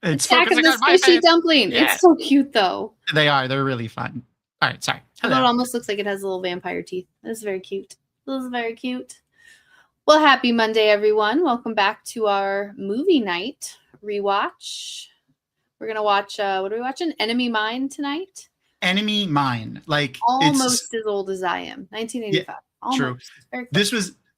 It's Attack of the Squishy Dumpling. Yeah. It's so cute, though. They are. They're really fun. All right, sorry. Hello. It almost looks like it has little vampire teeth. It's very cute. This is very cute. Well, happy Monday, everyone. Welcome back to our movie night rewatch. We're going to watch, what are we watching? Enemy Mine tonight? Enemy Mine. Like almost as old as I am. 1985. Yeah, almost. True. Very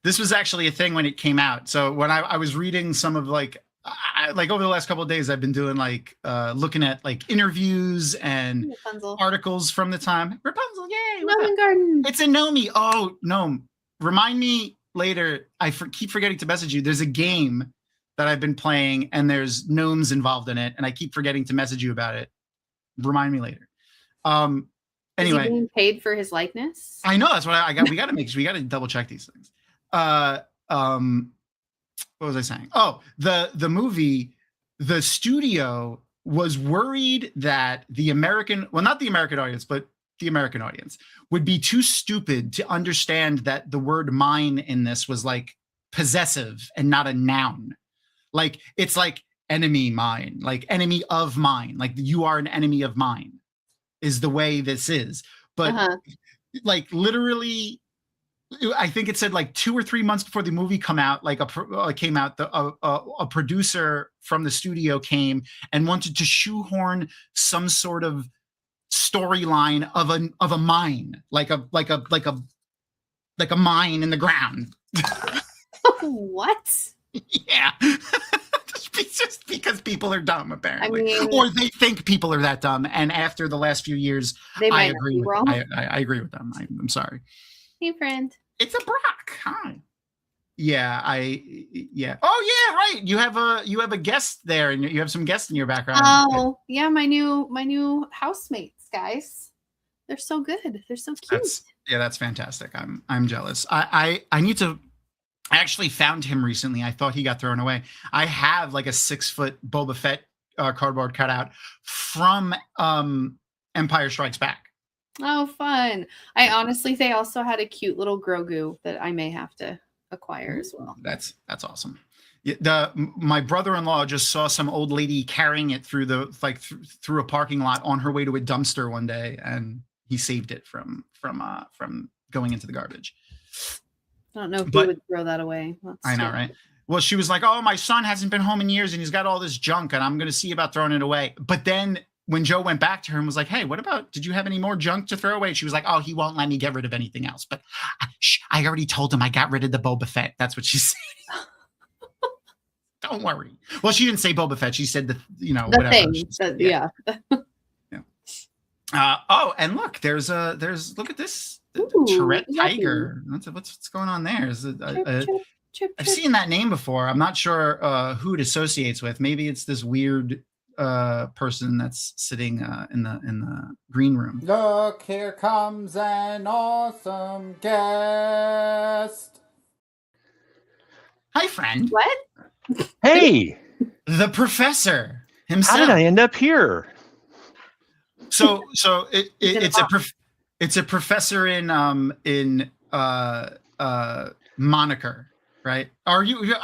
This was actually a thing when it came out. So when I was reading some of like over the last couple of days, I've been doing like looking at like interviews and Rapunzel. articles from the time. Rapunzel, yay! Gnome Garden. It's a Nomi. Oh, Gnome. Remind me later. I keep forgetting to message you. There's a game that I've been playing, and there's gnomes involved in it, and I keep forgetting to message you about it. Remind me later. Anyway, is he being paid for his likeness? I know, that's what I got. We got to make sure. We got to double check these things. What was I saying? Oh, the movie, the studio was worried that the American, well, not the American audience, but the American audience would be too stupid to understand that the word mine in this was like possessive and not a noun. Like, it's like enemy mine, like enemy of mine, like you are an enemy of mine is the way this is. But like literally, I think it said like 2 or 3 months before the movie came out, like a producer from the studio came and wanted to shoehorn some sort of storyline of a mine, like a mine in the ground. What? Yeah. Just because people are dumb, apparently, or they think people are that dumb. And after the last few years, I agree with them. I'm sorry. Hey, friend. It's a Brock. Hi. Yeah, Oh yeah, right. You have a guest there, and you have some guests in your background. Oh yeah, my new housemates, guys. They're so good. They're so cute. That's fantastic. I'm jealous. I need to. I actually found him recently. I thought he got thrown away. I have like a 6-foot Boba Fett cardboard cutout from Empire Strikes Back. Oh, fun. I honestly, they also had a cute little Grogu that I may have to acquire as well. That's awesome. My brother-in-law just saw some old lady carrying it through through a parking lot on her way to a dumpster one day, and he saved it from going into the garbage. I don't know if he would throw that away. I know, right? Well, she was like, oh, my son hasn't been home in years and he's got all this junk and I'm going to see about throwing it away. But then when Joe went back to her and was like, hey, did you have any more junk to throw away? She was like, oh, he won't let me get rid of anything else. But I already told him I got rid of the Boba Fett. That's what she said. Don't worry. Well, she didn't say Boba Fett. She said whatever. Thing. Yeah. And look, look at this. Ooh, Tourette Tiger. What's going on there? I've seen that name before. I'm not sure who it associates with. Maybe it's this weird person that's sitting in the green room. Look, here comes an awesome guest. Hi, friend. What? Hey, the professor himself. How did I end up here? So it's a professor in moniker, right? Are you?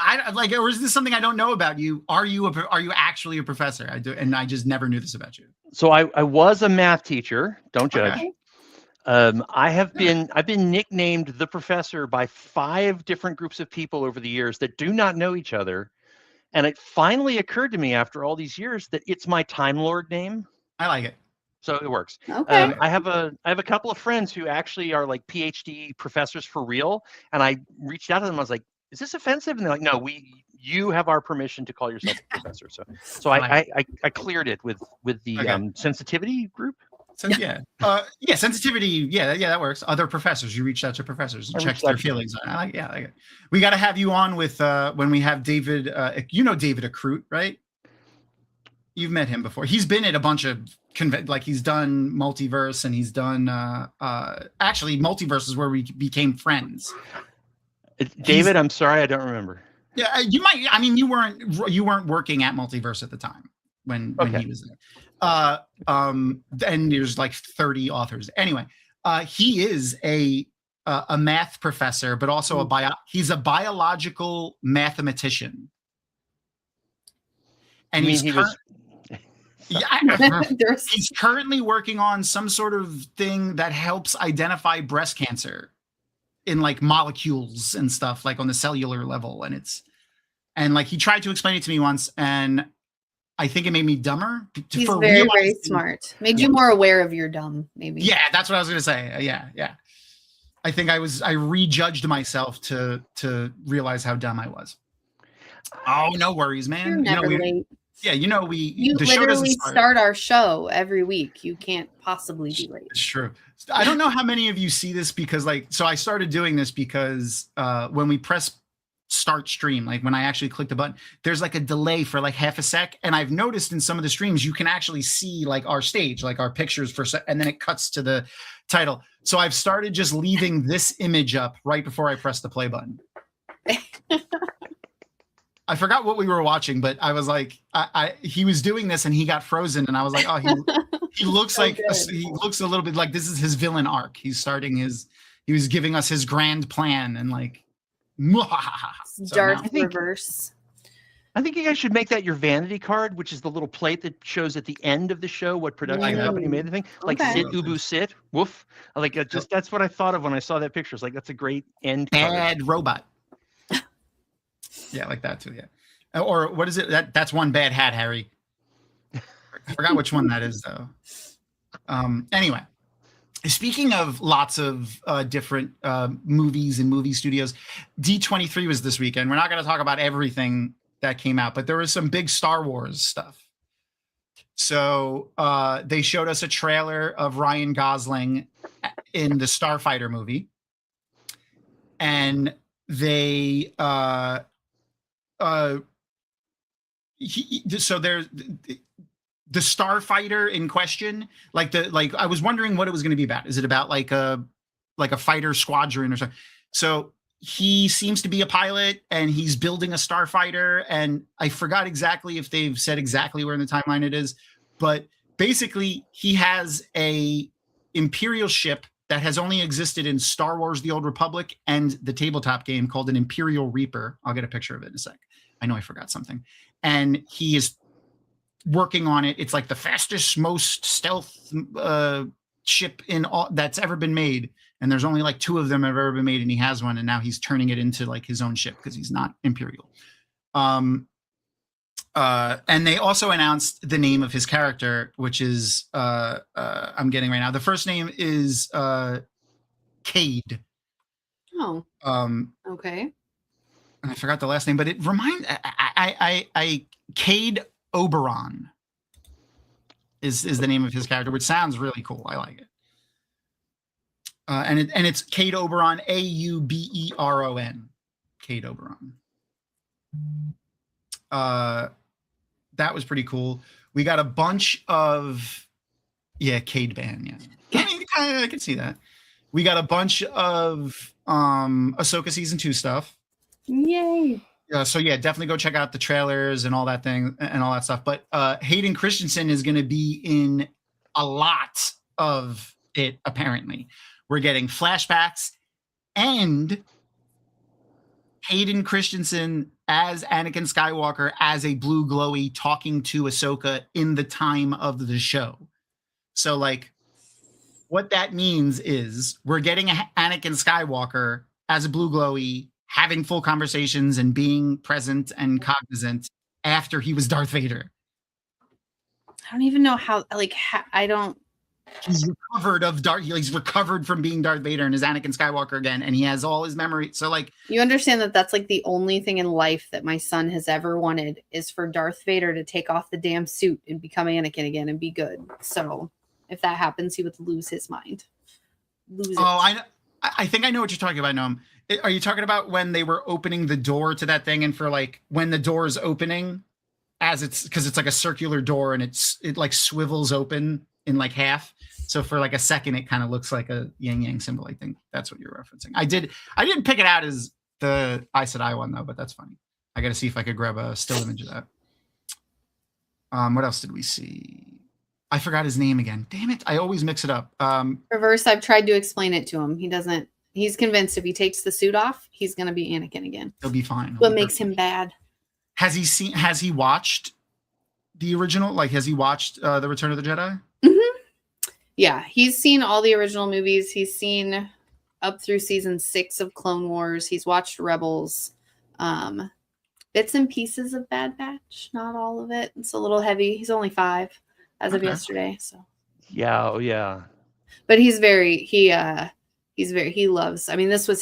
Or is this something I don't know about you? Are you actually a professor? I just never knew this about you. So I was a math teacher. Don't judge. Okay. I've been nicknamed the professor by 5 different groups of people over the years that do not know each other, and it finally occurred to me after all these years that it's my Time Lord name. I like it. So it works. Okay. I have a couple of friends who actually are like PhD professors for real, and I reached out to them. I was like, "Is this offensive?" And they're like, "No, you have our permission to call yourself a professor." So I cleared it with the sensitivity group. Sensitivity. Yeah, that works. Other professors, you reached out to professors and checked their feelings. I like it. We got to have you on with when we have David. David Acrute, right? You've met him before. He's been at a bunch of he's done Multiverse, and he's done actually Multiverse is where we became friends. David, I'm sorry, I don't remember. Yeah, you might. I mean, you weren't working at Multiverse at the time when he was there. And there's like 30 authors. Anyway, he is a math professor, but also he's a biological mathematician. And Yeah, There's- he's currently working on some sort of thing that helps identify breast cancer in like molecules and stuff, like on the cellular level. And like he tried to explain it to me once, and I think it made me dumber. He's for very, very realizing- smart. Made you more aware of your dumb, maybe. Yeah, that's what I was gonna say. Yeah. I think I rejudged myself to realize how dumb I was. Oh, no worries, man. You're never we, late. Yeah, You the show doesn't literally start our show every week. You can't possibly be late. It's true. I don't know how many of you see this because so I started doing this because when we press start stream, like when I actually click the button, there's like a delay for like half a sec. And I've noticed in some of the streams, you can actually see like our stage, like our pictures and then it cuts to the title. So I've started just leaving this image up right before I press the play button. I forgot what we were watching, but I was like, he was doing this and he got frozen, and I was like, oh, he looks So like good. he looks a little bit like this is his villain arc. He was giving us his grand plan and like, so Darth now- reverse. I think you guys should make that your vanity card, which is the little plate that shows at the end of the show what production Mm. company made the thing. Like Okay. sit, ubu, sit, woof. Like that's what I thought of when I saw that picture. It's like that's a great end card. bad robot. Yeah, like that too. Yeah, or what is it? That's one bad hat, Harry. I forgot which one that is though. Anyway, speaking of lots of different movies and movie studios, D23 was this weekend. We're not going to talk about everything that came out, but there was some big Star Wars stuff. So they showed us a trailer of Ryan Gosling in the Starfighter movie, and they so there's the Starfighter in question, like I was wondering what it was going to be about. Is it about like a fighter squadron or something? So he seems to be a pilot and he's building a starfighter, and I forgot exactly if they've said exactly where in the timeline it is, but basically he has a Imperial ship that has only existed in Star Wars: The Old Republic and the tabletop game called an Imperial Reaper. I'll get a picture of it in a sec. I know I forgot something. And he is working on it. It's like the fastest, most stealth ship in all that's ever been made. And there's only like 2 of them have ever been made, and he has one, and now he's turning it into like his own ship because he's not Imperial. And they also announced the name of his character, which is I'm getting right now. The first name is Quaid. Oh, okay. I forgot the last name, but it reminds I Quaid Oberon is the name of his character, which sounds really cool. I like it. And it's Quaid Oberon, Auberon. Quaid Oberon. That was pretty cool. We got a bunch of Cade Band, yeah. I mean, I can see that. We got a bunch of Ahsoka season 2 stuff. Yay. So yeah, definitely go check out the trailers and all that thing and all that stuff. But Hayden Christensen is going to be in a lot of it. Apparently, we're getting flashbacks and Hayden Christensen as Anakin Skywalker as a blue glowy talking to Ahsoka in the time of the show. So like, what that means is we're getting Anakin Skywalker as a blue glowy, having full conversations and being present and cognizant after he was Darth Vader. I don't even know how, I don't. He's recovered he's recovered from being Darth Vader and is Anakin Skywalker again, and he has all his memory. So like, You understand that that's like the only thing in life that my son has ever wanted is for Darth Vader to take off the damn suit and become Anakin again and be good. So if that happens, he would lose his mind. Lose it. oh, I think I know what you're talking about, Noam. Are you talking about when they were opening the door to that thing, and for like when the door is opening, as it's because it's like a circular door and it like swivels open in like half. So for like a second, it kind of looks like a yin yang symbol. I think that's what you're referencing. I didn't pick it out as the Aes Sedai one though, but that's funny. I got to see if I could grab a still image of that. What else did we see? I forgot his name again. Damn it! I always mix it up. Reverse, I've tried to explain it to him. He doesn't. He's convinced if he takes the suit off, he's going to be Anakin again. He'll be fine. What makes him bad? Has he watched the original? Like, has he watched The Return of the Jedi? Yeah, he's seen all the original movies. He's seen up through season 6 of Clone Wars. He's watched Rebels. Bits and pieces of Bad Batch, not all of it. It's a little heavy. He's only 5 as of yesterday, so. Yeah, oh yeah. But he loves. I mean, this was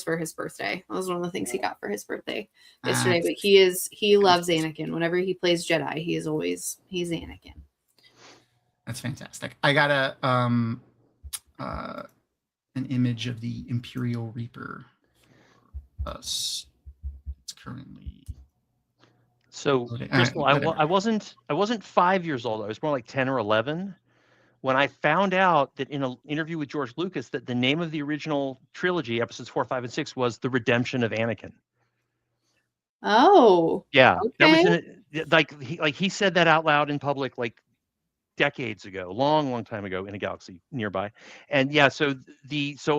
for his birthday. That was one of the things he got for his birthday yesterday. But he loves Anakin. Whenever he plays Jedi, he's Anakin. That's fantastic. I got an image of the Imperial Reaper. It's currently. So, Crystal, I wasn't 5 years old. I was more like 10 or 11 when I found out that in an interview with George Lucas that the name of the original trilogy, episodes 4, 5, and 6, was The Redemption of Anakin. Oh, yeah, okay. That was he said that out loud in public like decades ago, long time ago in a galaxy nearby. And yeah, so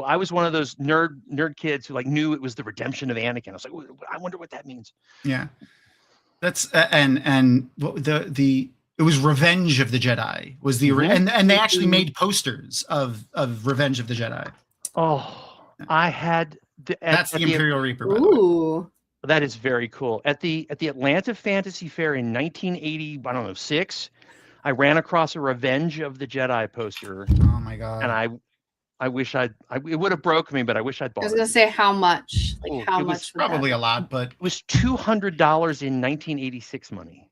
I was one of those nerd kids who like knew it was the redemption of Anakin. I was like, I wonder what that means. Yeah, that's and what it was Revenge of the Jedi was the and they actually made posters of Revenge of the Jedi. Oh, I had that's the Imperial Reaper. By the way. That is very cool. At the Atlanta Fantasy Fair in 1980, I don't know, 6. I ran across a Revenge of the Jedi poster. Oh my god! And I wish it would have broke me, but I wish I'd bought it. I was gonna say how much? Like how much? Probably a lot, but it was $200 in 1986 money.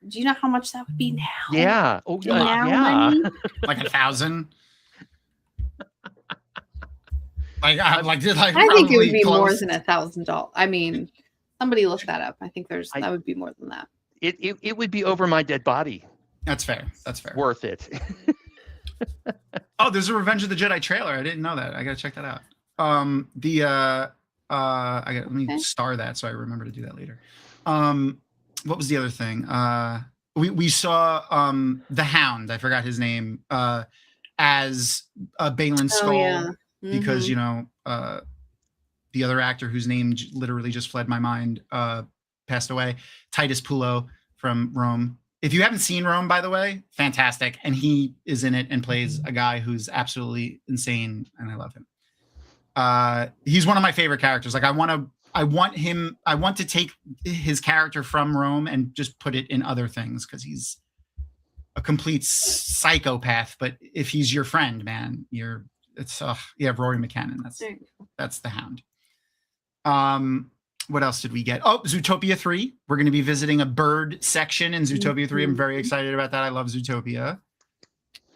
Do you know how much that would be now? Yeah. Oh, yeah. Like 1,000. I think it would be more than $1,000. I mean, somebody look that up. I think that would be more than that. It would be over my dead body. That's fair. Worth it. Oh, there's a Revenge of the Jedi trailer. I didn't know that. I gotta check that out. Let me star that so I remember to do that later. What was the other thing? We saw the Hound. I forgot his name. As Balin Skull. Oh, yeah. Because the other actor whose name literally just fled my mind passed away. Titus Pulo from Rome. If you haven't seen Rome, by the way, fantastic. And he is in it and plays a guy who's absolutely insane, and I love him. He's one of my favorite characters. Like I want to take his character from Rome and just put it in other things because he's a complete psychopath. But if he's your friend, man, you have Rory McCannon. That's the Hound. What else did we get? Oh, Zootopia 3. We're going to be visiting a bird section in Zootopia 3. I'm very excited about that. I love Zootopia.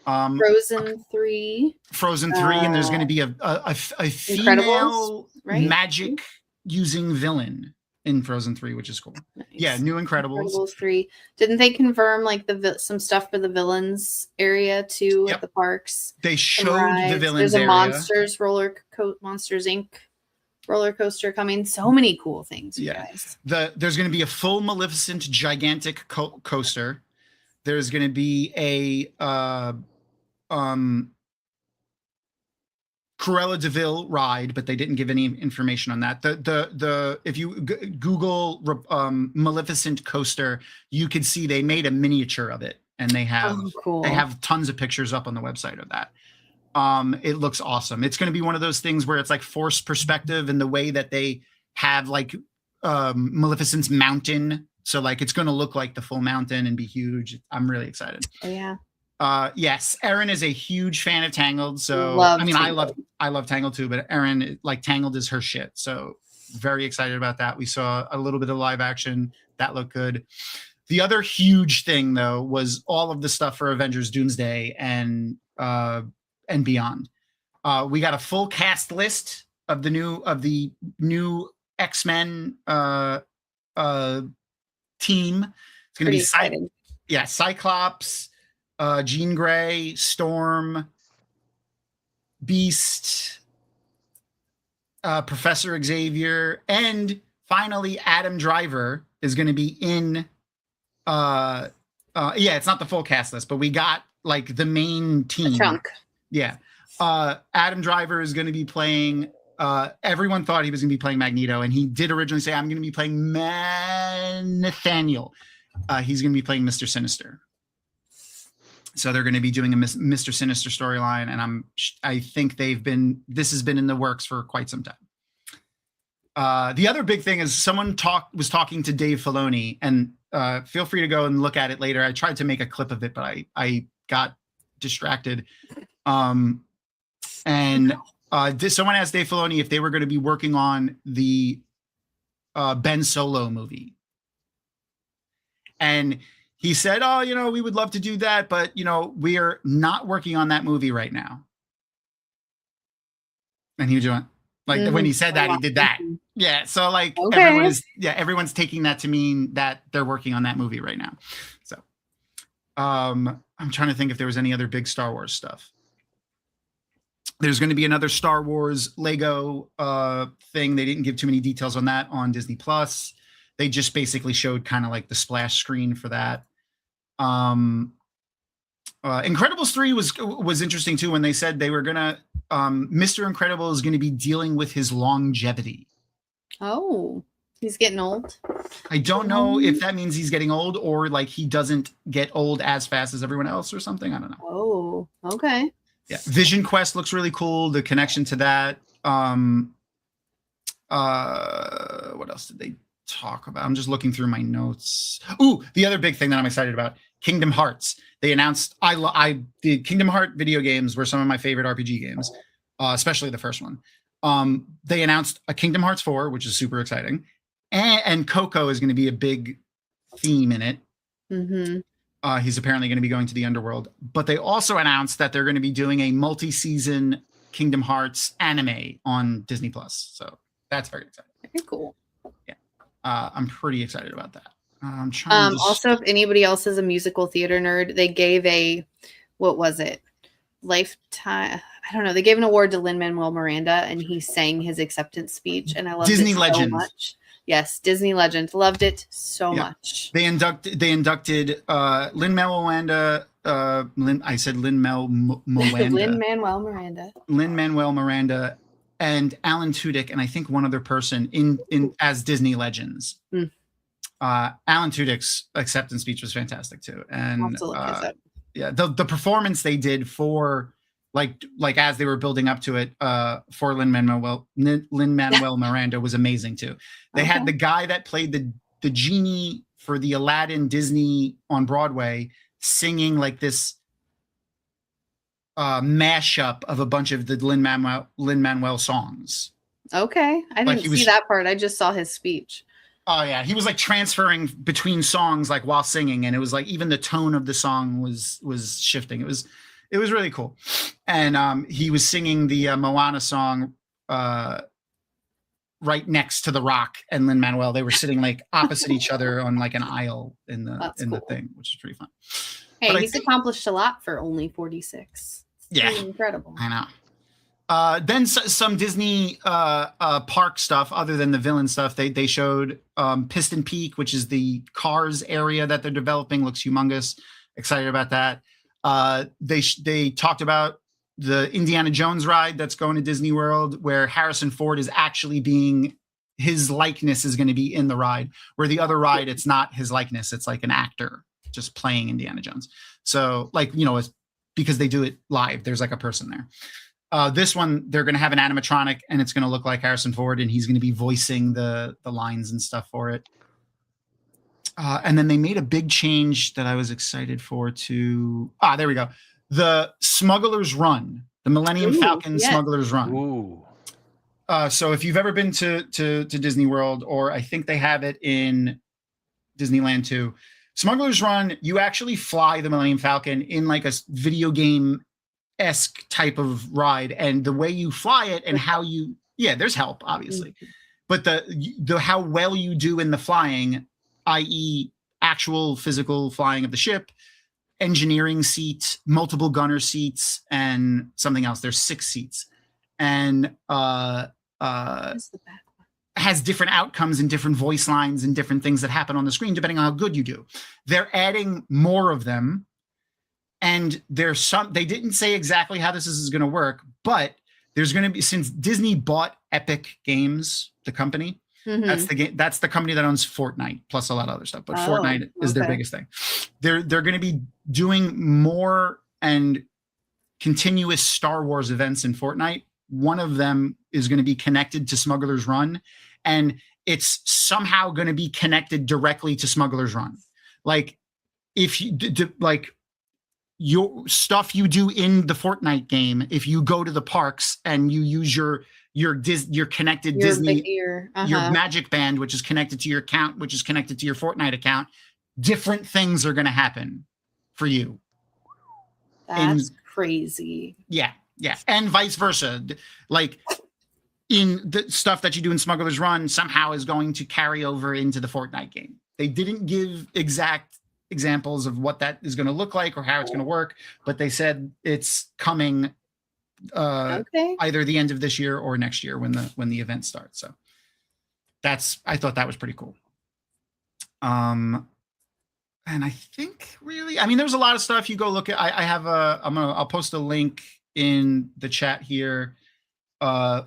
Frozen 3. And there's going to be a female magic using villain in Frozen 3, which is cool. Nice. Yeah, New Incredibles 3. Didn't they confirm like some stuff for the villains area too at the parks? They showed the villains area. There's a Monsters Inc. roller coaster coming. So many cool things, you guys. There's going to be a full Maleficent gigantic coaster. There's going to be a Cruella de Vil ride, but they didn't give any information on that. If you Google Maleficent coaster, you could see they made a miniature of it, and they have tons of pictures up on the website of that. It looks awesome. It's going to be one of those things where it's like forced perspective in the way that they have like Maleficent's mountain. So like it's going to look like the full mountain and be huge. I'm really excited. Oh yeah. Yes, Erin is a huge fan of Tangled. So I love Tangled too, but Erin, like Tangled is her shit. So very excited about that. We saw a little bit of live action. That looked good. The other huge thing though was all of the stuff for Avengers Doomsday and beyond. We got a full cast list of the new X-Men team. It's going to be Cyclops, Jean Grey, Storm, Beast, Professor Xavier, and finally Adam Driver is going to be in. It's not the full cast list, but we got like the main team. A chunk. Yeah. Adam Driver is going to be playing. Everyone thought he was going to be playing Magneto, and he did originally say, "I'm going to be playing Nathaniel." he's going to be playing Mr. Sinister. So they're going to be doing a Mr. Sinister storyline, and I think this has been in the works for quite some time. The other big thing is someone was talking to Dave Filoni, and feel free to go and look at it later. I tried to make a clip of it, but I got distracted. Someone asked Dave Filoni if they were going to be working on the Ben Solo movie. And he said, oh, we would love to do that, but, we are not working on that movie right now. And he was doing, when he said that, he did that. Yeah. So okay. Everyone's taking that to mean that they're working on that movie right now. So I'm trying to think if there was any other big Star Wars stuff. There's going to be another Star Wars Lego thing. They didn't give too many details on that on Disney Plus. They just basically showed kind of the splash screen for that. Incredibles 3 was interesting too, when they said they were gonna Mr. Incredible is going to be dealing with his longevity. Oh, he's getting old. I don't know if that means he's getting old or he doesn't get old as fast as everyone else or something. I don't know. Oh, okay. Yeah, Vision Quest looks really cool. The connection to that. What else did they talk about? I'm just looking through my notes. Ooh, the other big thing that I'm excited about, Kingdom Hearts. They announced the Kingdom Heart video games were some of my favorite RPG games, especially the first one. They announced a Kingdom Hearts 4, which is super exciting, and Coco is going to be a big theme in it. Mm-hmm. He's apparently going to be going to the underworld, but they also announced that they're going to be doing a multi-season Kingdom Hearts anime on Disney Plus. So that's very exciting. Very cool. Yeah. I'm pretty excited about that. I'm trying also, if anybody else is a musical theater nerd, they gave what was it? Lifetime. I don't know. They gave an award to Lin-Manuel Miranda, and he sang his acceptance speech, and I loved Disney it Legend. So much. Yes, Disney Legend. Loved it so much. They inducted Lin-Manuel Miranda. I said Lin-Manuel Miranda. Lin-Manuel Miranda and Alan Tudyk, and I think one other person in as Disney Legends. Mm. Alan Tudyk's acceptance speech was fantastic too, and the performance they did for like as they were building up to it for Lin-Manuel Miranda was amazing too. They had the guy that played the genie for the Aladdin Disney on Broadway singing this mashup of a bunch of the Lin-Manuel songs. Okay, I didn't see that part. I just saw his speech. Oh yeah, he was transferring between songs while singing, and it was even the tone of the song was shifting. It was really cool, and he was singing the Moana song right next to The Rock and Lin-Manuel. They were sitting opposite each other on an aisle in the thing, which is pretty fun. Hey, he's accomplished a lot for only 46. It's really incredible. I know. Then some Disney park stuff other than the villain stuff. They showed Piston Peak, which is the Cars area that they're developing. Looks humongous. Excited about that. They talked about the Indiana Jones ride that's going to Disney World, where Harrison Ford is actually his likeness is going to be in the ride, where the other ride, it's not his likeness. It's an actor just playing Indiana Jones. So it's because they do it live. There's a person there. This one, they're going to have an animatronic, and it's going to look like Harrison Ford, and he's going to be voicing the lines and stuff for it. And then they made a big change that I was excited for too. There we go. The Smuggler's Run, the Millennium Falcon Smuggler's Run. Ooh. So if you've ever been to Disney World, or I think they have it in Disneyland too, Smuggler's Run, you actually fly the Millennium Falcon in a video game-esque type of ride, and the way you fly it and how you there's help obviously, but the how well you do in the flying, i.e. actual physical flying of the ship, engineering seats, multiple gunner seats, and something else. There's 6 seats, and has different outcomes and different voice lines and different things that happen on the screen depending on how good you do. They're adding more of them. And they didn't say exactly how this is going to work, but there's going to be, since Disney bought Epic Games, the company, That's the game. That's the company that owns Fortnite, plus a lot of other stuff. But Oh, Fortnite is their okay. biggest thing. They're going to be doing more and continuous Star Wars events in Fortnite. One of them is going to be connected to Smuggler's Run, and it's somehow going to be connected directly to Smuggler's Run. Like if you like your stuff you do in the Fortnite game, if you go to the parks and you use your connected Disney, your Magic Band, which is connected to your account, which is connected to your Fortnite account, different things are going to happen for you. That's crazy. Yeah. And vice versa. Like in the stuff that you do in Smuggler's Run somehow is going to carry over into the Fortnite game. They didn't give exact examples of what that is going to look like or how it's going to work, but they said it's coming either the end of this year or next year when the event starts. So I thought that was pretty cool. And I think really, I mean, there was a lot of stuff. You go look at, I'll post a link in the chat here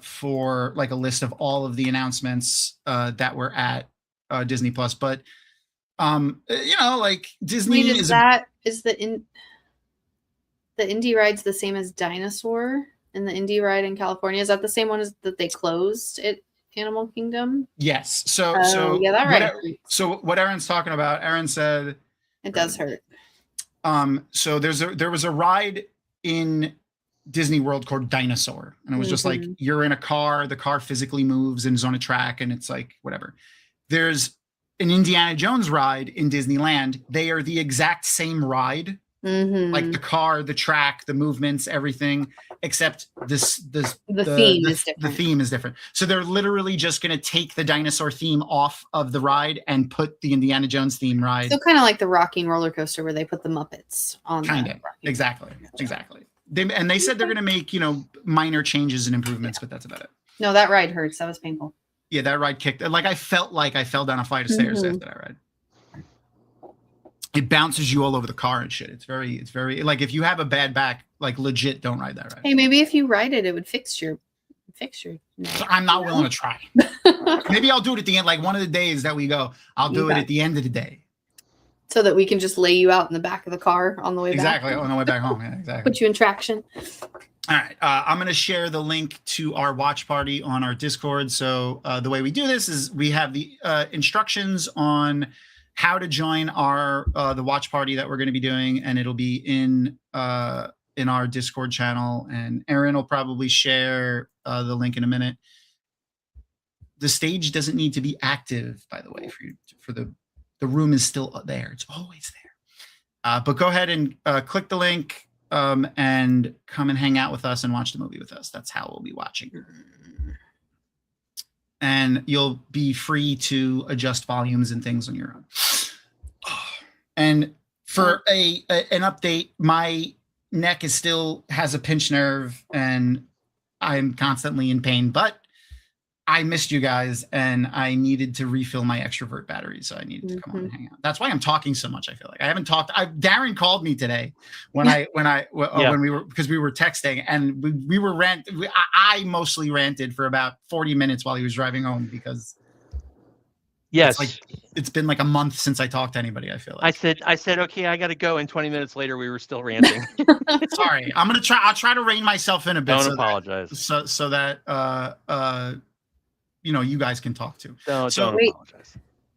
for like a list of all of the announcements that were at Disney Plus. But like Disney is the indie ride's the same as Dinosaur and the indie ride in California? Is that the same one as that they closed at Animal Kingdom? Yes. So yeah, that right. So what Aaron's talking about, Aaron said it does hurt. So there was a ride in Disney World called Dinosaur, and it was just like you're in a car, the car physically moves and is on a track, and it's like whatever. There's an Indiana Jones ride in Disneyland. They are the exact same ride. Like the car, the track, the movements, everything, except the theme is different. So they're literally just going to take the dinosaur theme off of the ride and put the Indiana Jones theme ride. So kind of like the rocking roller coaster where they put the Muppets on. Kind of, exactly. They said they're going to make minor changes and improvements, but that's about it. No, that ride hurts. That was painful. Yeah, that ride kicked. Like I felt like I fell down a flight of stairs after that ride. It bounces you all over the car and shit. It's very like if you have a bad back, like legit, don't ride that ride. Hey, maybe if you ride it, it would fix your neck. So I'm not willing to try. Maybe I'll do it at the end. Like one of the days that we go, I'll do it at the end of the day. So that we can just lay you out in the back of the car on the way back. Exactly. On the way back home. Yeah, exactly. Put you in traction. All right. I'm going to share the link to our watch party on our Discord. So the way we do this is we have the instructions on how to join our the watch party that we're going to be doing, and it'll be in our Discord channel. And Aaron will probably share the link in a minute. The stage doesn't need to be active, by the way, for the room is still there. It's always there. But go ahead and click the link and come and hang out with us and watch the movie with us. That's how we'll be watching. And you'll be free to adjust volumes and things on your own. And for an update, my neck has a pinched nerve and I'm constantly in pain, but I missed you guys and I needed to refill my extrovert battery. So I needed to come on and hang out. That's why I'm talking so much. I feel like I haven't talked. Darren called me today when we were, because we were texting and we were I mostly ranted for about 40 minutes while he was driving home because it's been like a month since I talked to anybody. I feel like I said, okay, I got to go. And 20 minutes later, we were still ranting. Sorry. I'll try to rein myself in a bit. Don't apologize. So that, you guys can talk too. Don't apologize.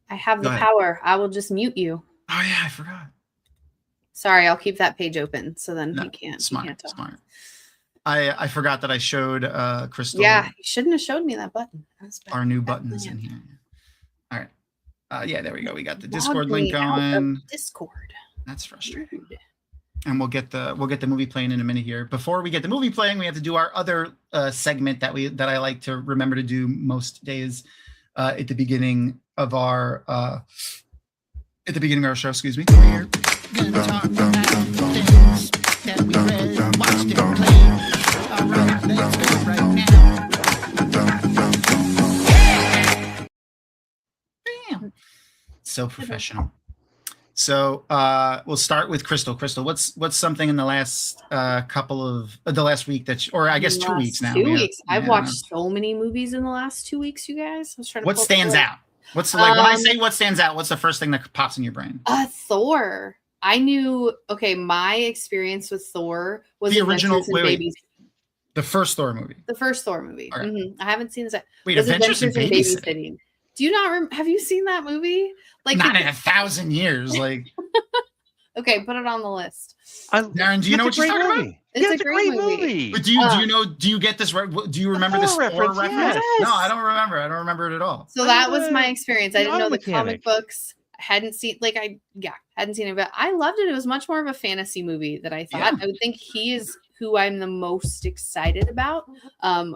I have the power. I will just mute you. Oh yeah, I forgot. Sorry, I'll keep that page open so then he can't. Smart. I forgot that I showed Crystal. Yeah, you shouldn't have showed me that button. Our new button is in here. All right. Yeah, there we go. We got the Discord link going. Discord. That's frustrating. And we'll get the movie playing in a minute here. Before we get the movie playing, we have to do our other segment that I like to remember to do most days at the beginning of our show. Excuse me. We're gonna talk about things that we read, watched, and played. All right, let's go right now. Bam. So professional. So we'll start with Crystal. Crystal, what's something in the last couple of the last week that, or I guess 2 weeks now? 2 weeks. I've watched so many movies in the last 2 weeks, you guys. I was trying to. What stands out? What's like when I say what stands out? What's the first thing that pops in your brain? Thor. I knew. Okay, my experience with Thor was the original. Wait. The first Thor movie. The first Thor movie. Okay. I haven't seen this. Wait, Adventures in Babysitting. Do you not have you seen that movie? Like not in 1,000 years. Like, okay, put it on the list. Darren, do you know what you're talking about? It's a great movie. But do you know? Do you get this? Do you remember this reference? Yes. No, I don't remember. I don't remember it at all. So that was my experience. I didn't know the comic books. I hadn't seen hadn't seen it, but I loved it. It was much more of a fantasy movie than I thought. Yeah. I would think he is who I'm the most excited about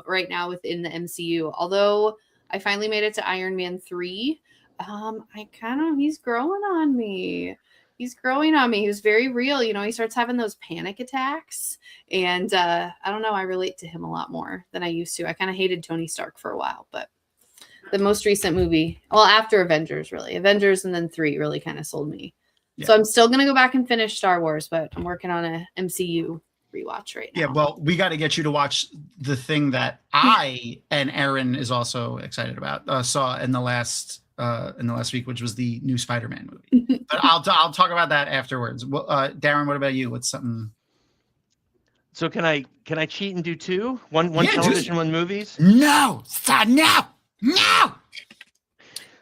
right now within the MCU. Although I finally made it to Iron Man 3. He's growing on me. He's growing on me. He was very real. You know, he starts having those panic attacks. And I don't know, I relate to him a lot more than I used to. I kind of hated Tony Stark for a while, but the most recent movie, well, after Avengers, really. Avengers and then 3 really kind of sold me. Yeah. So I'm still going to go back and finish Star Wars, but I'm working on a MCU rewatch right now. Yeah, well, we got to get you to watch the thing that I and Aaron is also excited about. Saw in the last week, which was the new Spider-Man movie. But I'll talk about that afterwards. Well, Darren, what about you? What's something? So can I cheat and do two? One television, one movies? No, stop, no.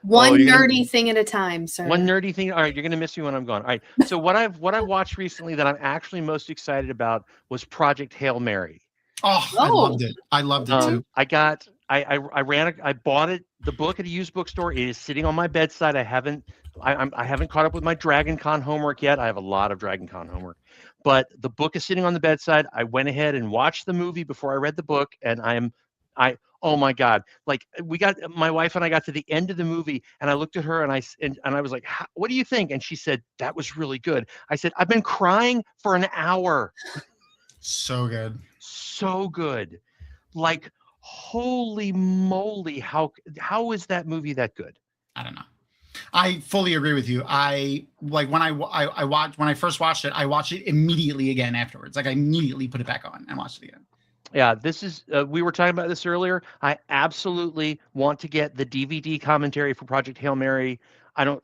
One nerdy thing at a time, sir. One nerdy thing. All right, you're gonna miss me when I'm gone. All right. So what I've watched recently that I'm actually most excited about was Project Hail Mary. Oh, I loved it. I loved it too. I bought it, the book at a used bookstore. It is sitting on my bedside. I haven't caught up with my Dragon Con homework yet. I have a lot of Dragon Con homework, but the book is sitting on the bedside. I went ahead and watched the movie before I read the book, and oh my God! Like my wife and I got to the end of the movie, and I looked at her and I was like, "What do you think?" And she said, "That was really good." I said, "I've been crying for an hour." So good. So good. Like, holy moly, how is that movie that good? I don't know. I fully agree with you. I like when I first watched it, I watched it immediately again afterwards. Like I immediately put it back on and watched it again. Yeah, this is we were talking about this earlier. I absolutely want to get the DVD commentary for Project Hail Mary. I'll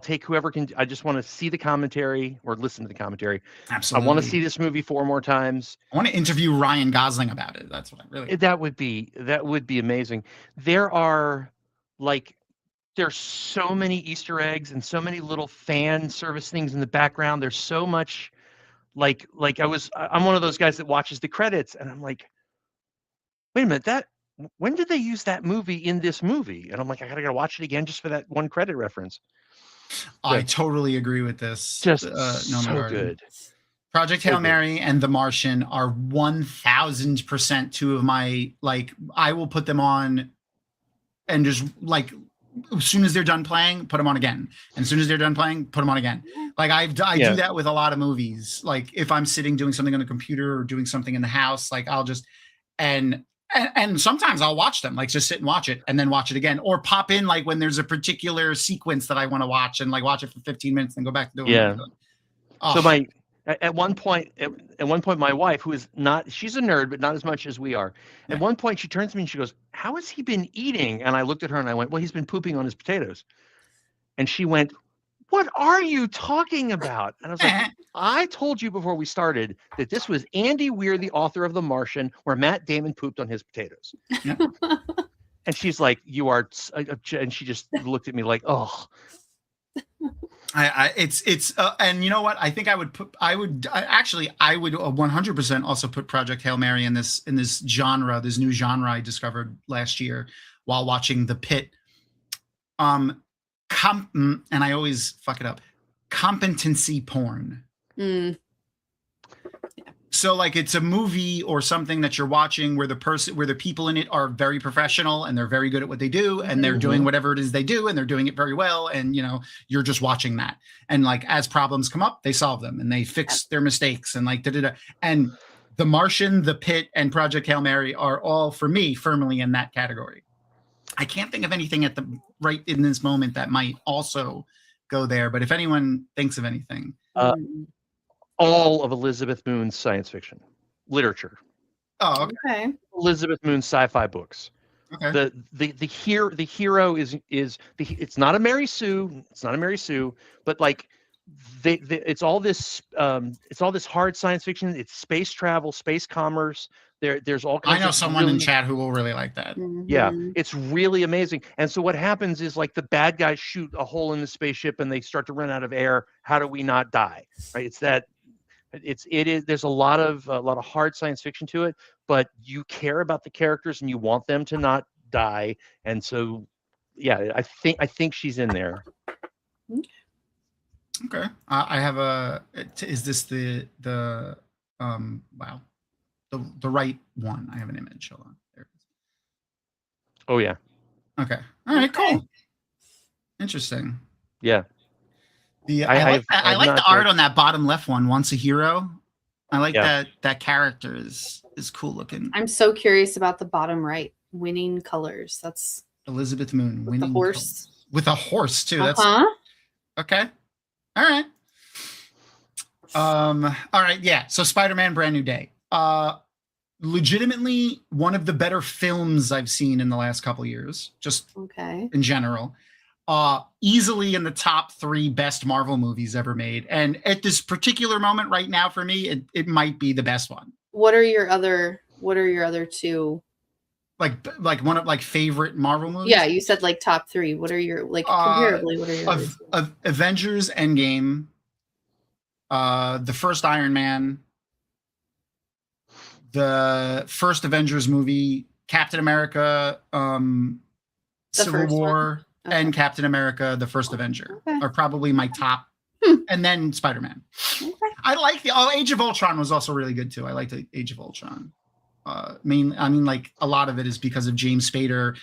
take whoever can. I just want to see the commentary or listen to the commentary. Absolutely. I want to see this movie 4 more times. I want to interview Ryan Gosling about it. That's what I really. That would be amazing. There's so many Easter eggs and so many little fan service things in the background. There's so much. I'm one of those guys that watches the credits, and I'm like, wait a minute, when did they use that movie in this movie? And I'm like, I gotta watch it again just for that one credit reference. I totally agree with this. Just so good. Project Hail Mary and The Martian are 1,000% two of my, I will put them on and just as soon as they're done playing, put them on again. And as soon as they're done playing, put them on again. I do that with a lot of movies. Like if I'm sitting doing something on the computer or doing something in the house, I'll just, and sometimes I'll watch them, just sit and watch it and then watch it again, or pop in when there's a particular sequence that I want to watch and watch it for 15 minutes and go back to doing it. Yeah. Oh. So at one point, my wife, who is she's a nerd, but not as much as we are. At one point, she turns to me and she goes, "How has he been eating?" And I looked at her and I went, "Well, he's been pooping on his potatoes." And she went, "What are you talking about?" And I was like, "I told you before we started that this was Andy Weir, the author of The Martian, where Matt Damon pooped on his potatoes." Yeah. And she's like, "You are," and she just looked at me like, "Oh." And you know what? I think I would 100% also put Project Hail Mary in this genre, this new genre I discovered last year while watching The Pit. And I always fuck it up. Competency porn. Mm. So it's a movie or something that you're watching where the people in it are very professional and they're very good at what they do and they're doing whatever it is they do and they're doing it very well. And, you're just watching that. And as problems come up, they solve them and they fix their mistakes and And The Martian, The Pit, and Project Hail Mary are all, for me, firmly in that category. I can't think of anything right in this moment that might also go there. But if anyone thinks of anything, All of Elizabeth Moon's science fiction literature. oh, okay. Okay. Elizabeth Moon's sci-fi books. Okay. The hero is it's not a Mary Sue. It's not a Mary Sue, but like it's all this hard science fiction. It's space travel, space commerce. There's all kinds I know of someone in really- chat who will really like that. Yeah, Mhm. it's really amazing. And so what happens is like the bad guys shoot a hole in the spaceship and they start to run out of air. How do we not die? Right? It is there's a lot of hard science fiction to it, but you care about the characters and you want them to not die. And so yeah, I think she's in there. Okay. I have is this the wow, the right one? I have an image. Hold on. There it is. Oh yeah. Okay. All right. Okay. Cool. Interesting. Yeah. I like not the art read- on that bottom left one. Once a hero. I like Yeah. that character is cool looking. I'm so curious about the bottom right. Winning colors. That's Elizabeth Moon with the winning horse. colors. With a horse too. That's Uh-huh. okay. All right. All right. Yeah. So Spider-Man Brand New Day. Legitimately one of the better films I've seen in the last couple of years, just Okay. in general. Easily in the top 3 best Marvel movies ever made. And at this particular moment right now for me, it might be the best one. What are your other two? Like one of favorite Marvel movies? Yeah, you said like top 3. What are your comparably? What are your other two? Of Avengers Endgame, the first Iron Man, the first Avengers movie, Captain America, Civil first one? War, Okay. and Captain America, the first Avenger Okay. are probably my top, and then Spider-Man. Okay. I like Age of Ultron was also really good too. I liked the Age of Ultron. I mean, like a lot of it is because of James Spader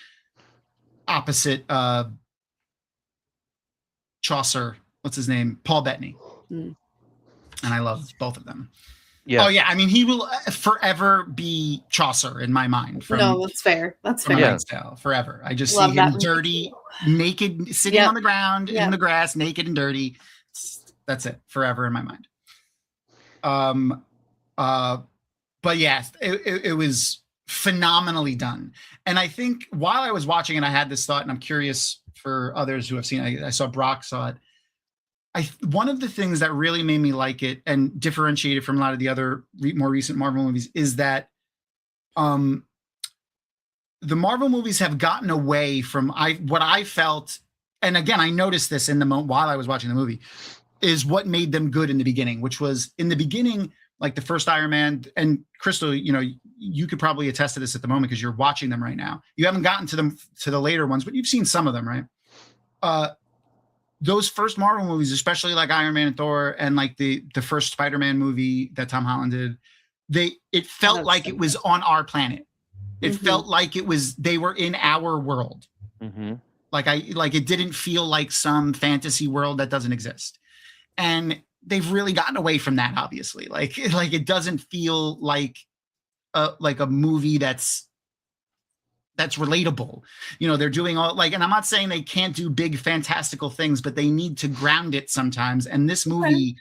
opposite Chaucer. What's his name? Paul Bettany. Mm. And I love both of them. Yeah. Oh yeah, I mean, he will forever be Chaucer in my mind. No, that's fair. That's from fair. A Yeah. Knight's Tale, forever. I just Love see that him movie. dirty, naked, sitting Yep. on the ground Yep. in the grass, naked and dirty. That's it, forever in my mind. But yes, it was phenomenally done. And I think while I was watching it, I had this thought, and I'm curious for others who have seen it. I saw Brock saw it. One of the things that really made me like it and differentiate it from a lot of the other more recent Marvel movies is that the Marvel movies have gotten away from what I felt, and again, I noticed this in the moment while I was watching the movie, is what made them good in the beginning, which was in the beginning, like the first Iron Man, and Crystal, you could probably attest to this at the moment because you're watching them right now. You haven't gotten to the later ones, but you've seen some of them, right? Those first Marvel movies, especially like Iron Man and Thor, and like the first Spider-Man movie that Tom Holland did, it felt like it was on our planet. It felt like they were in our world. Mm-hmm. Like it didn't feel like some fantasy world that doesn't exist. And they've really gotten away from that, obviously. Like it doesn't feel like a movie that's relatable. They're doing all and I'm not saying they can't do big fantastical things, but they need to ground it sometimes. And this movie,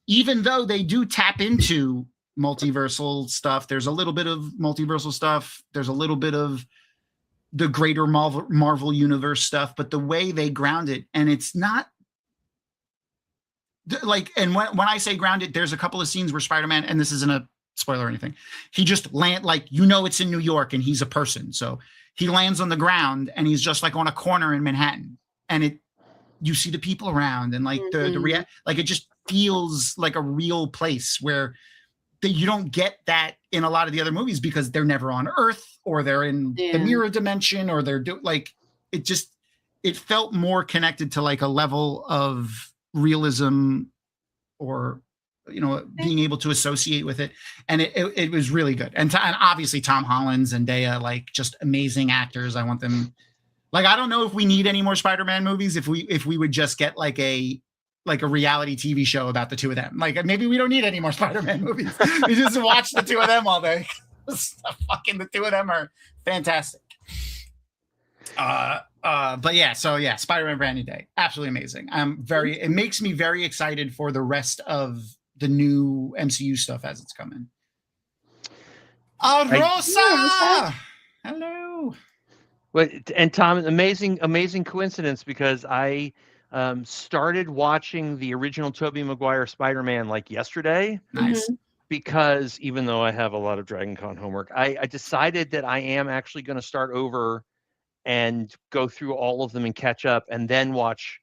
even though they do tap into multiversal stuff, there's a little bit of multiversal stuff, there's a little bit of the greater Marvel universe stuff, but the way they ground it, and it's not and when I say grounded, there's a couple of scenes where Spider-Man, and this isn't a spoiler or anything, he just it's in New York and he's a person, so he lands on the ground and he's just on a corner in Manhattan, and you see the people around, and the it just feels like a real place where you don't get that in a lot of the other movies because they're never on Earth, or they're in the mirror dimension, or they're it felt more connected to a level of realism, or being able to associate with it, and it was really good. And obviously Tom Holland, Zendaya, just amazing actors. I want them. I don't know if we need any more Spider-Man movies. If we would just get a reality TV show about the two of them. Maybe we don't need any more Spider-Man movies. We just watch the two of them all day. The two of them are fantastic. But yeah, so yeah, Spider-Man Brand New Day, absolutely amazing. It makes me very excited for the rest of the new MCU stuff as it's coming. Rosa, hello. And Tom, amazing coincidence, because I started watching the original Tobey Maguire Spider-Man like yesterday. Nice. Because even though I have a lot of Dragon Con homework, I decided that I am actually going to start over and go through all of them and catch up, and then watch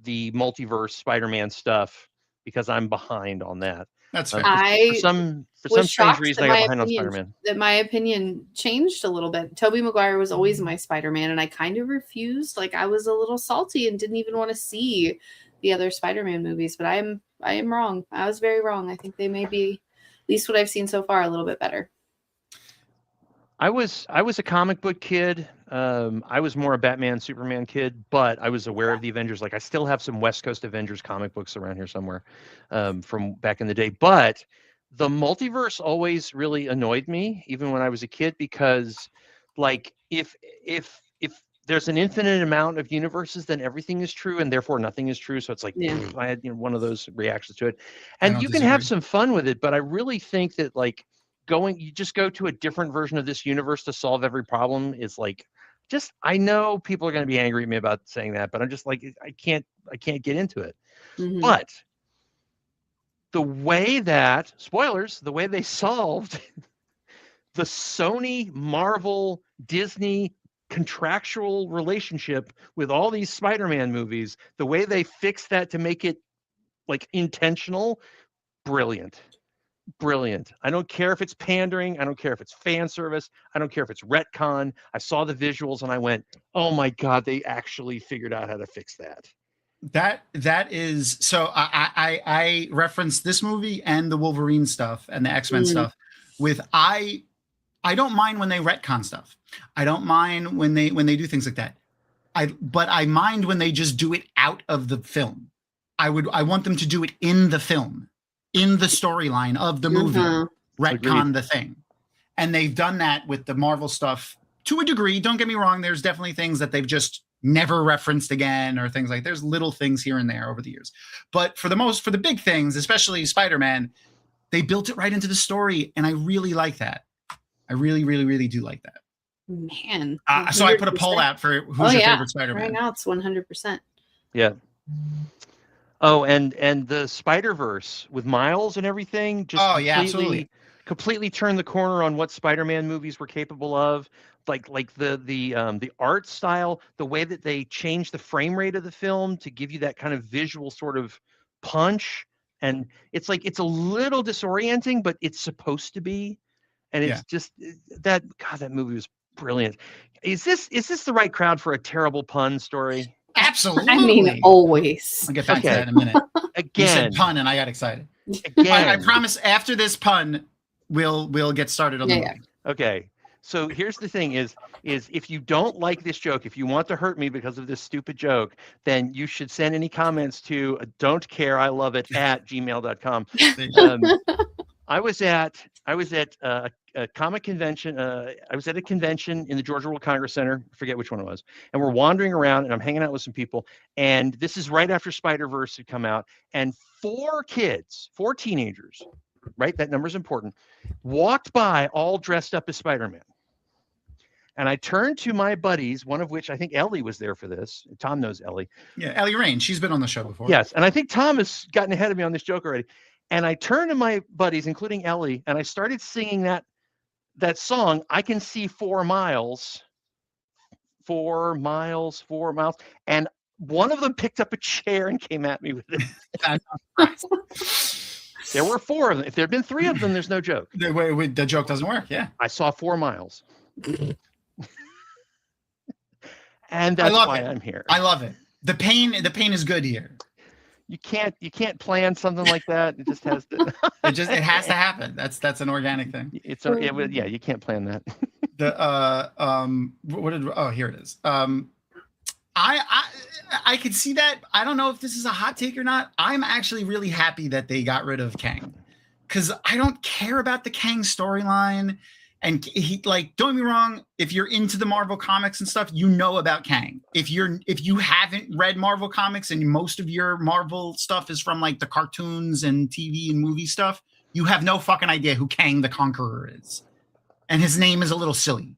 the multiverse Spider-Man stuff, because I'm behind on that. That's fair. For some strange reason, I got behind on Spider-Man. That my opinion changed a little bit. Tobey Maguire was always my Spider-Man, and I kind of refused. Like, I was a little salty and didn't even want to see the other Spider-Man movies. But I am wrong. I was very wrong. I think they may be, at least what I've seen so far, a little bit better. I was a comic book kid. I was more a Batman, Superman kid, but I was aware of the Avengers. Like, I still have some West Coast Avengers comic books around here somewhere from back in the day. But the multiverse always really annoyed me, even when I was a kid, because, like, if there's an infinite amount of universes, then everything is true, and therefore nothing is true. So it's like, I had one of those reactions to it. And you can have some fun with it, but I really think that, like, you just go to a different version of this universe to solve every problem is like, I know people are going to be angry at me about saying that, but I'm just like, I can't get into it. Mm-hmm. But the way that, spoilers, the way they solved the Sony, Marvel, Disney contractual relationship with all these Spider-Man movies, the way they fixed that to make it like intentional, brilliant. I don't care if it's pandering. I don't care if it's fan service. I don't care if it's retcon. I saw the visuals and I went, oh my God, they actually figured out how to fix that. That is, so I referenced this movie and the Wolverine stuff and the X-Men stuff with, I don't mind when they retcon stuff. I don't mind when they do things like that. But I mind when they just do it out of the film. I want them to do it in the film, in the storyline of the movie, retcon the thing. And they've done that with the Marvel stuff to a degree. Don't get me wrong. There's definitely things that they've just never referenced again, or things like, there's little things here and there over the years. But for the big things, especially Spider-Man, they built it right into the story. And I really like that. I really, really, really do like that. Man. So I put a poll out for who's your favorite Spider-Man. Right now it's 100%. Yeah. Oh, and the Spider-Verse with Miles and everything just completely turned the corner on what Spider-Man movies were capable of. Like the art style, the way that they changed the frame rate of the film to give you that kind of visual sort of punch. And it's like, it's a little disorienting, but it's supposed to be. And it's just that movie was brilliant. Is this the right crowd for a terrible pun story? Absolutely. I mean, always. I'll get back to that in a minute. Again, you said pun and I got excited. Again, I promise after this pun, we'll get started on the movie. Okay. So here's the thing is if you don't like this joke, if you want to hurt me because of this stupid joke, then you should send any comments to don't care, I love it @gmail.com. I was at a comic convention. I was at a convention in the Georgia World Congress Center. I forget which one it was. And we're wandering around and I'm hanging out with some people. And this is right after Spider-Verse had come out. And 4 teenagers, right? That number is important, walked by all dressed up as Spider-Man. And I turned to my buddies, one of which I think Ellie was there for this. Tom knows Ellie. Yeah, Ellie Rain. She's been on the show before. Yes. And I think Tom has gotten ahead of me on this joke already. And I turned to my buddies, including Ellie, and I started singing that song, I Can See 4 Miles. 4 miles, 4 miles. And one of them picked up a chair and came at me with it. There were 4 of them. If there had been 3 of them, there's no joke. The joke doesn't work, yeah. I saw 4 miles. And that's why I'm here. I love it. The pain is good here. You can't plan something like that. It just has to. it has to happen. That's an organic thing. You can't plan that. Here it is. I could see that. I don't know if this is a hot take or not. I'm actually really happy that they got rid of Kang, because I don't care about the Kang storyline. And he, like, don't get me wrong, if you're into the Marvel comics and stuff, you know about Kang. If you haven't read Marvel comics and most of your Marvel stuff is from like the cartoons and TV and movie stuff, you have no fucking idea who Kang the Conqueror is. And his name is a little silly.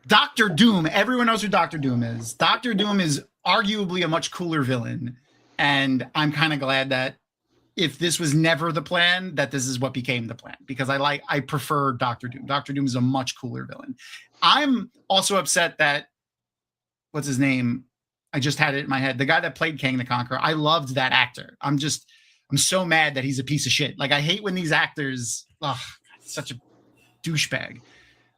Doctor Doom, everyone knows who Doctor Doom is. Doctor Doom is arguably a much cooler villain. And I'm kind of glad that if this was never the plan, that this is what became the plan, because I prefer Doctor Doom. Doctor Doom is a much cooler villain. I'm also upset that, what's his name? I just had it in my head. The guy that played Kang the Conqueror, I loved that actor. I'm so mad that he's a piece of shit. Like, I hate when these actors, such a douchebag.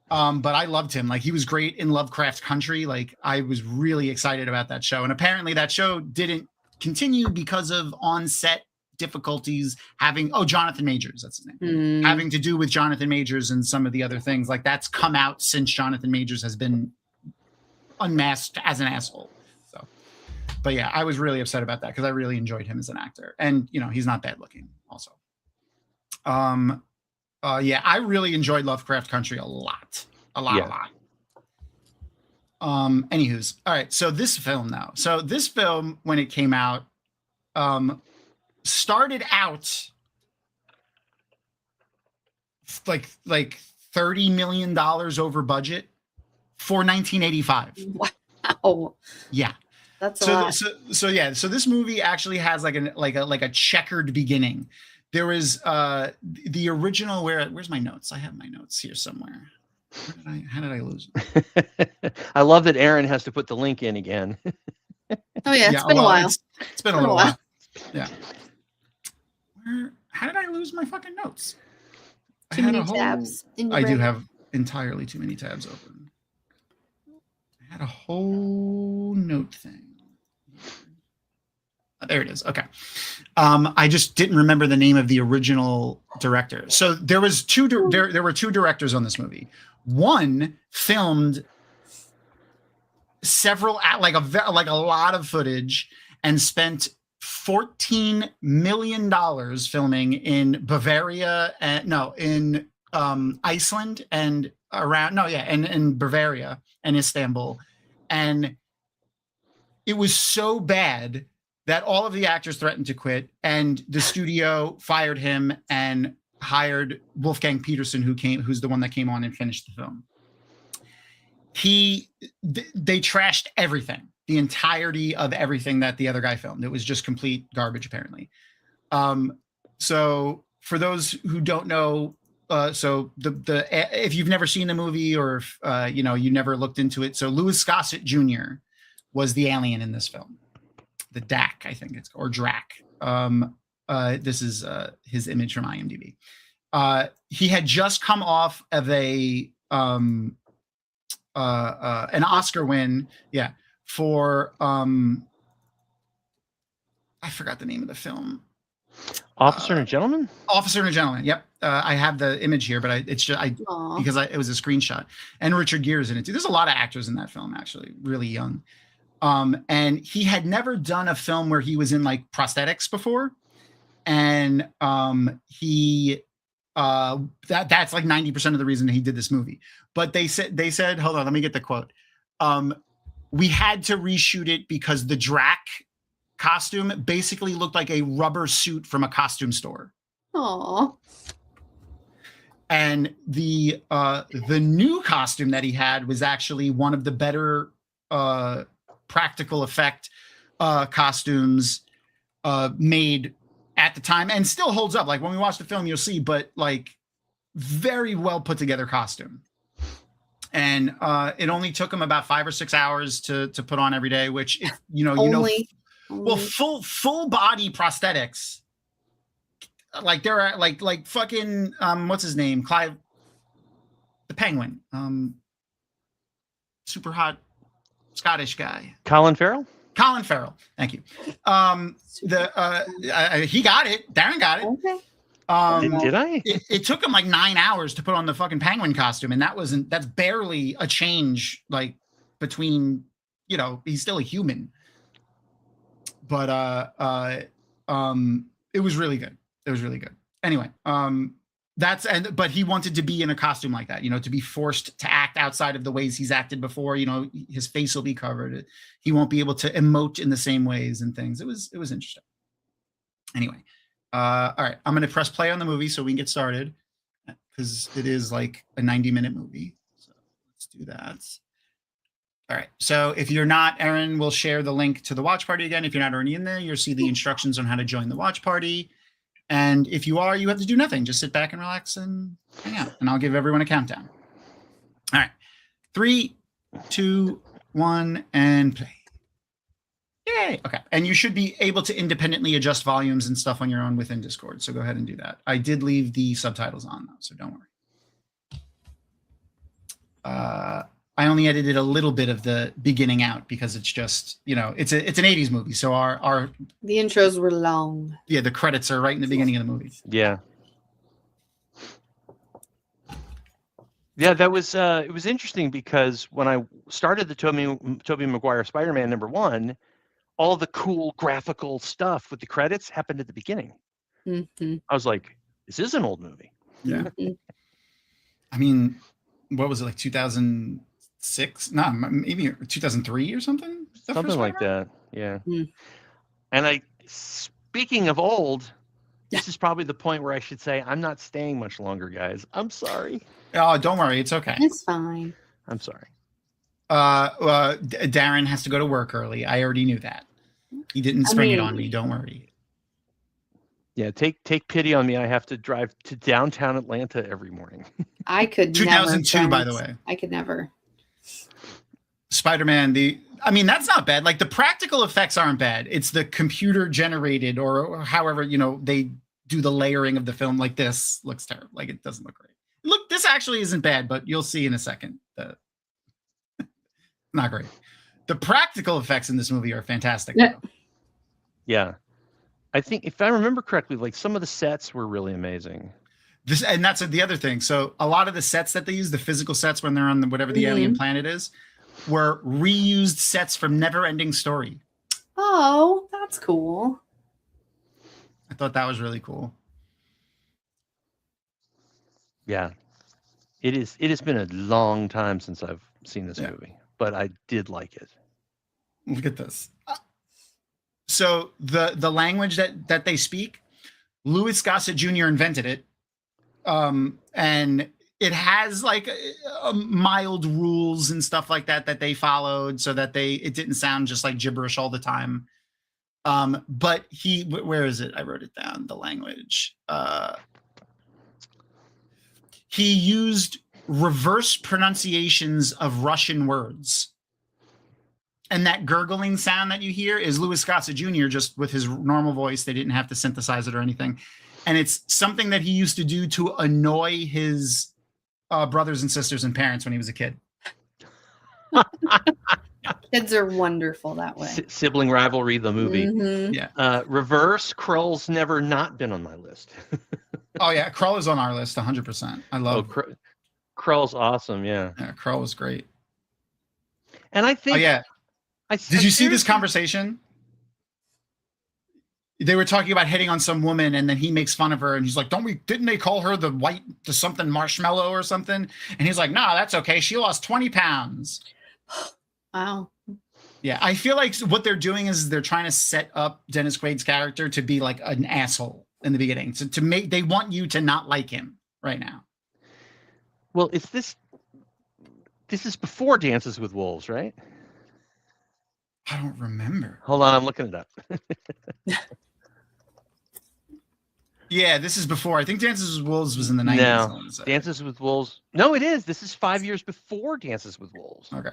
But I loved him. Like, he was great in Lovecraft Country. Like, I was really excited about that show. And apparently that show didn't continue because of on-set difficulties Jonathan Majors, that's his name, having to do with Jonathan Majors and some of the other things. Like, that's come out since Jonathan Majors has been unmasked as an asshole. So, but yeah, I was really upset about that because I really enjoyed him as an actor. And, you know, he's not bad looking also. Yeah, I really enjoyed Lovecraft Country a lot. Anywho's, all right, so this film, when it came out, started out like $30 million over budget for 1985. Wow. Yeah. That's a lot. So this movie actually has like a checkered beginning. There was the original, where's my notes? I have my notes here somewhere. How did I lose them? I love that Aaron has to put the link in again. Oh yeah, it's been a while. It's been a little while. Yeah. How did I lose my fucking notes? Too many tabs. I do have entirely too many tabs open. I had a whole note thing. Oh, there it is. Okay. I just didn't remember the name of the original director. So there was there were two directors on this movie. One filmed several, like a lot of footage, and spent $14 million filming in Bavaria in Iceland and in Bavaria and Istanbul. And it was so bad that all of the actors threatened to quit, and the studio fired him and hired Wolfgang Petersen, who's the one that came on and finished the film. They trashed everything, the entirety of everything that the other guy filmed. It was just complete garbage, apparently. So for those who don't know, if you've never seen the movie, or if you never looked into it, so Louis Gossett Jr. was the alien in this film, the Dak, I think it's, or Drac. This is his image from IMDb. He had just come off of an Oscar win, for I forgot the name of the film. Officer and a Gentleman? Officer and a Gentleman. Yep. I have the image here, but it was a screenshot. And Richard Gere's in it too. There's a lot of actors in that film, actually, really young. And he had never done a film where he was in like prosthetics before. And that's like 90% of the reason he did this movie. But they said, hold on, let me get the quote. We had to reshoot it because the Drac costume basically looked like a rubber suit from a costume store. Aww. And the new costume that he had was actually one of the better practical effect costumes made at the time, and still holds up. Like when we watch the film, you'll see, but like very well put together costume. And it only took him about 5 or 6 hours to put on every day, which full body prosthetics, like there are like fucking what's his name, Clive the Penguin, super hot Scottish guy, Colin Farrell. Thank you. He got it. Darren got it. Okay. Did I? It took him like 9 hours to put on the fucking penguin costume, and that's barely a change, like between, he's still a human. But it was really good. Anyway, But he wanted to be in a costume like that, to be forced to act outside of the ways he's acted before. His face will be covered. He won't be able to emote in the same ways and things. It was interesting. Anyway, all right, I'm going to press play on the movie so we can get started because it is like a 90-minute movie. So let's do that. All right. So if you're not, Erin will share the link to the watch party again. If you're not already in there, you'll see the instructions on how to join the watch party. And if you are, you have to do nothing. Just sit back and relax and hang out. And I'll give everyone a countdown. All right. 3, 2, 1, and play. Yay. Okay. And you should be able to independently adjust volumes and stuff on your own within Discord. So go ahead and do that. I did leave the subtitles on though, so don't worry. I only edited a little bit of the beginning out because it's just, it's an 80s movie. So the intros were long. Yeah, the credits are right in the beginning of the movie. Yeah. Yeah, that was it was interesting because when I started the Tobey Maguire Spider-Man #1, all the cool graphical stuff with the credits happened at the beginning. Mm-hmm. I was like, this is an old movie. Yeah. I mean, what was it, like 2006? No, maybe 2003 or something? Something like that. Yeah. Mm. And speaking of old, this is probably the point where I should say I'm not staying much longer, guys. I'm sorry. Oh, don't worry. It's okay. It's fine. I'm sorry. Darren has to go to work early. I already knew that. He didn't spring it on me. Don't worry. Yeah, take pity on me. I have to drive to downtown Atlanta every morning. I could 2002, never. by the way. I could never. Spider-Man, that's not bad. Like the practical effects aren't bad. It's the computer generated or however, they do the layering of the film. Like this looks terrible. Like it doesn't look great. Look, this actually isn't bad, but you'll see in a second. Not great. The practical effects in this movie are fantastic. Yeah. Yeah. I think if I remember correctly, like some of the sets were really amazing. And that's the other thing. So a lot of the sets that they use, the physical sets when they're on whatever the alien planet is, were reused sets from Neverending Story. Oh, that's cool. I thought that was really cool. Yeah. It has been a long time since I've seen this movie, but I did like it. Look at this. So the language that they speak, Louis Gossett Jr. invented it. And it has like mild rules and stuff like that they followed so that it didn't sound just like gibberish all the time. But where is it? I wrote it down, the language. He used reverse pronunciations of Russian words. And that gurgling sound that you hear is Louis Gossett Jr. just with his normal voice. They didn't have to synthesize it or anything. And it's something that he used to do to annoy his brothers and sisters and parents when he was a kid. Kids are wonderful that way. Sibling rivalry, the movie. Mm-hmm. Yeah. Reverse, Krull's never not been on my list. Oh, yeah. Krull is on our list 100%. I love Krull's awesome. Yeah. Yeah, Krull was great. And I think. Oh, yeah. Did you see this conversation? They were talking about hitting on some woman, and then he makes fun of her, and he's like, didn't they call her the something marshmallow or something? And he's like, no, that's okay. She lost 20 pounds. Wow. Yeah, I feel like what they're doing is they're trying to set up Dennis Quaid's character to be like an asshole in the beginning. So they want you to not like him right now. Well, this is before Dances with Wolves, right? I don't remember. Hold on, I'm looking it up. Yeah, this is before. I think Dances with Wolves was in the 90s. No, Dances with Wolves. No, it is. This is 5 years before Dances with Wolves. Okay.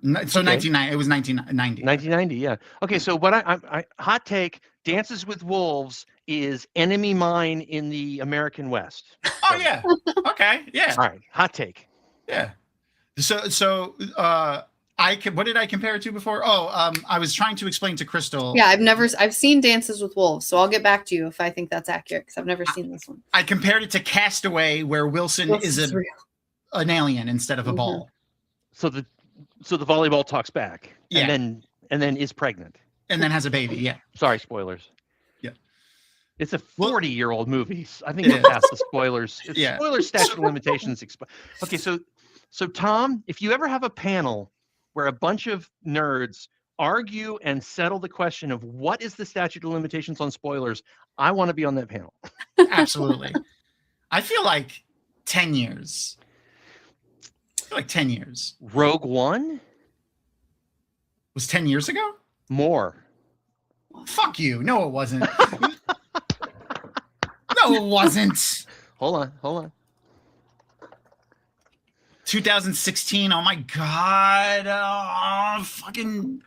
So 1990. It was 1990. 1990, yeah. Okay, so what I hot take, Dances with Wolves is Enemy Mine in the American West. Oh, yeah. Okay, yeah. All right, hot take. Yeah. So what did I compare it to before? I was trying to explain to Crystal. Yeah, I've seen Dances with Wolves, so I'll get back to you if I think that's accurate because I've never seen this one. I compared it to Castaway, where Wilson is an alien instead of a ball. So the volleyball talks back, yeah, and then is pregnant, and then has a baby. Yeah. Sorry, spoilers. Yeah. It's a Well- 40-year-old movie. I think It we're past the spoilers. It's Yeah. spoiler statute of limitations. Okay, so Tom, if you ever have a panel where a bunch of nerds argue and settle the question of what is the statute of limitations on spoilers, I want to be on that panel. Absolutely. I feel like 10 years. I feel like 10 years. Rogue One? Was 10 years ago? More. Fuck you. No, it wasn't. No, it wasn't. Hold on. 2016. Oh my God. Oh, fucking.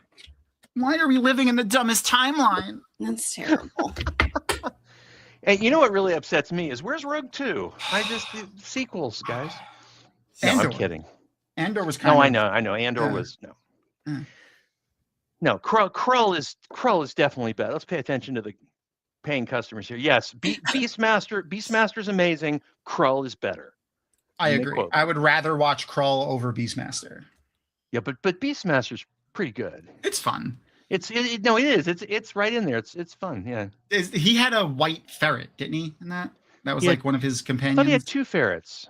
Why are we living in the dumbest timeline? That's terrible. And you know what really upsets me is where's Rogue 2? The sequels, guys. No, Andor. I'm kidding. Andor was kind No, of. I know. Andor was no. Mm. No, Krull is definitely better. Let's pay attention to the paying customers here. Yes, Beastmaster's amazing. Krull is better. I And they agree. quote. I would rather watch Krull over Beastmaster. Yeah, but Beastmaster's pretty good. It's fun. It is. It's right in there. It's fun. Yeah. He had a white ferret, didn't he? In that was Yeah. like one of his I companions. thought he had 2 ferrets.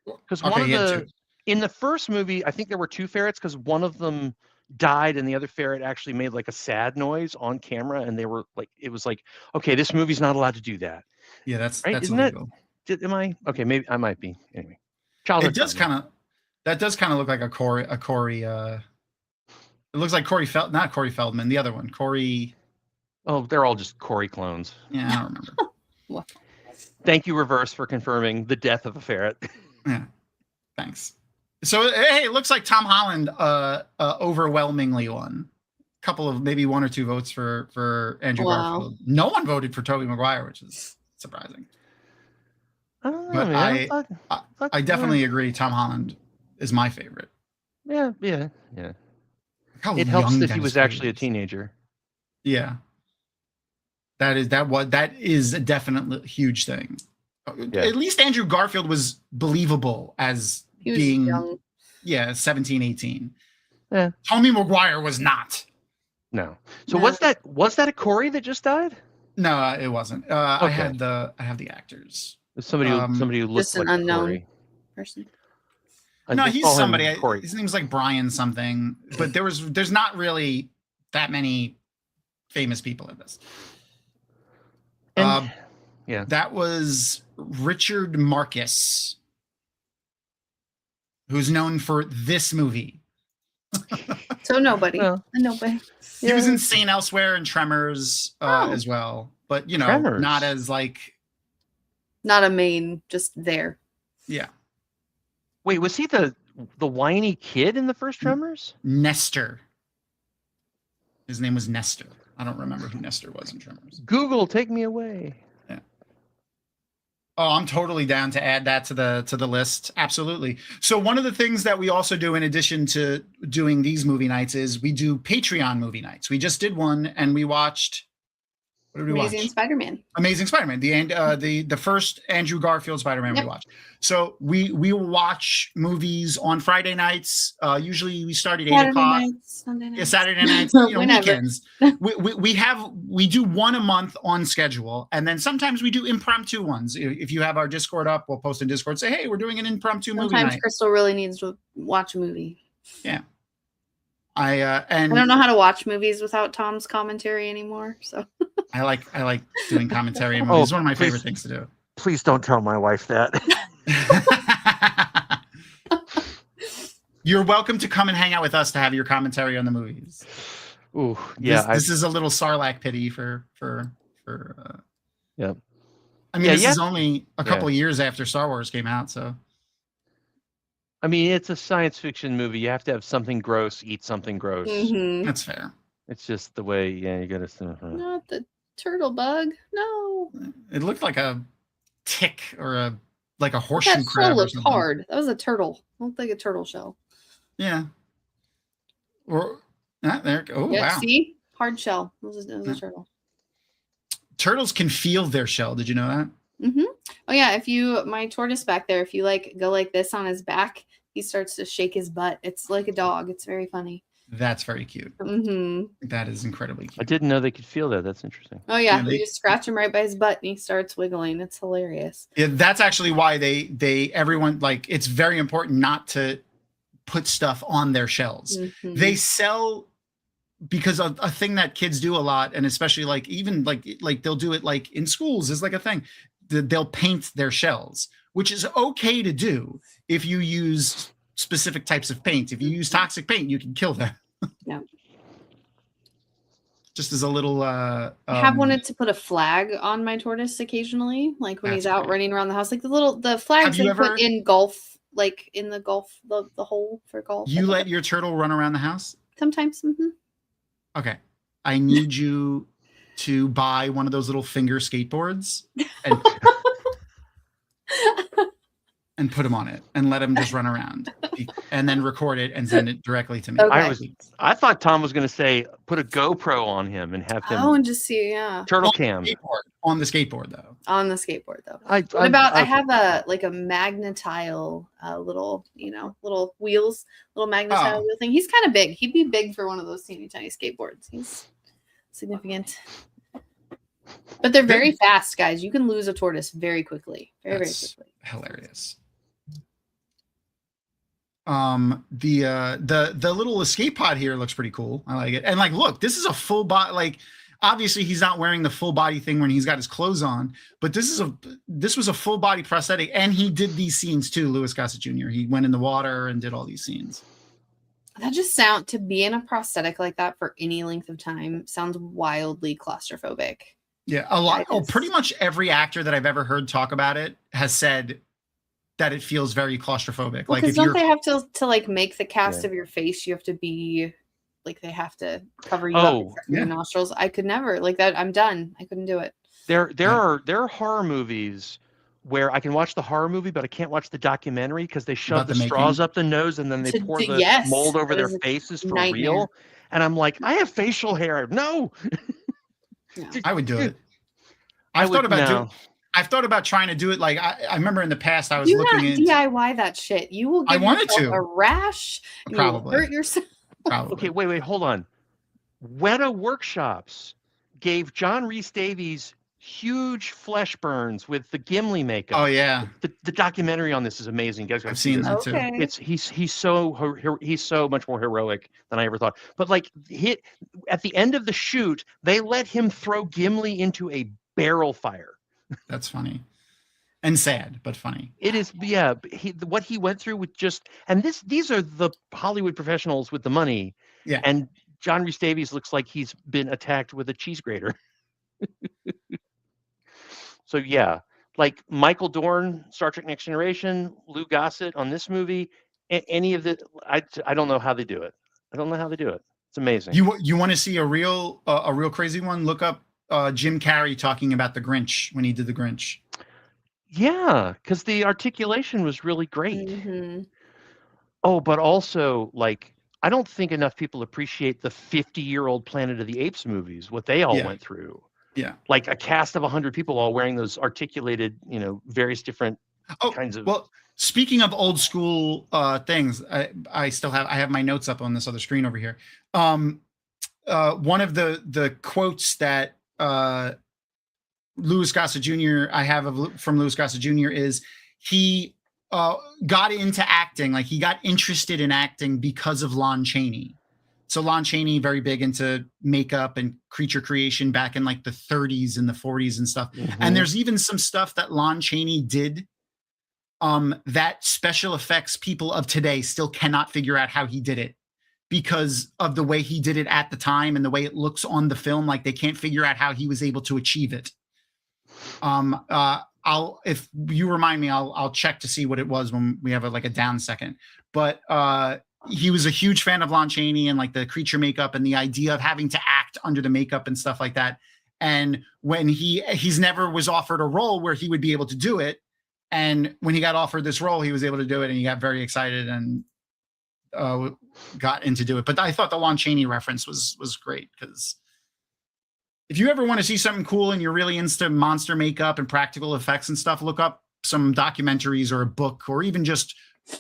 Because one of he had the 2. in the first movie, I think there were 2 ferrets because one of them died and the other ferret actually made like a sad noise on camera, and they were like, it was like, okay, this movie's not allowed to do that. Yeah, that's Right? that's Isn't that- illegal. Am I okay? Maybe I might be. Anyway, It does kind of. That does kind of look like a Corey. It looks like not Corey Feldman, the other one, Corey. Oh, they're all just Corey clones. Yeah, I don't remember. Thank you, Reverse, for confirming the death of a ferret. Yeah, thanks. So hey, it looks like Tom Holland overwhelmingly won. Couple of maybe 1 or 2 votes for Andrew Garfield. No one voted for Tobey Maguire, which is surprising. I don't know, But man. I definitely agree. Tom Holland is my favorite. Yeah. How It helps young that he Dennis was Quaid actually a is. teenager. Yeah. That is a definitely huge thing. Yeah. At least Andrew Garfield was believable as He was being young. 17, 18. Yeah. Tobey Maguire was not. No. So No. was that a Corey that just died? No, it wasn't. I Okay. have the actors. Somebody who looks Just an like unknown Corey. person. No, We'll he's call him somebody. Corey. His name's like Brion something, but there's not really that many famous people in this. And, yeah. That was Richard Marcus, who's known for this movie. So nobody. Well, Nobody. He was in Saint Elsewhere and Tremors as well, but Tremors. not as like Not a main, just there. yeah. Wait, was he the whiny kid in the first Tremors? Nestor. His name was Nestor. I don't remember who Nestor was in Tremors. Google, take me away. Oh, I'm totally down to add that to the list. Absolutely. So one of the things that we also do in addition to doing these movie nights is we do Patreon movie nights. We just did one and we watched what did we Amazing watch? Spider-Man. Amazing Spider-Man. The first Andrew Garfield Spider-Man we watched. So we will watch movies on Friday nights. Usually we start at 8 o'clock. Sunday nights. Yeah, Saturday nights, Whenever. weekends. We do one a month on schedule, and then sometimes we do impromptu ones. If you have our Discord up, we'll post in Discord. Say, hey, we're doing an impromptu movie Sometimes night. Crystal really needs to watch a movie. I I don't know how to watch movies without Tom's commentary anymore. So I like doing commentary in movies. It's one of my please. favorite things to do. Please don't tell my wife that. You're welcome to come and hang out with us to have your commentary on the movies. Ooh, yeah. This is a little Sarlacc pity for Yeah. I mean, Yeah, this yeah. is only a couple years after Star Wars came out, so I mean, it's a science fiction movie. You have to have something gross, eat something gross. Mhm. that's fair. It's just the way, you gotta. Not the turtle bug. No. It looked like a tick or a horseshoe That crab shell or looked something. hard. That was a turtle. It looked like a turtle shell. Yeah. Or there. Oh Yeah, wow. see? Hard shell. It was a turtle. Turtles can feel their shell. Did you know that? Oh yeah, my tortoise back there, if you go like this on his back, he starts to shake his butt. It's like a dog. It's very funny. That's very cute. Mm-hmm. That is incredibly cute. I didn't know they could feel that. That's interesting. Oh yeah, Yeah, you just scratch him right by his butt and he starts wiggling. It's hilarious. Yeah, that's actually why everyone, like, it's very important not to put stuff on their shells. Mhm. They sell, because a thing that kids do a lot, and especially like even like they'll do it like in schools is like a thing. They'll paint their shells, which is okay to do if you use specific types of paint. If you use toxic paint, you can kill them. Yeah. Just as a little I have wanted to put a flag on my tortoise occasionally, like when he's That's out great. running around the house, like the flags you they ever- put in golf, like in the golf, the hole for golf. You let your turtle run around the house? Sometimes. Mm-hmm. Okay. I need you to buy one of those little finger skateboards and put him on it and let him just run around and then record it and send it directly to me. Okay. I thought Tom was going to say put a GoPro on him and have him and just see, yeah. turtle cam. On the skateboard, though. On the skateboard, though. I have a magnetile little, little wheels, little magnetile wheel thing. He's kind of big. He'd be big for one of those teeny tiny skateboards. He's significant. But they're very fast, guys. You can lose a tortoise very quickly. Very quickly. Hilarious. The little escape pod here looks pretty cool. I like it. And like, look, this is a full body, like, obviously he's not wearing the full body thing when he's got his clothes on, but this was a full body prosthetic, and he did these scenes too. Louis Gossett Jr. He went in the water and did all these scenes. That just sound to be in a prosthetic like that for any length of time sounds wildly claustrophobic. Yeah, a lot. Pretty much every actor that I've ever heard talk about it has said that it feels very claustrophobic. Well, like, if don't they have to like make the cast of your face? You have to be like, they have to cover you up except for your nostrils. I could never, like that. I'm done. I couldn't do it. There are horror movies where I can watch the horror movie, but I can't watch the documentary because they shove the straws up the nose and then they pour the mold over their faces for real. And I'm like, I have facial hair. No. I would do it. I've thought about trying to do it. Like, I remember in the past I was looking into DIY that shit. You will give yourself a rash. Probably. You will hurt yourself. Probably. Okay, wait, hold on. Weta Workshops gave John Rhys Davies huge flesh burns with the Gimli makeup. Oh yeah, the documentary on this is amazing. You guys, I've seen that too. He's so much more heroic than I ever thought. But like, at the end of the shoot, they let him throw Gimli into a barrel fire. That's funny. And sad, but funny. It is, yeah. What he went through with these are the Hollywood professionals with the money. Yeah. And John Rhys Davies looks like he's been attacked with a cheese grater. So yeah, like Michael Dorn, Star Trek Next Generation, Lou Gossett on this movie, any of the, I don't know how they do it. I don't know how they do it. It's amazing. You want to see a real crazy one? Look up Jim Carrey talking about the Grinch when he did the Grinch. Yeah, because the articulation was really great. Mm-hmm. Oh, but also, like, I don't think enough people appreciate the 50-year-old Planet of the Apes movies, what they all went through. Yeah. Like a cast of 100 people all wearing those articulated, various different kinds of. Well, speaking of old school things, I have my notes up on this other screen over here. One of the quotes that Louis Gossett Jr. I have from Louis Gossett Jr. is he got into acting, like he got interested in acting because of Lon Chaney. So Lon Chaney, very big into makeup and creature creation back in like the 30s and the 40s and stuff. Mm-hmm. And there's even some stuff that Lon Chaney did that special effects people of today still cannot figure out how he did it because of the way he did it at the time and the way it looks on the film. Like they can't figure out how he was able to achieve it. If you remind me, I'll check to see what it was when we have a down second. But he was a huge fan of Lon Chaney and like the creature makeup and the idea of having to act under the makeup and stuff like that. And when he's never was offered a role where he would be able to do it. And when he got offered this role, he was able to do it and he got very excited and got into do it. But I thought the Lon Chaney reference was great because if you ever want to see something cool and you're really into monster makeup and practical effects and stuff, look up some documentaries or a book or even just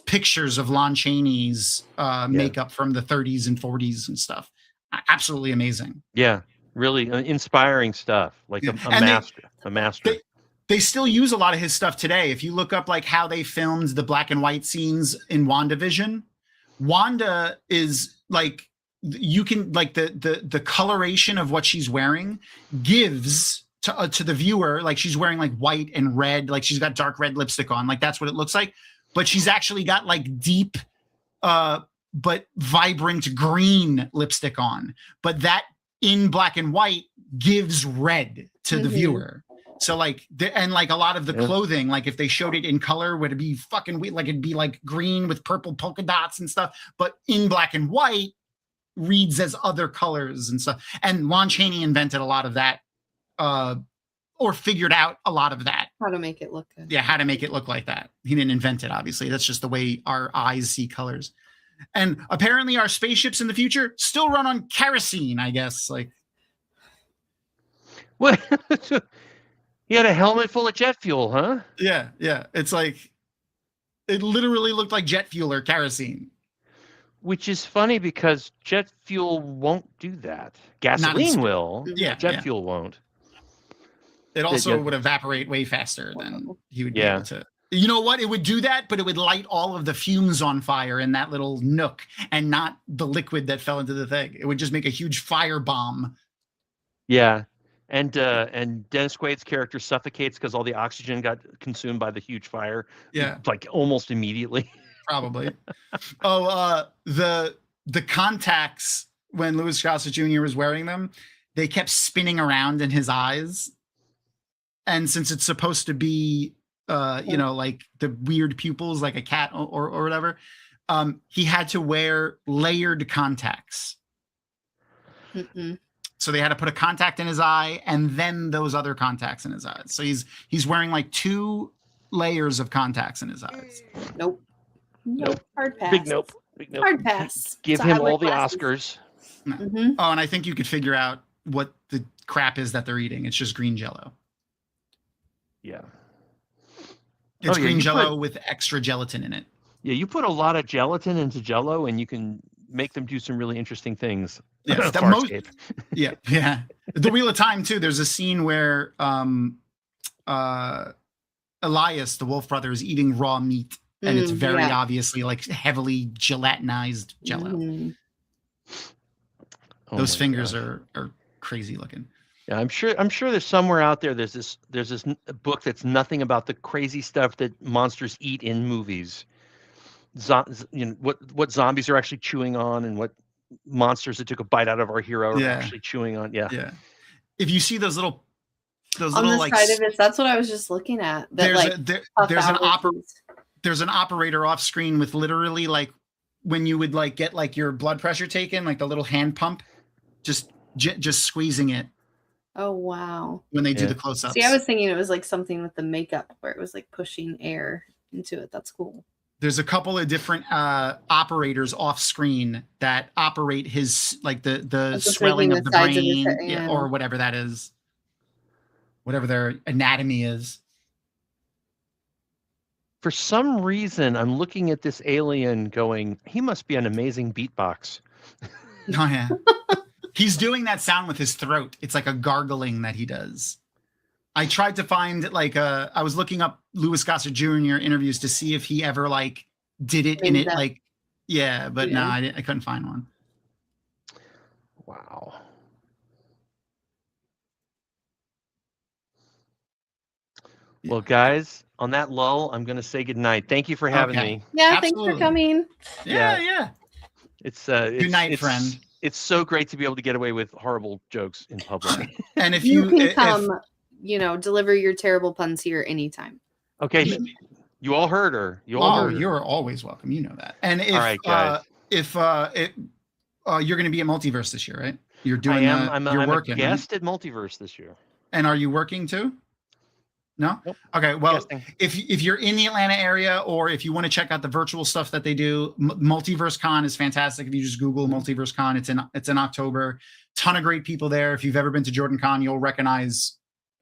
pictures of Lon Chaney's makeup from the 30s and 40s and stuff. Absolutely amazing. Yeah, really inspiring stuff. Like a master. They still use a lot of his stuff today. If you look up like how they filmed the black and white scenes in WandaVision, Wanda is like, you can like the coloration of what she's wearing gives to the viewer, like she's wearing like white and red, like she's got dark red lipstick on, like that's what it looks like. But she's actually got like deep but vibrant green lipstick on. But that in black and white gives red to the viewer. So like, and like a lot of the clothing, like if they showed it in color, would it be fucking weird? Like it'd be like green with purple polka dots and stuff. But in black and white reads as other colors and stuff. And Lon Chaney invented a lot of that, or figured out a lot of that. How to make it look good. Yeah, how to make it look like that. He didn't invent it, obviously. That's just the way our eyes see colors. And apparently our spaceships in the future still run on kerosene, I guess. Like, what? He had a helmet full of jet fuel, huh? Yeah. It's like, it literally looked like jet fuel or kerosene. Which is funny because jet fuel won't do that. Gasoline will. Yeah. Jet fuel won't. It also would evaporate way faster than he would be able to. You know what? It would do that, but it would light all of the fumes on fire in that little nook and not the liquid that fell into the thing. It would just make a huge fire bomb. Yeah. And Dennis Quaid's character suffocates because all the oxygen got consumed by the huge fire. Yeah. Like almost immediately. Probably. The contacts, when Louis Gossett Jr. was wearing them, they kept spinning around in his eyes. And since it's supposed to be, like the weird pupils, like a cat or whatever, he had to wear layered contacts. So they had to put a contact in his eye and then those other contacts in his eyes. So he's wearing like 2 layers of contacts in his eyes. Nope. Hard pass. Big nope. Hard pass. Give him all the Oscars. No. Oh, and I think you could figure out what the crap is that they're eating. It's just green Jell-O. Yeah. It's green Jell-O with extra gelatin in it. Yeah, you put a lot of gelatin into Jell-O and you can make them do some really interesting things. Yeah, yeah. The Wheel of Time too. There's a scene where Elias, the Wolf brother, is eating raw meat, and it's very obviously like heavily gelatinized Jell-O. Those fingers are crazy looking. Yeah, I'm sure there's somewhere out there there's this book that's nothing about the crazy stuff that monsters eat in movies. What zombies are actually chewing on and what monsters that took a bite out of our hero are actually chewing on. Yeah. If you see those little on the like, side of it, that's what I was just looking at. That, there's an operator off screen with literally like when you would like get like your blood pressure taken, like the little hand pump, just squeezing it. Oh wow! When they do the close-ups. See, I was thinking it was like something with the makeup where it was like pushing air into it. That's cool. There's a couple of different operators off screen that operate his like the swelling of the brain or whatever that is, whatever their anatomy is. For some reason, I'm looking at this alien going, he must be an amazing beatbox. Oh yeah. He's doing that sound with his throat. It's like a gargling that he does. I tried to find like I was looking up Louis Gossett Jr. interviews to see if he ever like did it in it like, but no, I couldn't find one. Wow. Well, guys, on that lull, I'm going to say goodnight. Thank you for having me. Yeah, thanks for coming. Yeah. It's good night, friend. It's so great to be able to get away with horrible jokes in public. And if you can come, deliver your terrible puns here anytime. Okay, you all heard her. You're always welcome. You know that. And if all right, guys. You're going to be at Multiverse this year, right? You're doing. I'm working, a guest at Multiverse this year. And are you working too? No? Nope. Okay. Well, if you're in the Atlanta area or if you want to check out the virtual stuff that they do, Multiverse Con is fantastic. If you just Google Multiverse Con, it's in October. Ton of great people there. If you've ever been to Jordan Con, you'll recognize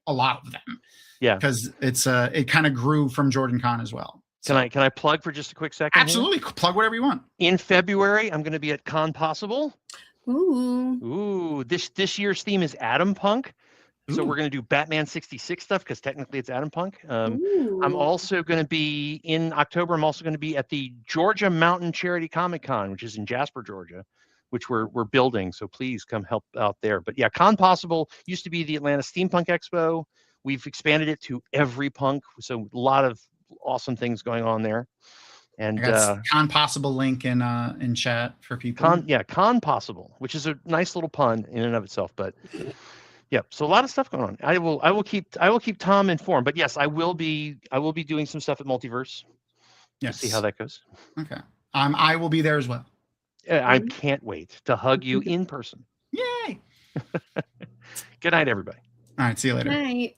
a lot of them. Yeah. Because it kind of grew from Jordan Con as well. So, Can I plug for just a quick second? absolutely plug whatever you want. In February, I'm going to be at Con Possible. Ooh. This year's theme is Atom Punk. So Ooh. we're going to do Batman 66 stuff because technically it's Atom Punk. I'm Ooh. also going to be in October. I'm also going to be at the Georgia Mountain Charity Comic Con, which is in Jasper, Georgia, which we're building. So please come help out there. But yeah, Con Possible used to be the Atlanta Steampunk Expo. We've expanded it to every punk. So a lot of awesome things going on there. And I got Con Possible link in chat for people. Con Possible, which is a nice little pun in and of itself. But yeah, so a lot of stuff going on. I will keep Tom informed. But yes, I will be doing some stuff at Multiverse. Yes. To see how that goes. Okay. I will be there as well. I can't wait to hug you in person. Yay! Good night, everybody. All right. See you later. Night.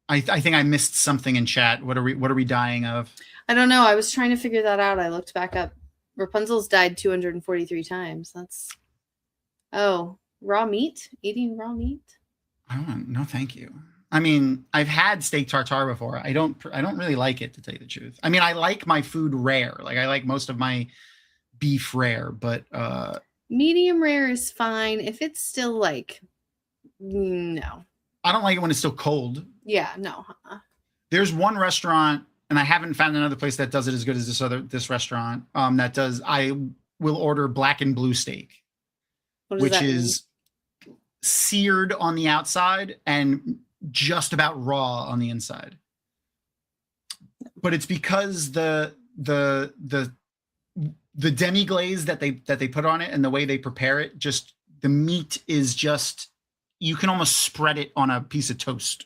I think I missed something in chat. What are we dying of? I don't know. I was trying to figure that out. I looked back up. Rapunzel's died 243 times. That's raw meat? Eating raw meat? I don't know. No, thank you. I mean, I've had steak tartare before. I don't really like it, to tell you the truth. I mean, I like my food rare. Like I like most of my beef rare, but medium rare is fine. If it's still like, no. I don't like it when it's still cold. Yeah, no. There's one restaurant, and I haven't found another place that does it as good as this restaurant. That does. I will order black and blue steak, which is seared on the outside and just about raw on the inside. But it's because the demi glaze that they put on it and the way they prepare it, just the meat is just, you can almost spread it on a piece of toast.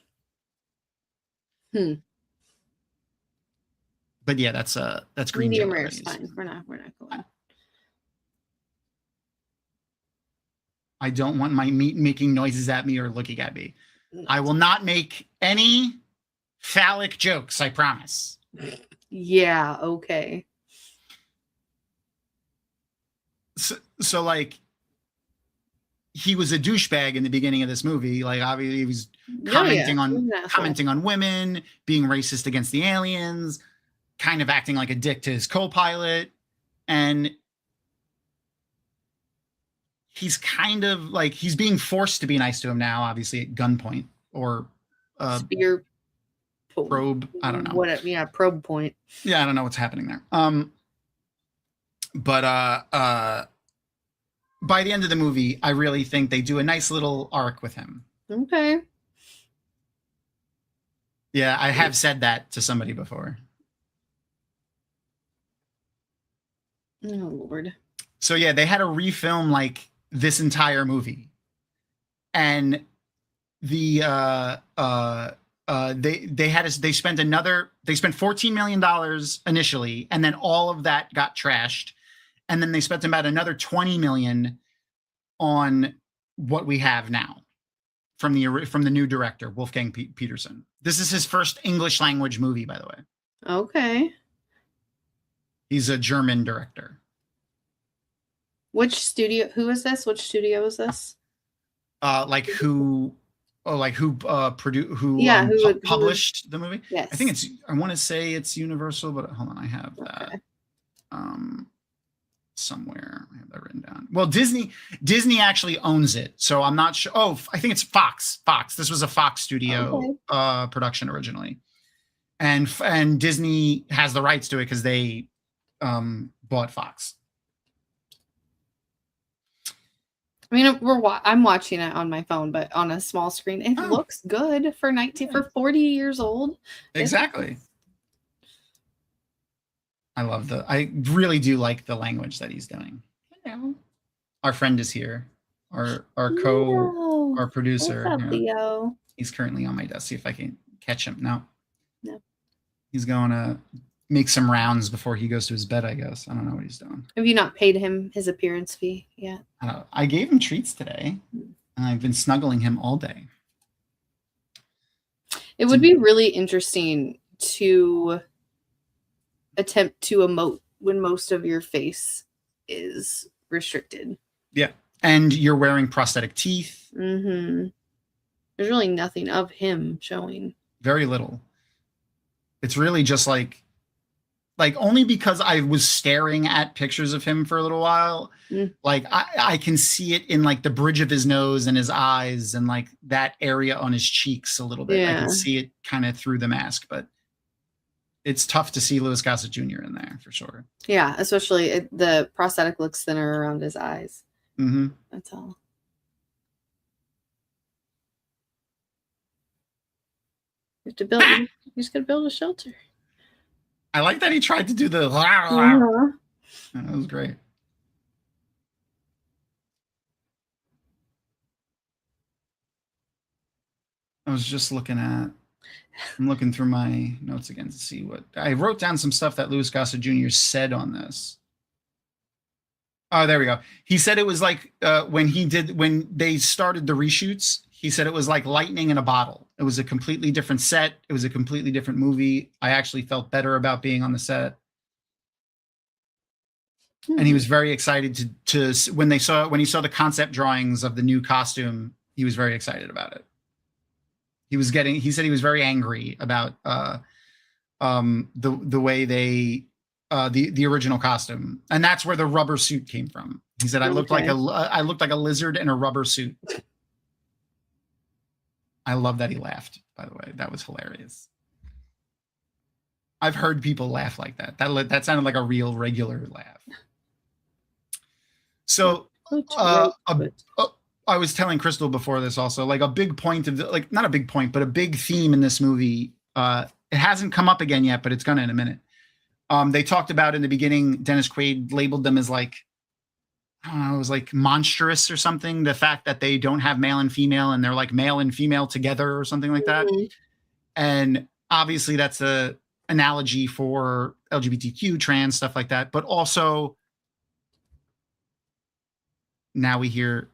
But yeah, that's green. Medium rare is fine. We're not going. I don't want my meat making noises at me or looking at me. I will not make any phallic jokes, I promise. Yeah, okay. So like, he was a douchebag in the beginning of this movie. Like, obviously, he was commenting on women, being racist against the aliens, kind of acting like a dick to his co-pilot, and he's kind of like, he's being forced to be nice to him now, obviously at gunpoint or spear probe. I don't know. Whatever. Yeah, probe point. Yeah, I don't know what's happening there. But by the end of the movie, I really think they do a nice little arc with him. Okay. Yeah, I have said that to somebody before. Oh Lord. So yeah, they had to refilm like this entire movie, and they spent $14 million initially, and then all of that got trashed, and then they spent about another $20 million on what we have now from the new director, Wolfgang Petersen. This is his first English language movie, by the way. Okay. He's a German director. Which studio? Who is this? Which studio is this? Who published the movie? Yes. I think I want to say it's Universal, but hold on, I have that. Okay. Somewhere I have that written down. Well, Disney actually owns it, so I'm not sure. Oh, I think it's Fox. This was a Fox studio production originally, and Disney has the rights to it because they bought Fox. I mean, I'm watching it on my phone, but on a small screen. It looks good for 40 years old. Exactly. I really do like the language that he's doing. Hello. Our friend is here. Our producer. What's up, Leo? He's currently on my desk. See if I can catch him. No. He's going to make some rounds before he goes to his bed, I guess. I don't know what he's doing. Have you not paid him his appearance fee yet? I gave him treats today, and I've been snuggling him all day. It would be really interesting to attempt to emote when most of your face is restricted. Yeah. And you're wearing prosthetic teeth. Mm-hmm. There's really nothing of him showing. Very little. It's really just like only because I was staring at pictures of him for a little while. Like I can see it in like the bridge of his nose and his eyes and like that area on his cheeks a little bit. I Yeah. can see it kind of through the mask, but it's tough to see Louis Gossett Jr. in there for sure. Yeah, especially the prosthetic looks thinner around his eyes. Mm-hmm. That's all. You have to build. You just gotta build a shelter. I like that he tried to do the. Uh-huh. That was great. I was just I'm looking through my notes again to see what I wrote down. Some stuff that Louis Gossett Jr. said on this. Oh, there we go. He said it was like when they started the reshoots, he said it was like lightning in a bottle. It was a completely different set. It was a completely different movie. I actually felt better about being on the set. And he was very excited to when he saw the concept drawings of the new costume, he was very excited about it. He said he was very angry about the way they the original costume, and that's where the rubber suit came from. He said I looked like a lizard in a rubber suit. I love that he laughed, by the way. That was hilarious. I've heard people laugh like that. That sounded like a real regular laugh. So I was telling Crystal before this also, like a big point of like not a big point, but a big theme in this movie. It hasn't come up again yet, but it's gonna in a minute. They talked about in the beginning, Dennis Quaid labeled them as like, I don't know, it was like monstrous or something. The fact that they don't have male and female and they're like male and female together or something like that. And obviously that's a analogy for LGBTQ, trans, stuff like that. But also now we hear,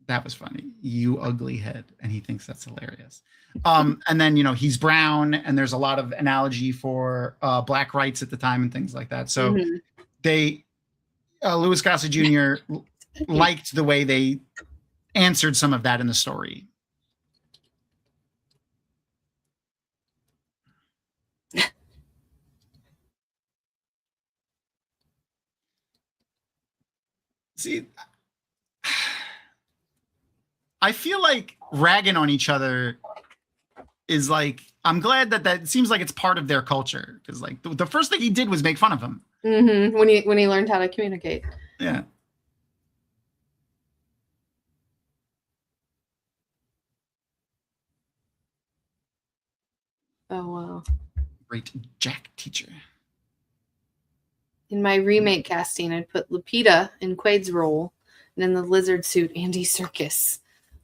that was funny, you ugly head. And he thinks that's hilarious. And then, he's brown and there's a lot of analogy for black rights at the time and things like that. So Louis Gossett Jr. liked the way they answered some of that in the story. See, I feel like ragging on each other is like, I'm glad that seems like it's part of their culture. Because like the first thing he did was make fun of him. Mm-hmm. When he learned how to communicate. Yeah. Oh, wow. Great Jack teacher. In my remake casting, I'd put Lupita in Quaid's role, and in the lizard suit, Andy Serkis.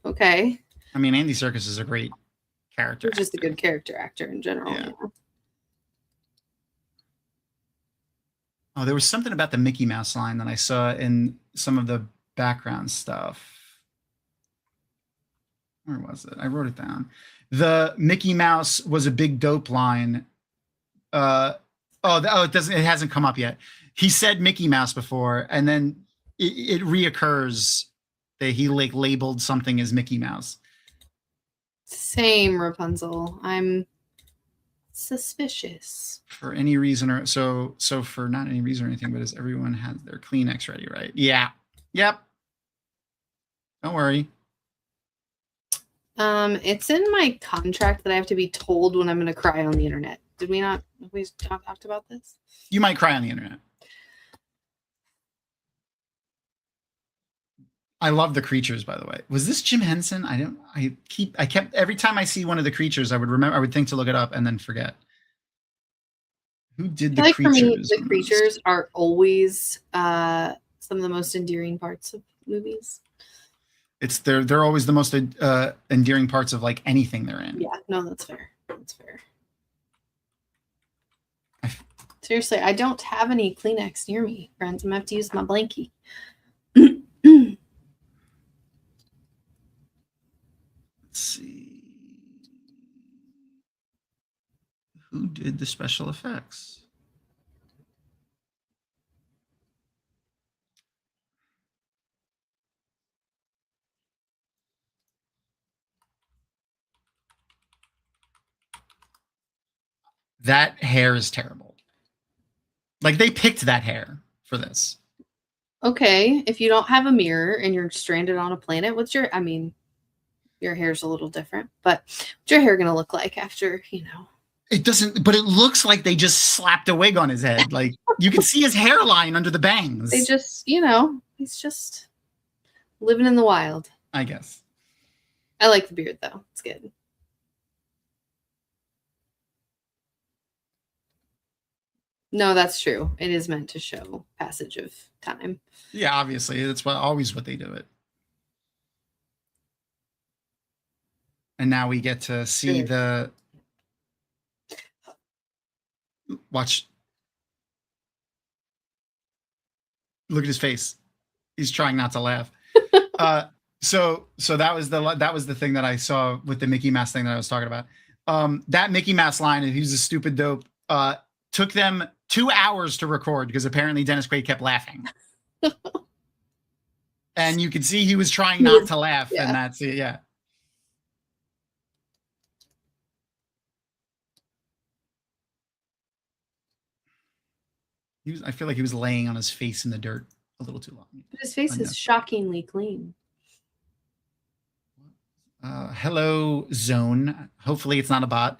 Okay. I mean, Andy Serkis is a great character. He's just a good character actor in general. Yeah. Oh, there was something about the Mickey Mouse line that I saw in some of the background stuff. Where was it? I wrote it down. The Mickey Mouse was a big dope line. It hasn't come up yet. He said Mickey Mouse before, and then it reoccurs that he like labeled something as Mickey Mouse. Same, Rapunzel. I'm suspicious. For any reason or so for not any reason or anything, but as everyone has their Kleenex ready, right? Yeah. Yep. Don't worry. It's in my contract that I have to be told when I'm going to cry on the internet. Did we not? Have we talked about this? You might cry on the internet. I love the creatures, by the way. Was this Jim Henson? I kept every time I see one of the creatures, I would think to look it up and then forget. Who did the creatures? For me, the creatures are always some of the most endearing parts of movies. They're always the most endearing parts of like anything they're in. Yeah, no, that's fair. That's fair. Seriously, I don't have any Kleenex near me, friends. I'm gonna have to use my blankie. Let's see. Who did the special effects? That hair is terrible. Like they picked that hair for this. Okay, if you don't have a mirror and you're stranded on a planet, your hair's a little different, but what's your hair gonna look like after, It doesn't, but it looks like they just slapped a wig on his head. Like you can see his hairline under the bangs. They just, he's just living in the wild. I guess. I like the beard though. It's good. No, that's true. It is meant to show passage of time. Yeah, obviously. That's always what they do it. And now we get to see the watch. Look at his face. He's trying not to laugh. So that was the thing that I saw with the Mickey Mouse thing that I was talking about. That Mickey Mouse line, he was a stupid dope, took them 2 hours to record because apparently Dennis Quaid kept laughing. And you could see he was trying not to laugh, and that's it. Yeah. I feel like he was laying on his face in the dirt a little too long. But his face is shockingly clean. Hello, Zone. Hopefully it's not a bot.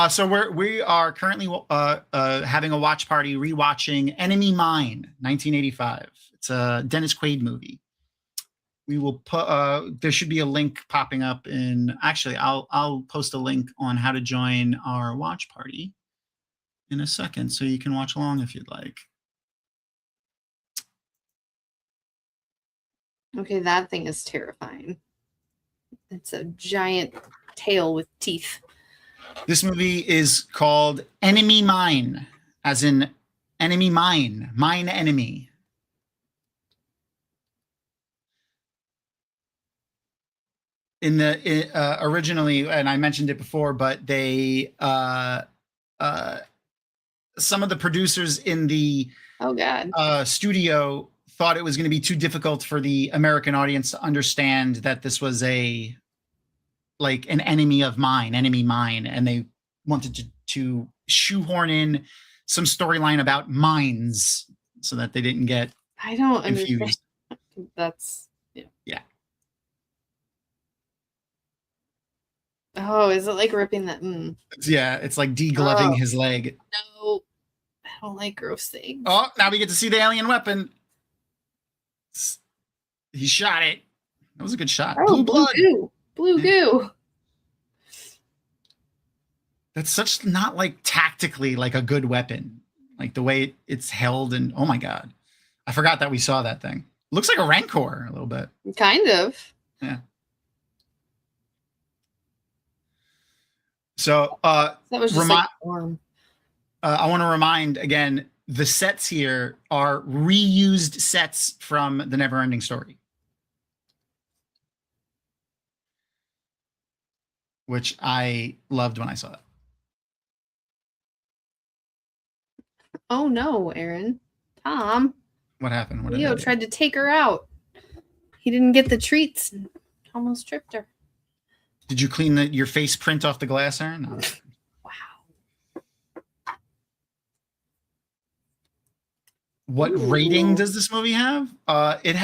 So we are currently having a watch party rewatching Enemy Mine, 1985. It's a Dennis Quaid movie. We will put. There should be a link popping up in. Actually, I'll post a link on how to join our watch party in a second, so you can watch along if you'd like. Okay, that thing is terrifying. It's a giant tail with teeth. This movie is called Enemy Mine, as in enemy mine, mine enemy. In the originally, and I mentioned it before, but they some of the producers in the studio thought it was going to be too difficult for the American audience to understand that this was an enemy of mine, enemy mine, and they wanted to shoehorn in some storyline about mines so that they didn't get I don't confused. Understand. That's yeah. Oh, is it like ripping that? Yeah, it's like degloving his leg. No, I don't like gross things. Oh, now we get to see the alien weapon. He shot it. That was a good shot. Oh, blue goo. Blue goo. That's such not like tactically like a good weapon. Like the way it's held, and oh my god. I forgot that we saw that thing. Looks like a Rancor a little bit. Kind of. Yeah. So that was just like warm. I want to remind again, the sets here are reused sets from the Neverending Story, which I loved when I saw it. Oh no, Aaron. Tom. What happened? What Leo tried to take her out. He didn't get the treats and almost tripped her. Did you clean your face print off the glass, Aaron? No. Wow. What rating does this movie have? It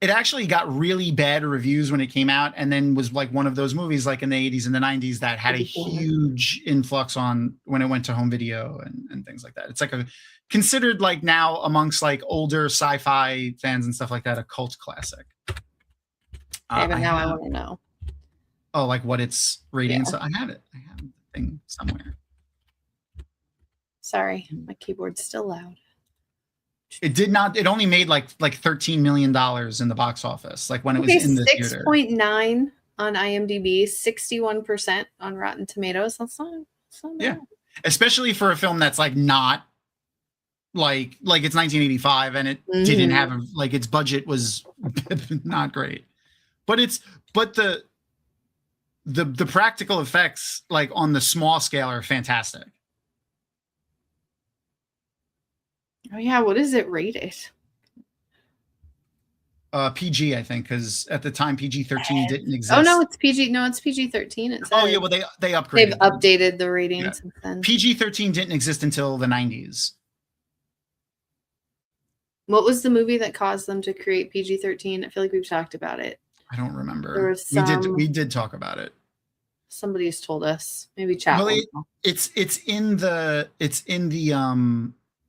actually got really bad reviews when it came out, and then was like one of those movies like in the 80s and the 90s that had a huge influx on when it went to home video and things like that. It's like considered like now amongst like older sci-fi fans and stuff like that, a cult classic. But now I want to know. Oh, like what its rating? Yeah. So I have the thing somewhere. Sorry, my keyboard's still loud. It did not. It only made like $13 million in the box office. Like when it was in the theater. 6.9 on IMDb, 61% on Rotten Tomatoes. That's not bad. Yeah, especially for a film that's like not like it's 1985 and it didn't have like its budget was not great, but the practical effects like on the small scale are fantastic. Oh yeah, what is it rated? PG, I think, because at the time PG-13 didn't exist. Oh no, it's PG. No, it's PG-13. It Oh yeah, says. well they upgraded. They've updated the rating Yeah. since then. PG-13 didn't exist until the 90s. What was the movie that caused them to create PG-13? I feel like we've talked about it. I don't remember. There was We did talk about it. Somebody's told us. Maybe chat. Well, it's in the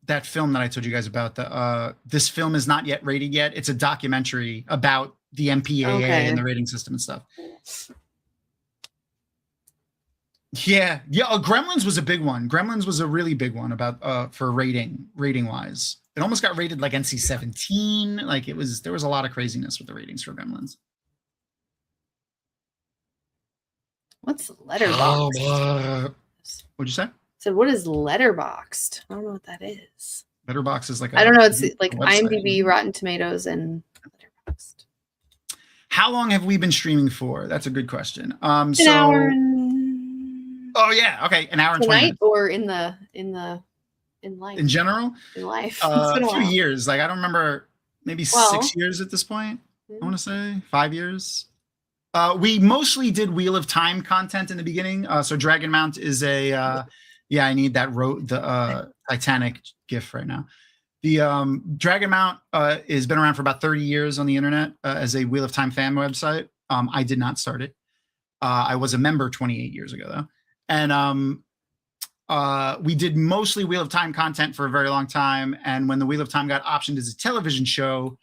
that film that I told you guys about. This film is not yet rated yet. It's a documentary about the MPAA and the rating system and stuff. Yeah. Gremlins was a big one. Gremlins was a really big one about for rating wise. It almost got rated like NC-17. Like there was a lot of craziness with the ratings for Gremlins. What's Letterboxd? Oh, what'd you say? So what is Letterboxd? I don't know what that is. Letterboxd is like I don't know. It's like website. IMDb, Rotten Tomatoes, and Letterboxd. How long have we been streaming for? That's a good question. An hour and... Oh yeah, okay, an hour and 20 minutes. Or in life. In general? In life. A few years. Like I don't remember, maybe 6 years at this point. I want to say 5 years. We mostly did Wheel of Time content in the beginning. So Dragonmount is a I need that the Titanic gif right now. The Dragonmount has been around for about 30 years on the internet as a Wheel of Time fan website. I did not start it. I was a member 28 years ago though. And we did mostly Wheel of Time content for a very long time. And when the Wheel of Time got optioned as a television show,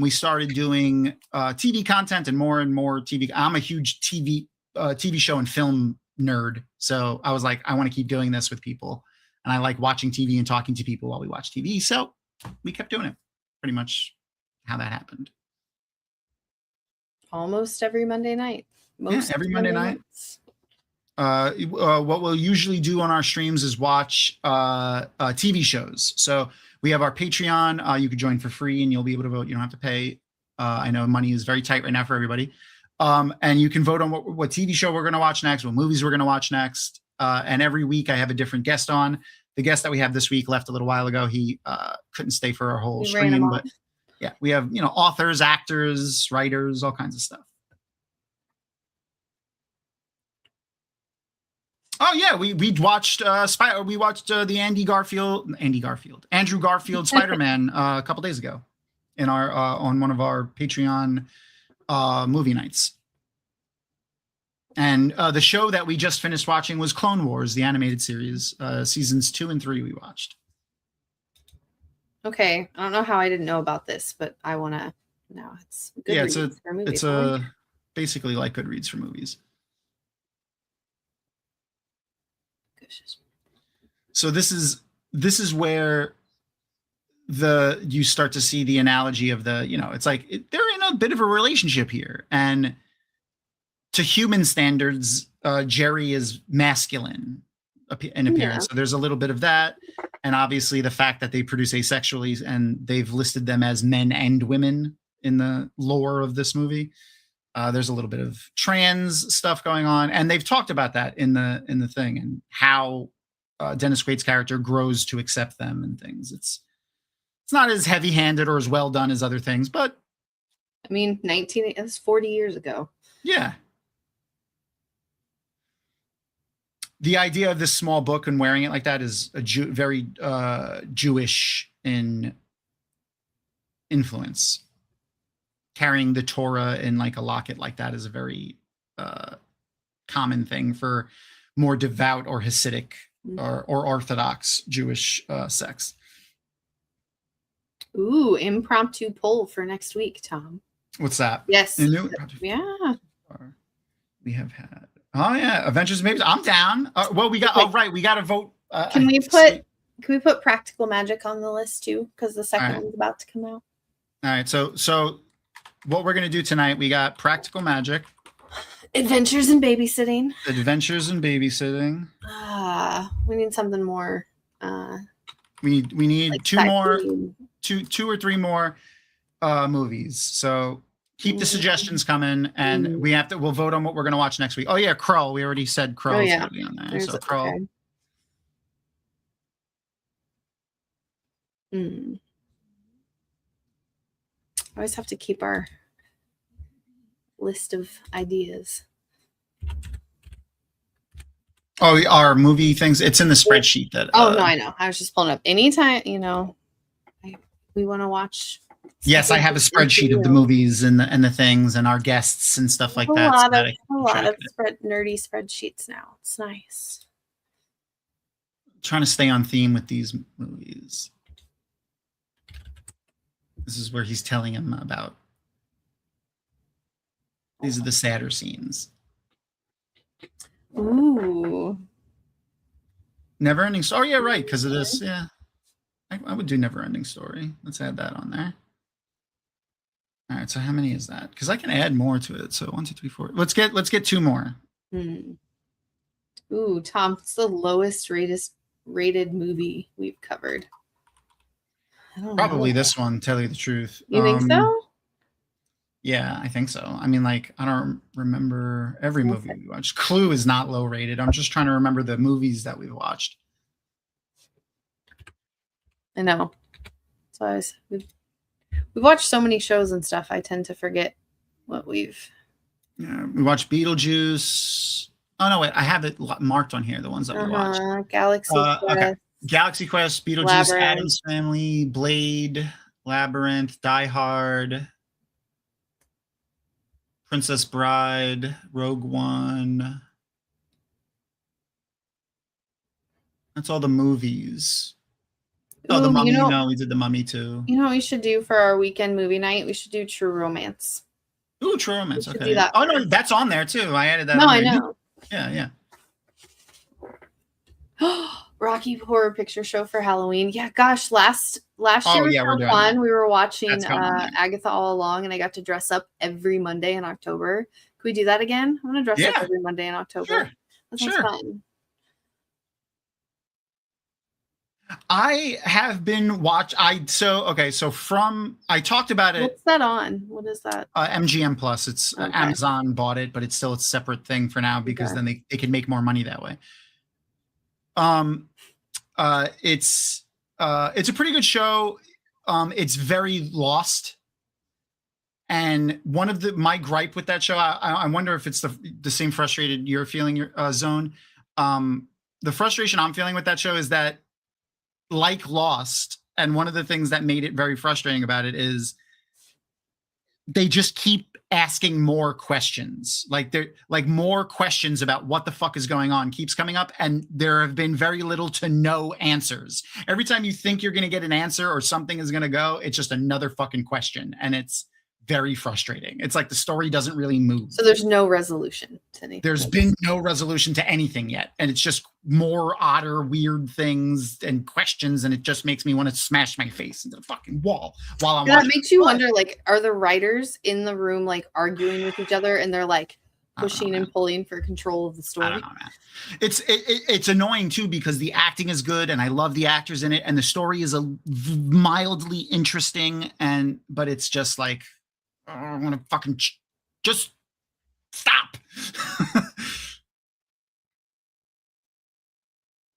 we started doing TV content and more TV. I'm a huge TV show and film nerd. So I was like, I want to keep doing this with people. And I like watching TV and talking to people while we watch TV. So we kept doing it. Pretty much how that happened. Almost every Monday night. Every Monday night. What we'll usually do on our streams is watch TV shows. So we have our Patreon. You can join for free and you'll be able to vote. You don't have to pay. I know money is very tight right now for everybody. And you can vote on what TV show we're going to watch next, what movies we're going to watch next. And every week I have a different guest on. The guest that we have this week left a little while ago. He couldn't stay for our whole stream. But yeah, we have, authors, actors, writers, all kinds of stuff. Oh yeah, we watched the Andrew Garfield Spider-Man a couple days ago in our on one of our Patreon movie nights. And the show that we just finished watching was Clone Wars, the animated series, seasons 2 and 3 we watched. Okay, I don't know how I didn't know about this, but I want to know. It's good. It's basically like Goodreads for movies. So this is where you start to see the analogy of it's like they're in a bit of a relationship here, and to human standards, Jerry is masculine in appearance. Yeah. So there's a little bit of that, and obviously the fact that they produce asexually and they've listed them as men and women in the lore of this movie. There's a little bit of trans stuff going on, and they've talked about that in the thing and how Dennis Quaid's character grows to accept them and things. It's not as heavy-handed or as well done as other things, but I mean, it was 40 years ago. Yeah. The idea of this small book and wearing it like that is very Jewish in influence. Carrying the Torah in like a locket like that is a very common thing for more devout or Hasidic or Orthodox Jewish sects. Ooh, impromptu poll for next week, Tom. What's that? Yes. Yeah. We have had. Oh yeah, Adventures of Babies. I'm down. Well, we got. Right, we got to vote. Can we put Practical Magic on the list too? Because the second one's about to come out. All right. So what we're gonna do tonight? We got Practical Magic. Adventures in Babysitting. We need something more. We need like two or three more movies. So keep the suggestions coming, and we'll vote on what we're gonna watch next week. Oh yeah, Krull. We already said Krull. Oh yeah. On there. So Krull. Okay. always have to keep our list of ideas. Oh, our movie things. It's in the spreadsheet that. Oh no, I know. I was just pulling up. Anytime, we want to watch. Yes, I have a spreadsheet of the movies and the things and our guests and stuff like that. A lot of nerdy spreadsheets now. It's nice. Trying to stay on theme with these movies. This is where he's telling him about. These are the sadder scenes. Ooh. Never Ending Story. Oh, yeah, right. Because it is. Yeah. I would do Never Ending Story. Let's add that on there. All right. So how many is that? Because I can add more to it. So 1, 2, 3, 4. Let's get 2 more. Ooh, Tom, what's the lowest rated movie we've covered? Probably this one, tell you the truth. You think so? Yeah, I think so. I mean, like, I don't remember every movie we watched. Clue is not low rated. I'm just trying to remember the movies that we've watched. I know. So we've watched so many shows and stuff. I tend to forget what we've. Yeah, we watched Beetlejuice. Oh no, wait, I have it marked on here. The ones that we watched. Galaxy Quest. Okay. Galaxy Quest, Beetlejuice, Labyrinth. Addams Family, Blade, Labyrinth, Die Hard, Princess Bride, Rogue One. That's all the movies. Oh, The Mummy. No, we did The Mummy too. You know what we should do for our weekend movie night? We should do True Romance. Ooh, True Romance. Okay. Do that no, that's on there too. I added that. No, on I there. know. Yeah. Rocky Horror Picture Show for Halloween. Yeah, gosh, last year was so fun. We were watching Agatha All Along, and I got to dress up every Monday in October. Could we do that again? I'm gonna dress up every Monday in October. Sure. That sounds fun. I have been so I talked about it. What's that on? What is that? MGM Plus. It's Amazon bought it, but it's still a separate thing for now because then they can make more money that way. It's a pretty good show. It's very lost. And one of my gripe with that show, I wonder if it's the same frustrated you're feeling, Zone. The frustration I'm feeling with that show is that, like Lost, and one of the things that made it very frustrating about it is they just keep asking more questions. Like more questions about what the fuck is going on keeps coming up, and there have been very little to no answers. Every time you think you're going to get an answer or something is going to go, it's just another fucking question, and it's very frustrating. It's like the story doesn't really move. So there's no resolution to anything. There's been no resolution to anything yet, and it's just more odder, weird things and questions, and it just makes me want to smash my face into the fucking wall while I'm watching. That makes you wonder, like, are the writers in the room like arguing with each other, and they're like pushing and pulling for control of the story? I don't know, man. It's annoying too because the acting is good, and I love the actors in it, and the story is mildly interesting, but it's just like, I want to fucking just stop.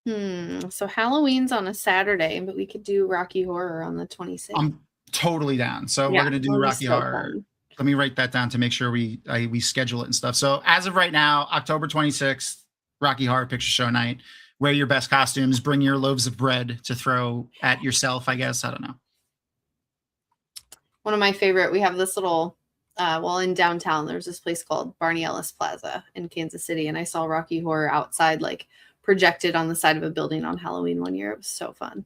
So Halloween's on a Saturday, but we could do Rocky Horror on the 26th. I'm totally down. So we're gonna do Rocky Horror. Fun. Let me write that down to make sure we schedule it and stuff. So as of right now, October 26th, Rocky Horror Picture Show night. Wear your best costumes. Bring your loaves of bread to throw at yourself, I guess. I don't know. One of my favorite, we have this little, in downtown, there's this place called Barney Ellis Plaza in Kansas City. And I saw Rocky Horror outside, like projected on the side of a building on Halloween one year. It was so fun.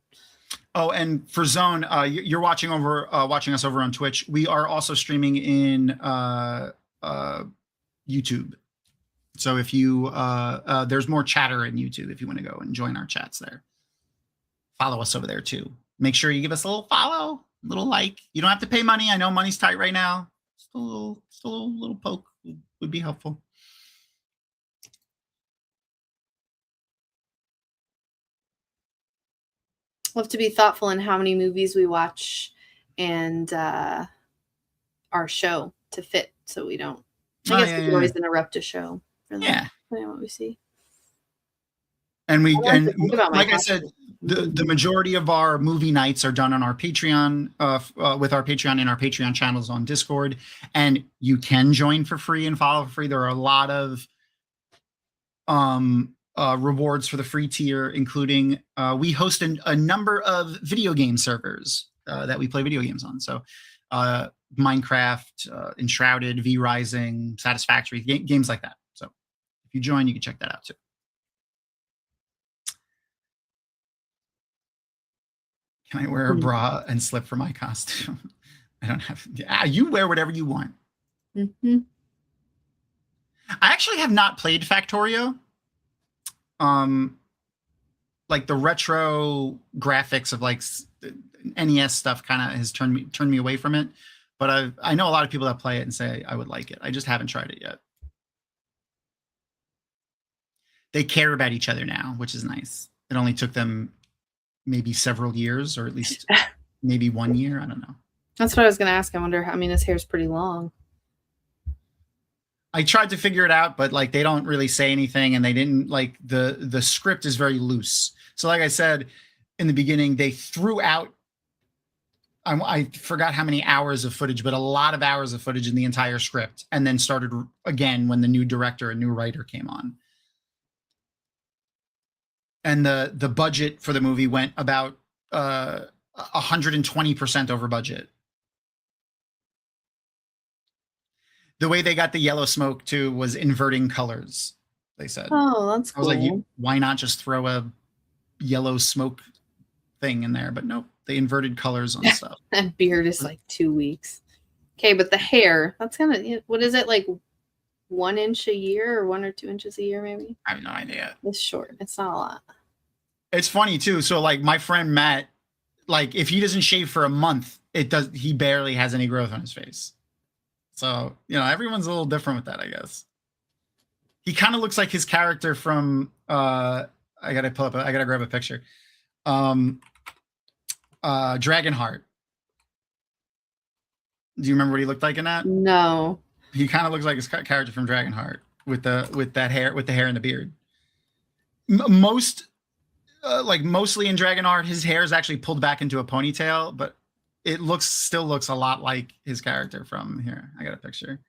Oh, and for Zone, you're watching us over on Twitch. We are also streaming in YouTube. So if you, there's more chatter in YouTube if you want to go and join our chats there. Follow us over there too. Make sure you give us a little follow. Little like. You don't have to pay money. I know money's tight right now. Just a little poke would be helpful. We'll have to be thoughtful in how many movies we watch and our show to fit, so we don't. I guess we could always interrupt a show. Depending on what we see. And we, I don't have to and think about my like I said, the majority of our movie nights are done on our Patreon, with our Patreon and our Patreon channels on Discord. And you can join for free and follow for free. There are a lot of rewards for the free tier, including we host a number of video game servers that we play video games on. So Minecraft, Enshrouded, V Rising, Satisfactory, games like that. So if you join, you can check that out too. Can I wear a bra and slip for my costume? I don't have. You wear whatever you want. Mm-hmm. I actually have not played Factorio. Like the retro graphics of like NES stuff kind of has turned me away from it. But I know a lot of people that play it and say I would like it. I just haven't tried it yet. They care about each other now, which is nice. It only took them maybe several years, or at least maybe 1 year. I don't know. That's what I was going to ask. I wonder, I mean, his hair's pretty long. I tried to figure it out, but like they don't really say anything, and they didn't like the script is very loose. So like I said in the beginning, they threw out, I forgot how many hours of footage, but a lot of hours of footage in the entire script, and then started again when the new director and new writer came on. And the budget for the movie went about 120% over budget. The way they got the yellow smoke too was inverting colors, they said. Oh, that's cool. I was like, why not just throw a yellow smoke thing in there? But nope, they inverted colors on stuff. That beard is like 2 weeks. Okay, but the hair, that's kind of, what is it, like 1 inch a year or 1 or 2 inches a year maybe? I have no idea. It's short. It's not a lot. It's funny too. So like my friend Matt, like if he doesn't shave for a month, he barely has any growth on his face. So, everyone's a little different with that, I guess. He kind of looks like his character from I gotta grab a picture. Dragonheart. Do you remember what he looked like in that? No. He kind of looks like his character from Dragonheart with the hair and the beard. Mostly in Dragonheart, his hair is actually pulled back into a ponytail, but it still looks a lot like his character from here. I got a picture.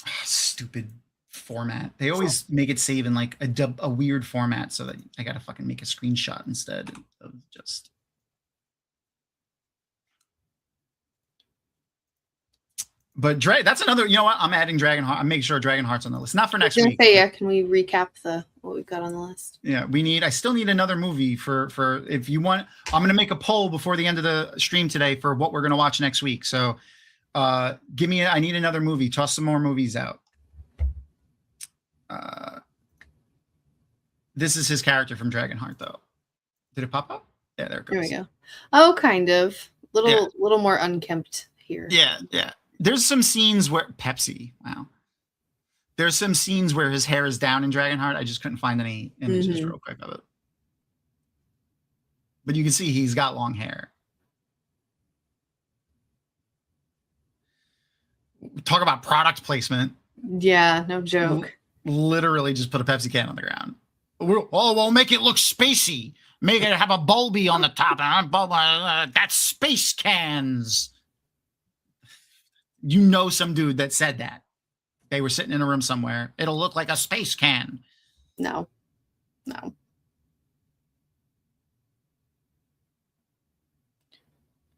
Oh, stupid format. They always make it save in like a weird format, so that I gotta fucking make a screenshot instead of just. But that's another. You know what? I'm adding Dragonheart. I'm making sure Dragonheart's on the list. Not for next week. Say, yeah. Can we recap what we've got on the list? Yeah, I still need another movie for if you want. I'm gonna make a poll before the end of the stream today for what we're gonna watch next week. So, I need another movie. Toss some more movies out. This is his character from Dragonheart, though. Did it pop up? Yeah, there it goes. There we go. Oh, kind of. Little more unkempt here. Yeah. There's some scenes where Pepsi. Wow. There's some scenes where his hair is down in Dragonheart. I just couldn't find any images real quick of it. But you can see he's got long hair. Talk about product placement. Yeah, no joke. Literally just put a Pepsi can on the ground. We'll make it look spacey. Make it have a bulby on the top. That's space cans. Some dude that said that. They were sitting in a room somewhere. It'll look like a space can. No. I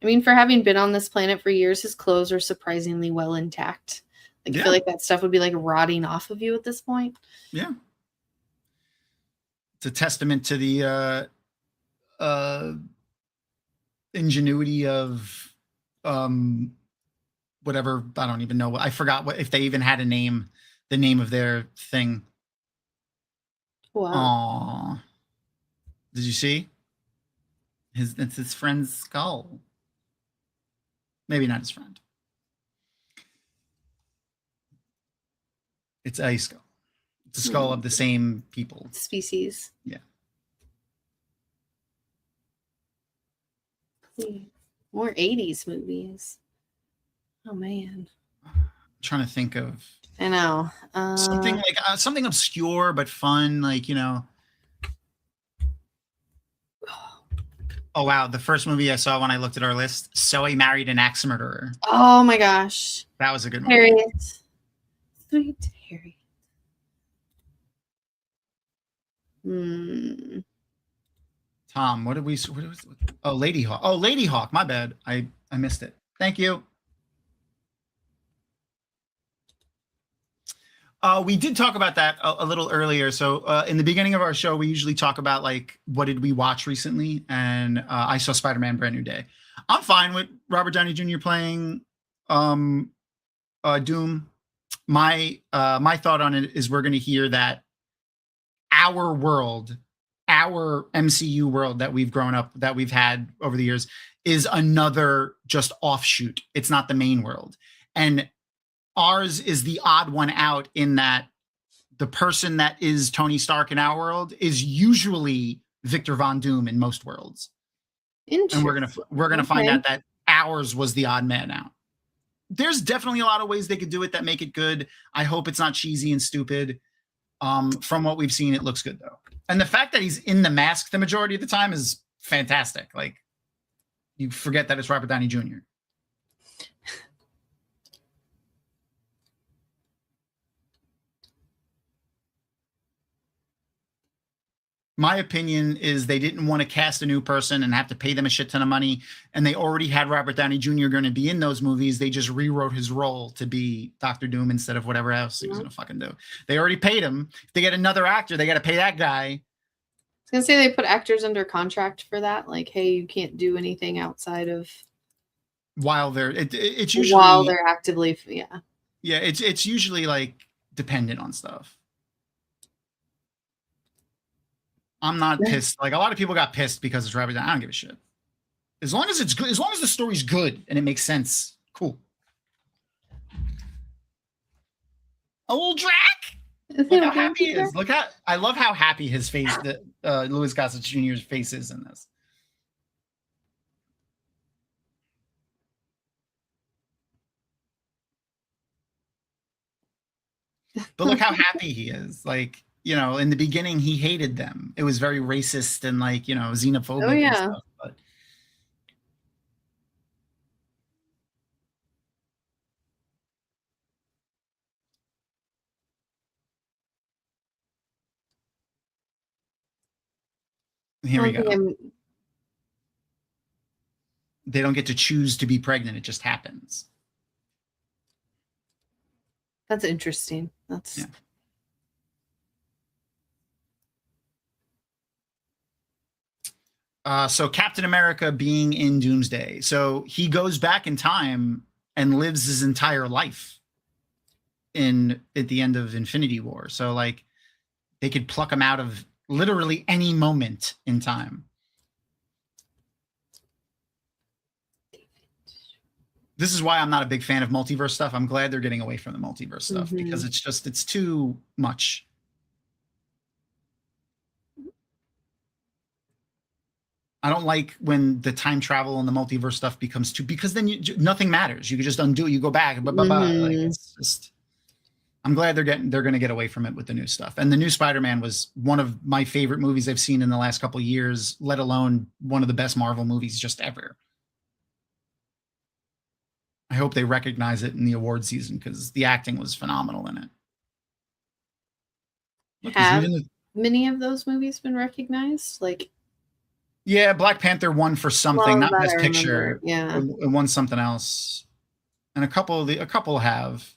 mean, for having been on this planet for years, his clothes are surprisingly well intact. I feel like that stuff would be like rotting off of you at this point. Yeah. It's a testament to the ingenuity of whatever. I don't even know. I forgot if they even had the name of their thing. Wow. Aww. Did you see? It's his friend's skull. Maybe not his friend. It's a skull. It's a skull of the same people. Species. Yeah. More 80s movies. Oh, man. I'm trying to think of I know. Something like something obscure but fun, like, you know. Oh wow, the first movie I saw when I looked at our list, So I Married an Axe Murderer. Oh my gosh. That was a good movie. Harriet. Sweet Harriet. Tom, what was oh, Lady Hawk. Oh, Lady Hawk, my bad. I missed it. Thank you. We did talk about that a little earlier. So in the beginning of our show, we usually talk about like, what did we watch recently? And I saw Spider-Man Brand New Day. I'm fine with Robert Downey Jr. playing Doom. My thought on it is we're going to hear that our world, our MCU world that we've grown up, that we've had over the years, is another just offshoot. It's not the main world. And ours is the odd one out in that the person that is Tony Stark in our world is usually Victor Von Doom in most worlds. And we're gonna find out that ours was the odd man out. There's definitely a lot of ways they could do it that make it good. I hope it's not cheesy and stupid. From what we've seen, it looks good though. And the fact that he's in the mask the majority of the time is fantastic. Like, you forget that it's Robert Downey Jr. My opinion is they didn't want to cast a new person and have to pay them a shit ton of money. And they already had Robert Downey Jr. going to be in those movies. They just rewrote his role to be Dr. Doom instead of whatever else he was going to fucking do. They already paid him. If they get another actor, they got to pay that guy. I was going to say they put actors under contract for that. Like, hey, you can't do anything outside of while they're it's usually while they're actively it's usually like dependent on stuff. I'm not pissed. Like, a lot of people got pissed because it's Robert Downey. I don't give a shit. As long as it's good, as long as the story's good and it makes sense, cool. Old Drac. Look how happy he is. Look how I love how happy his face, Louis Gossett Jr.'s face is in this. But look how happy he is. Like, you know, in the beginning, he hated them. It was very racist and, like, you know, xenophobic. Oh, yeah. And stuff, but here we go. They don't get to choose to be pregnant. It just happens. That's interesting. That's yeah. So Captain America being in Doomsday. So he goes back in time and lives his entire life at the end of Infinity War. So, like, they could pluck him out of literally any moment in time. This is why I'm not a big fan of multiverse stuff. I'm glad they're getting away from the multiverse stuff because it's too much. I don't like when the time travel and the multiverse stuff becomes too, because then nothing matters. You can just undo it. You go back. Like, it's just, I'm glad they're going to get away from it with the new stuff. And the new Spider-Man was one of my favorite movies I've seen in the last couple of years, let alone one of the best Marvel movies just ever. I hope they recognize it in the award season because the acting was phenomenal in it. Look, have many of those movies been recognized? Like, yeah, Black Panther won for something, not Best Picture. Yeah, it won something else, and a couple have.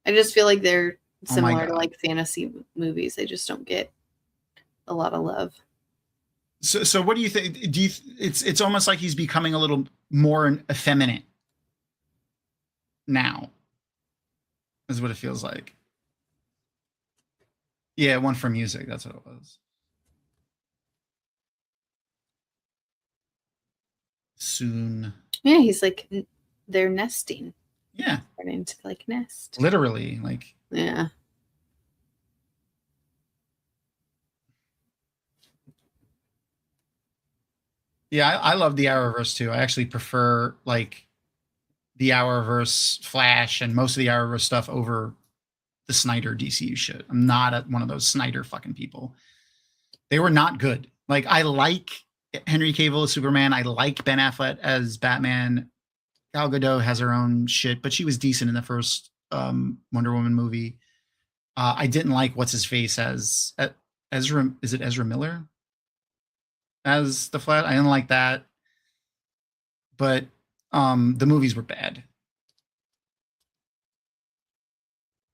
I just feel like they're similar to like fantasy movies. They just don't get a lot of love. So what do you think? It's almost like he's becoming a little more effeminate now, is what it feels like. Yeah, one for music. That's what it was. Soon. Yeah, he's like, they're nesting. Yeah. Starting to like nest. Literally, like. Yeah. Yeah, I love the Arrowverse too. I actually prefer like the Arrowverse Flash and most of the Arrowverse stuff over the Snyder DCU shit. I'm not one of those Snyder fucking people. They were not good. Like, I like Henry Cavill as Superman. I like Ben Affleck as Batman. Gal Gadot has her own shit, but she was decent in the first Wonder Woman movie. I didn't like what's his face as Ezra. Is it Ezra Miller as the Flash? I didn't like that. But the movies were bad.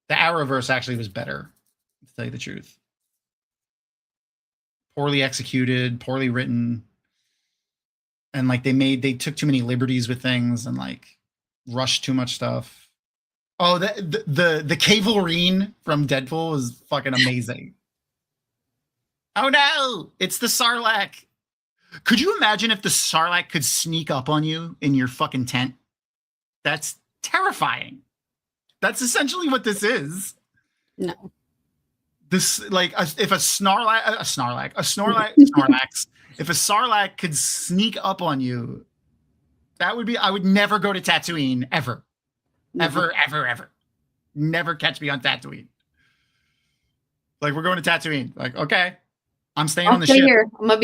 The Arrowverse actually was better, to tell you the truth. Poorly executed, poorly written. And like they took too many liberties with things and like rushed too much stuff. Oh, the Cavalrine from Deadpool was fucking amazing. Oh no, it's the Sarlacc. Could you imagine if the Sarlacc could sneak up on you in your fucking tent? That's terrifying. That's essentially what this is. No. This, like, if a Snorlax, if a Sarlacc could sneak up on you, that would be, I would never go to Tatooine, ever. Ever, ever, ever. Never catch me on Tatooine. Like, we're going to Tatooine. Like, okay. I'm staying on the ship. Here. I'm gonna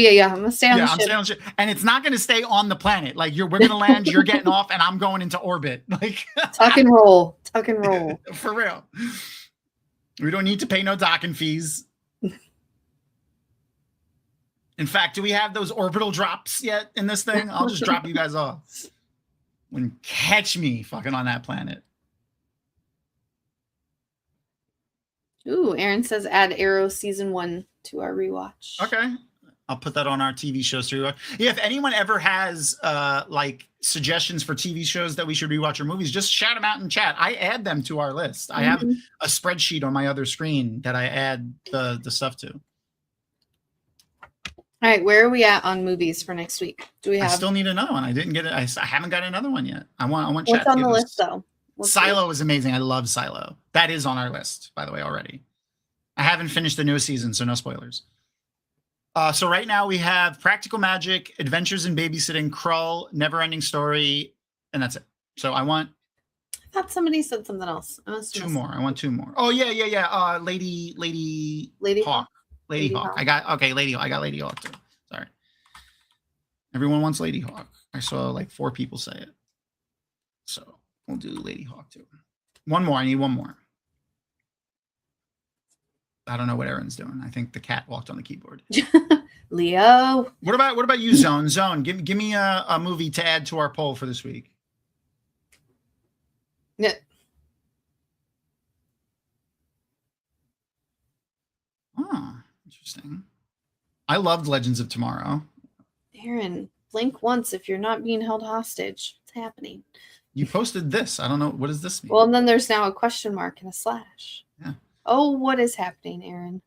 stay on the ship. I'm staying on the ship. And it's not gonna stay on the planet. Like, we're gonna land, you're getting off, and I'm going into orbit. Like, tuck and roll. Tuck and roll. For real. We don't need to pay no docking fees. In fact, do we have those orbital drops yet in this thing? I'll just drop you guys off. When catch me fucking on that planet. Ooh, Aaron says add Arrow season 1 to our rewatch. Okay. I'll put that on our TV shows to rewatch. Yeah, if anyone ever has like suggestions for TV shows that we should rewatch or movies, just shout them out in chat. I add them to our list. I have a spreadsheet on my other screen that I add the stuff to. All right, where are we at on movies for next week? Do we have? I still need another one. I didn't get it. I haven't got another one yet. I want What's chat on the list though? Silo is amazing. I love Silo. That is on our list, by the way, already. I haven't finished the newest season, so no spoilers. So right now we have Practical Magic, Adventures in Babysitting, Krull, Neverending Story, and that's it. So I want. I thought somebody said something else. Two more. I want two more. Oh yeah. Lady Hawk. Lady Hawk. I got Lady Hawk too. Sorry. Everyone wants Lady Hawk. I saw like 4 people say it. So we'll do Lady Hawk too. One more. I need one more. I don't know what Aaron's doing. I think the cat walked on the keyboard. Leo. What about you, Zone? Zone, give me a movie to add to our poll for this week. Yeah. Oh, interesting. I loved Legends of Tomorrow. Aaron, blink once if you're not being held hostage. What's happening? You posted this. I don't know. What does this mean? Well, and then there's now a question mark and a slash. Yeah. Oh, what is happening, Aaron?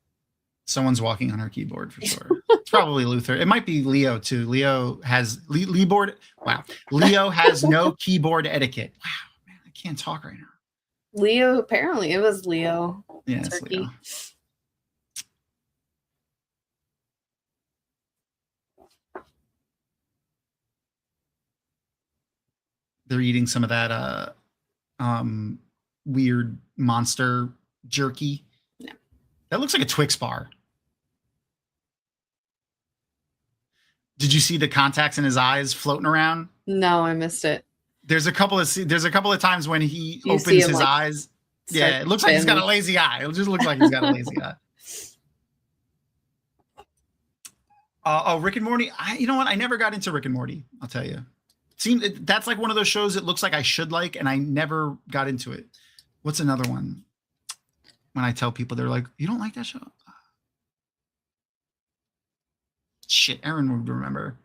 Someone's walking on her keyboard for sure. It's probably Luther. It might be Leo too. Leo has Wow. Leo has no keyboard etiquette. Wow, man, I can't talk right now. Leo, apparently it was Leo. Yeah, it's Leo. They're eating some of that weird monster jerky. Yeah. That looks like a Twix bar. Did you see the contacts in his eyes floating around? No, I missed it. There's a couple of times when he You opens see him, his like, eyes. Yeah, it looks like he's got a lazy eye. It just looks like he's got a lazy eye. Rick and Morty. You know what? I never got into Rick and Morty. I'll tell you. That's like one of those shows that looks like I should like, and I never got into it. What's another one? When I tell people, they're like, "You don't like that show?" Shit, Aaron would remember.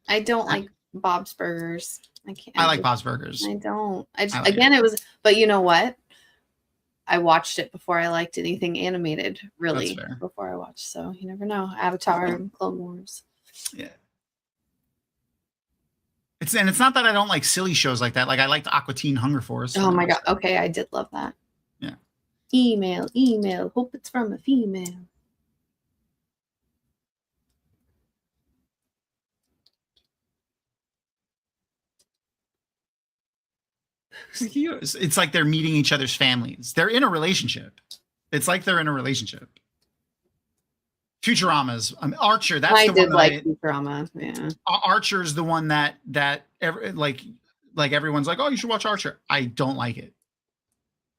I don't like Bob's Burgers. I can't. I like Bob's Burgers. I don't. Like it was. But you know what? I watched it before I liked anything animated. Really, before I watched. So you never know. Avatar and Clone Wars. Yeah. It's not that I don't like silly shows like that. Like I liked Aqua Teen Hunger Force. Oh my god. Okay, I did love that. Yeah. Email. Hope it's from a female. It's like they're meeting each other's families. They're in a relationship. It's like they're in a relationship. Futurama's Archer. That's I the did one like Futurama. Yeah. Archer's the one that like everyone's like, oh, you should watch Archer. I don't like it.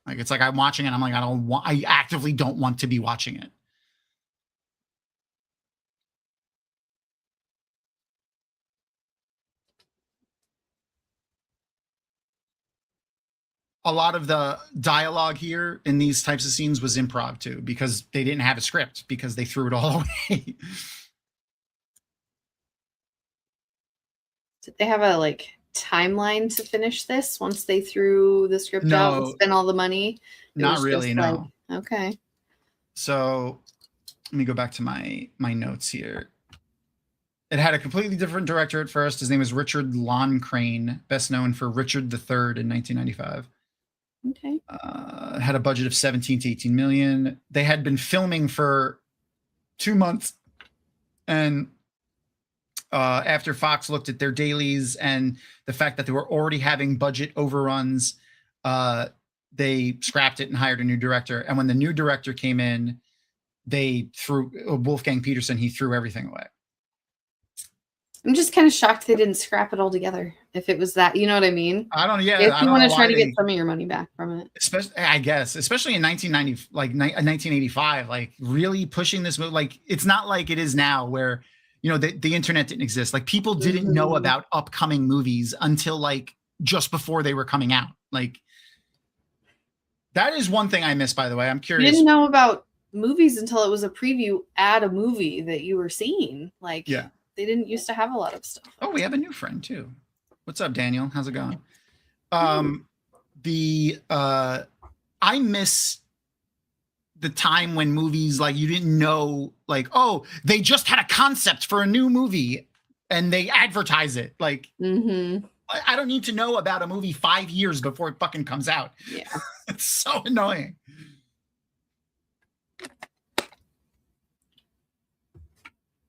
Like it's like I'm watching it. I'm like, I actively don't want to be watching it. A lot of the dialogue here in these types of scenes was improv too, because they didn't have a script because they threw it all away. Did they have a like timeline to finish this once they threw the script out and spent all the money? Not really, no. Like, okay. So let me go back to my notes here. It had a completely different director at first. His name is Richard Loncraine, best known for Richard III in 1995. Okay. Had a budget of 17 to 18 million. They had been filming for 2 months, and after Fox looked at their dailies and the fact that they were already having budget overruns, they scrapped it and hired a new director. And when the new director came in, they threw Wolfgang Petersen. He threw everything away. I'm just kind of shocked they didn't scrap it all together. If it was that, you know what I mean? I don't. Yeah, if you want to try to get some of your money back from it, especially, I guess, especially in 1990, like 1985, like really pushing this movie. Like it's not like it is now, where the internet didn't exist. Like people didn't know about upcoming movies until like just before they were coming out. Like that is one thing I miss. By the way, I'm curious. You didn't know about movies until it was a preview at a movie that you were seeing. Like yeah. They didn't used to have a lot of stuff. Oh, we have a new friend too. What's up, Daniel? How's it going? I miss the time when movies, like, you didn't know, like, oh, they just had a concept for a new movie and they advertise it. Like, I don't need to know about a movie 5 years before it fucking comes out. Yeah. It's so annoying.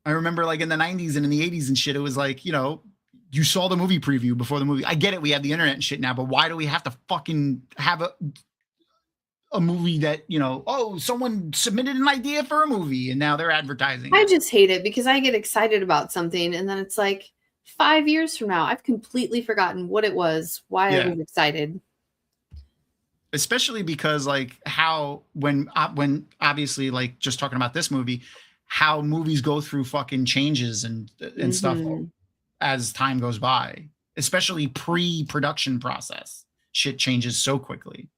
I remember like in the 90s and in the 80s and shit, it was like, you saw the movie preview before the movie. I get it. We have the internet and shit now, but why do we have to fucking have a movie that, oh, someone submitted an idea for a movie and now they're advertising it. I just hate it because I get excited about something and then it's like 5 years from now, I've completely forgotten what it was, why I was excited. Especially because like when obviously, like, just talking about this movie, how movies go through fucking changes and stuff as time goes by, especially pre-production process. Shit changes so quickly.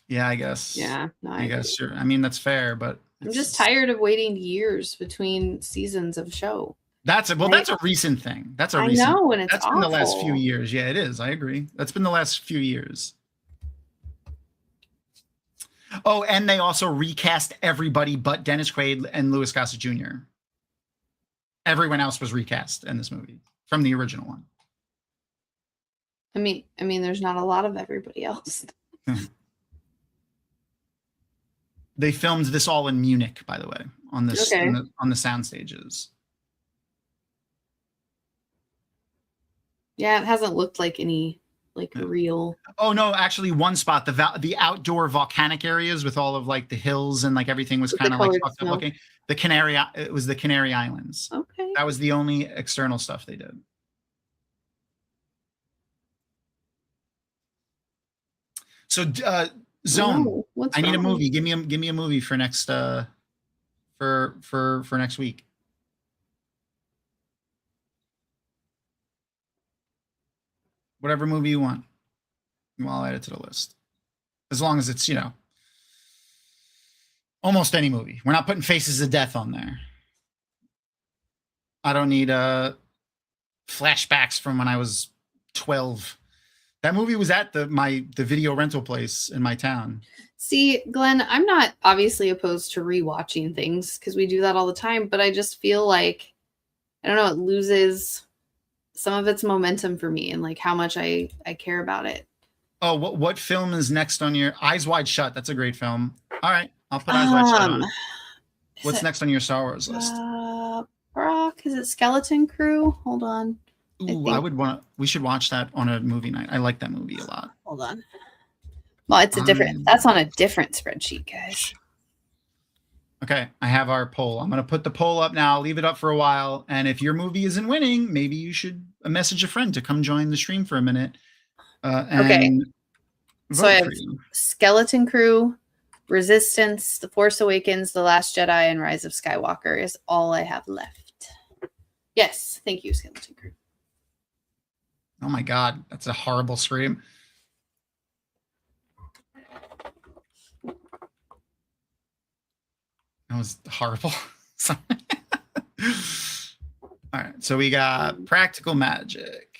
Yeah, I guess. Yeah, no, I guess I mean, that's fair, but I'm just tired of waiting years between seasons of show. That's a recent thing. That's a recent. I know, and it's been the last few years. Yeah, it is. I agree. That's been the last few years. Oh, and they also recast everybody but Dennis Quaid and Louis Gossett Jr. Everyone else was recast in this movie from the original one. I mean, there's not a lot of everybody else. They filmed this all in Munich, by the way, on this on the sound stages. Yeah, it hasn't looked like any real. Oh no, actually, one spot, the outdoor volcanic areas with all of like the hills and like everything was kind of like fucked up looking. It was the Canary Islands. Okay, that was the only external stuff they did. So, Zone. I need a movie. Give me a movie for next for next week. Whatever movie you want. I'll add it to the list. As long as it's, almost any movie. We're not putting Faces of Death on there. I don't need flashbacks from when I was 12. That movie was at the video rental place in my town. See, Glenn, I'm not obviously opposed to rewatching things because we do that all the time, but I just feel like, I don't know, it loses some of its momentum for me and like how much I care about it. Oh, what film is next on your Eyes Wide Shut? That's a great film. All right, I'll put Eyes Wide Shut on. What's next on your Star Wars list? Brock, is it Skeleton Crew? Hold on. Ooh, we should watch that on a movie night. I like that movie a lot. Hold on. Well, it's a different. That's on a different spreadsheet, guys. Okay, I have our poll. I'm going to put the poll up now, leave it up for a while. And if your movie isn't winning, maybe you should message a friend to come join the stream for a minute. Okay. So I have Skeleton Crew, Resistance, The Force Awakens, The Last Jedi, and Rise of Skywalker is all I have left. Yes, thank you, Skeleton Crew. Oh my God, that's a horrible scream. That was horrible. Sorry. All right, so we got Practical Magic.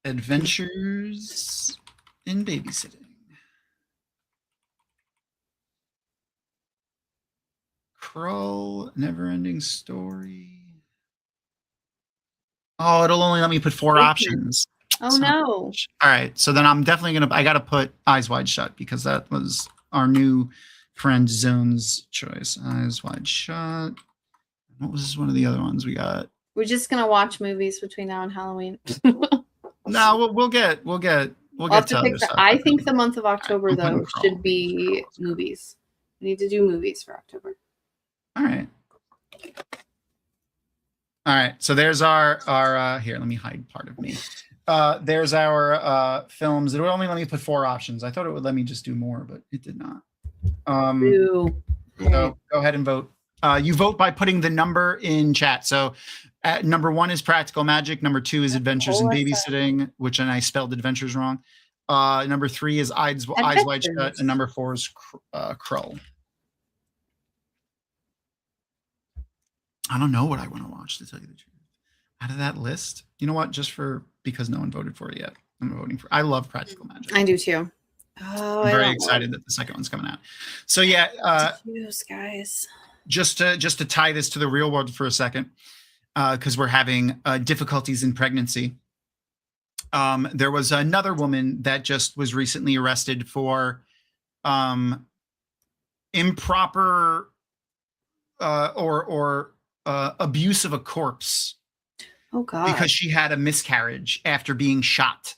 Adventures in Babysitting. Krull, Never-Ending Story. Oh, it'll only let me put 4 options. Oh, no. All right, so then I'm definitely I got to put Eyes Wide Shut because that was our new friend Zone's choice. Eyes Wide Shut. What was one of the other ones we got? We're just going to watch movies between now and Halloween. No, we'll get to other stuff. I think the month of October, though, should be movies. We need to do movies for October. All right. So there's our here, let me hide part of me. There's our films. It would only let me put 4 options. I thought it would let me just do more, but it did not. So go ahead and vote. You vote by putting the number in chat. So number 1 is Practical Magic. Number 2 is Adventures in Babysitting, which and I spelled Adventures wrong. Number 3 is Eyes Wide Shut, and number 4 is Krull. I don't know what I want to watch, to tell you the truth. Out of that list, you know what? Because no one voted for it yet. I'm voting for. I love Practical Magic. I do too. Oh, I'm very excited that the second one's coming out. So yeah, guys. Just to tie this to the real world for a second, because we're having difficulties in pregnancy. There was another woman that just was recently arrested for improper or abuse of a corpse. Oh God! Because she had a miscarriage after being shot.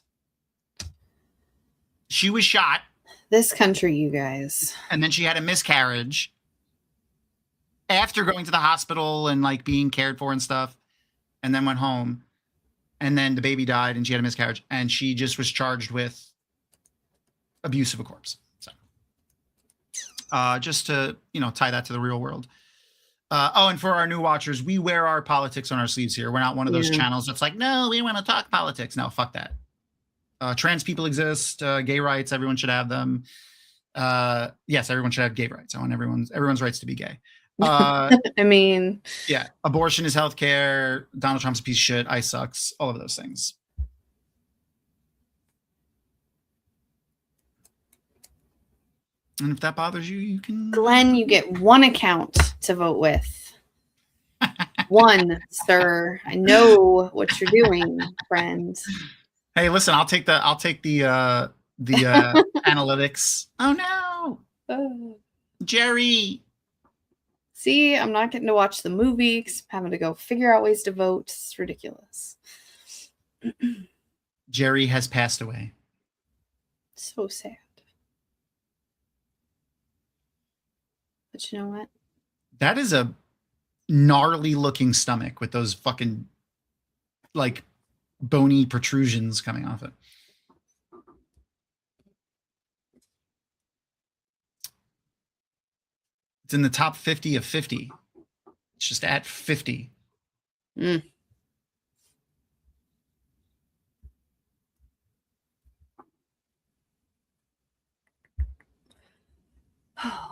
She was shot. This country, you guys. And then she had a miscarriage after going to the hospital and like being cared for and stuff, and then went home. And then the baby died and she had a miscarriage, and she just was charged with abuse of a corpse. So just to, tie that to the real world. And for our new watchers, we wear our politics on our sleeves here. We're not one of those channels that's like, no, we want to talk politics. No, fuck that. Trans people exist, gay rights, everyone should have them. Yes, everyone should have gay rights. I want everyone's rights to be gay. I mean, yeah, abortion is healthcare. Donald Trump's a piece of shit. ICE sucks. All of those things. And if that bothers you, you can. Glenn, you get 1 account to vote with. 1, sir. I know what you're doing, friend. Hey, listen, I'll take the analytics. Oh no, Jerry. See, I'm not getting to watch the movie because I'm having to go figure out ways to vote. It's ridiculous. Jerry has passed away. So sad. But you know what? That is a gnarly looking stomach with those fucking like bony protrusions coming off it. It's in the top 50 of 50. It's just at 50. Mm.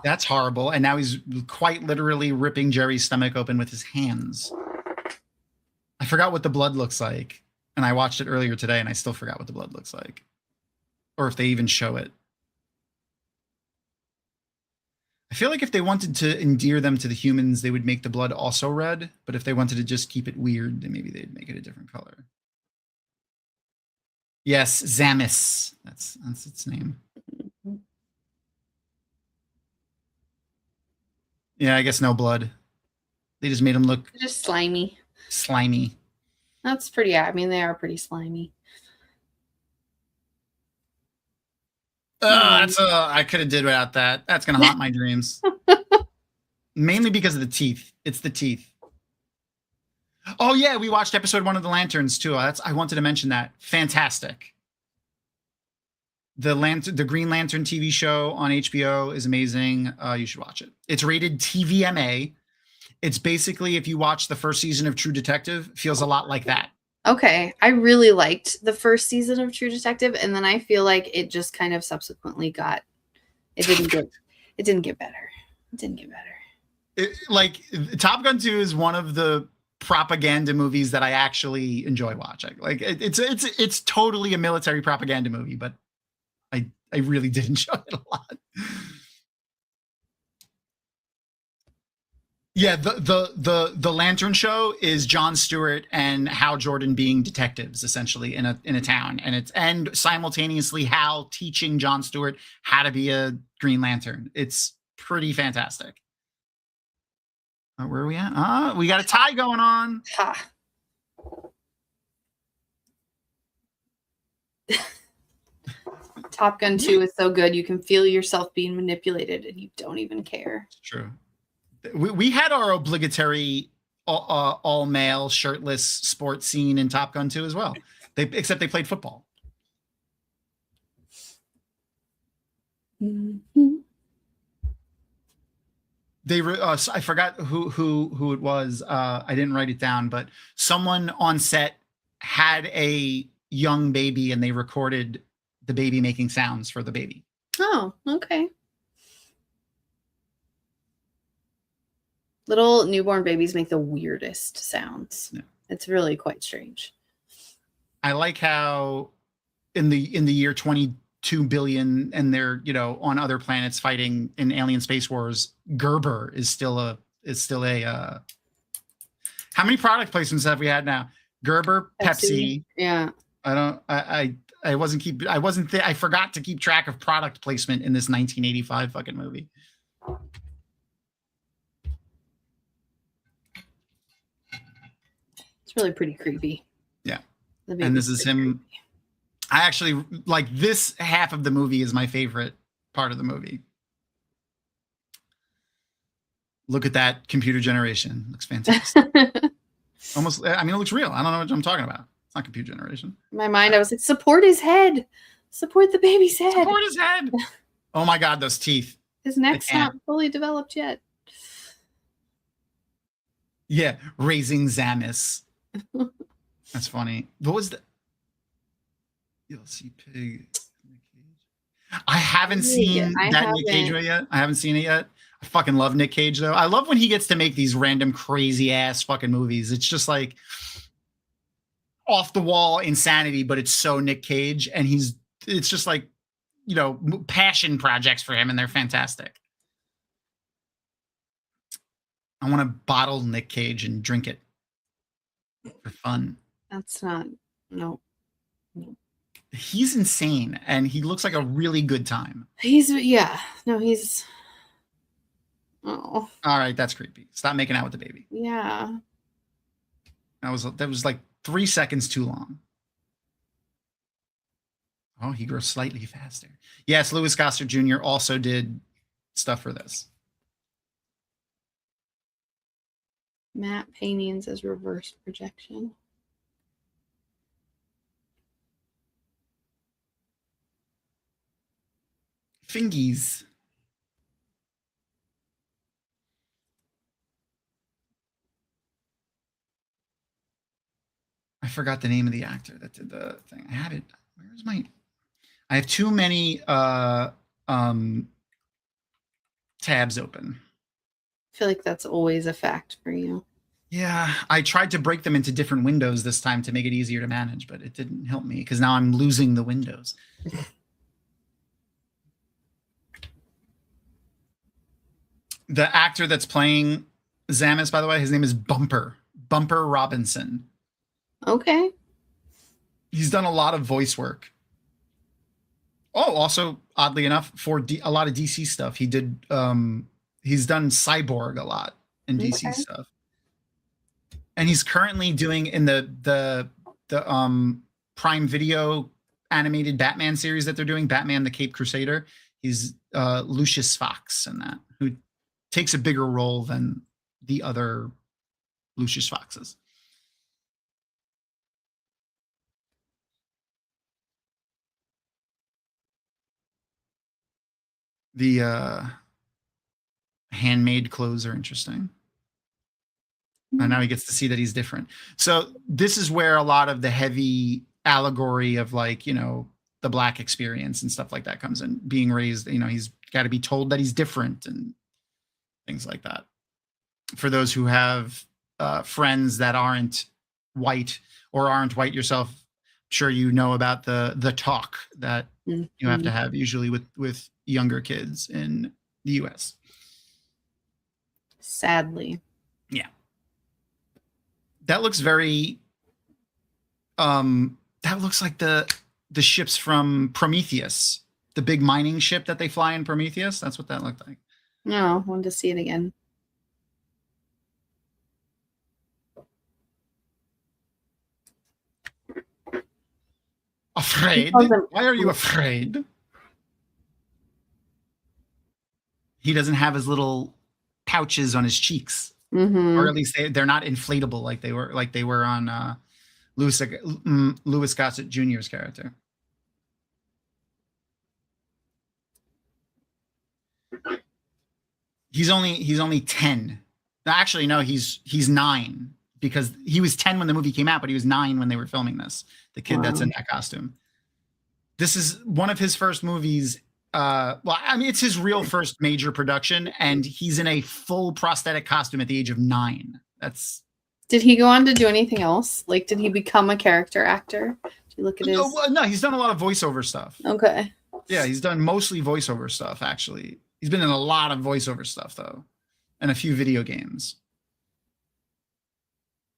That's horrible. And now he's quite literally ripping Jerry's stomach open with his hands. I forgot what the blood looks like. And I watched it earlier today and I still forgot what the blood looks like. Or if they even show it. I feel like if they wanted to endear them to the humans, they would make the blood also red. But if they wanted to just keep it weird, then maybe they'd make it a different color. Yes, Zamis. That's its name. Yeah, I guess no blood. They just made him look just slimy. Slimy. That's pretty. I mean, they are pretty slimy. I could have did without that. That's gonna haunt my dreams. Mainly because of the teeth. It's the teeth. Oh yeah, we watched episode 1 of The Lanterns too. I wanted to mention that. Fantastic. The Green Lantern TV show on HBO is amazing. You should watch it. It's rated TVMA. It's basically, if you watch the first season of True Detective, feels a lot like that. Okay, I really liked the first season of True Detective, and then I feel like it just kind of subsequently it didn't get better. It didn't get better. Like Top Gun 2 is one of the propaganda movies that I actually enjoy watching. Like it's totally a military propaganda movie, but I really did enjoy it a lot. Yeah, the Lantern show is Jon Stewart and Hal Jordan being detectives essentially in a town, and simultaneously Hal teaching Jon Stewart how to be a Green Lantern. It's pretty fantastic. Where are we at? We got a tie going on. Ha. Top Gun 2 is so good. You can feel yourself being manipulated and you don't even care. It's true. We had our obligatory all male shirtless sports scene in Top Gun 2 as well. Except they played football. Mm-hmm. I forgot who it was. I didn't write it down, but someone on set had a young baby and they recorded the baby making sounds for the baby. Oh, okay. Little newborn babies make the weirdest sounds. Yeah. It's really quite strange. I like how in the year 22 billion and they're, on other planets fighting in alien space wars, Gerber is still a how many product placements have we had now? Gerber, Pepsi. Yeah. I forgot to keep track of product placement in this 1985 fucking movie. It's really pretty creepy. Yeah. And this is him. Creepy. I actually like this half of the movie is my favorite part of the movie. Look at that computer generation. Looks fantastic. Almost, it looks real. I don't know what I'm talking about. It's not computer generation. In my mind, I was like, support his head. Support the baby's head. Support his head. Oh my God, those teeth. His neck's not fully developed yet. Yeah, raising Zamis. That's funny. What was the DLC Pig? I haven't seen that Nick Cage yet. I haven't seen it yet. I fucking love Nick Cage though. I love when he gets to make these random crazy ass fucking movies. It's just like off the wall insanity, but it's so Nick Cage, and it's just like, passion projects for him, and they're fantastic. I want to bottle Nick Cage and drink it for fun. That's not, no. He's insane, and he looks like a really good time. Oh. All right, that's creepy. Stop making out with the baby. Yeah. That was like 3 seconds too long. Oh, he grows slightly faster. Yes, Louis Gossett Jr. also did stuff for this. Matte paintings as reverse projection. Fingies. I forgot the name of the actor that did the thing. I had it. Where's my? I have too many tabs open. I feel like that's always a fact for you. Yeah, I tried to break them into different windows this time to make it easier to manage, but it didn't help me because now I'm losing the windows. The actor that's playing Zamis, by the way, his name is Bumper Robinson. Okay. He's done a lot of voice work. Oh, also, oddly enough, for a lot of DC stuff, he did. He's done Cyborg a lot in DC stuff. and he's currently doing in the Prime Video animated Batman series that they're doing, Batman the Caped Crusader. He's Lucius Fox in that, who takes a bigger role than the other Lucius Foxes. The handmade clothes are interesting. And now he gets to see that he's different. So this is where a lot of the heavy allegory of, like, you know, the Black experience and stuff like that comes in. Being raised, you know, he's got to be told that he's different and things like that. For those who have friends that aren't white or aren't white yourself, I'm sure you know about the talk that you have to have usually with younger kids in the US. Sadly. Yeah. That looks very that looks like the ships from Prometheus, the big mining ship that they fly in Prometheus. That's what that looked like. No, wanted to see it again. Afraid? Why are you afraid? He doesn't have his little pouches on his cheeks, or at least they're not inflatable like they were on Louis Gossett Jr.'s character. He's only 10. Actually, no, he's 9, because he was 10 when the movie came out, but he was 9 when they were filming this. The kid that's in that costume. This is one of his first movies. Well, I mean, it's his real first major production, and he's in a full prosthetic costume at the age of 9. That's. Did he go on to do anything else? Like, did he become a character actor? Do you look at his? No, he's done a lot of voiceover stuff. Okay. Yeah, he's done mostly voiceover stuff, actually. He's been in a lot of voiceover stuff, though, and a few video games.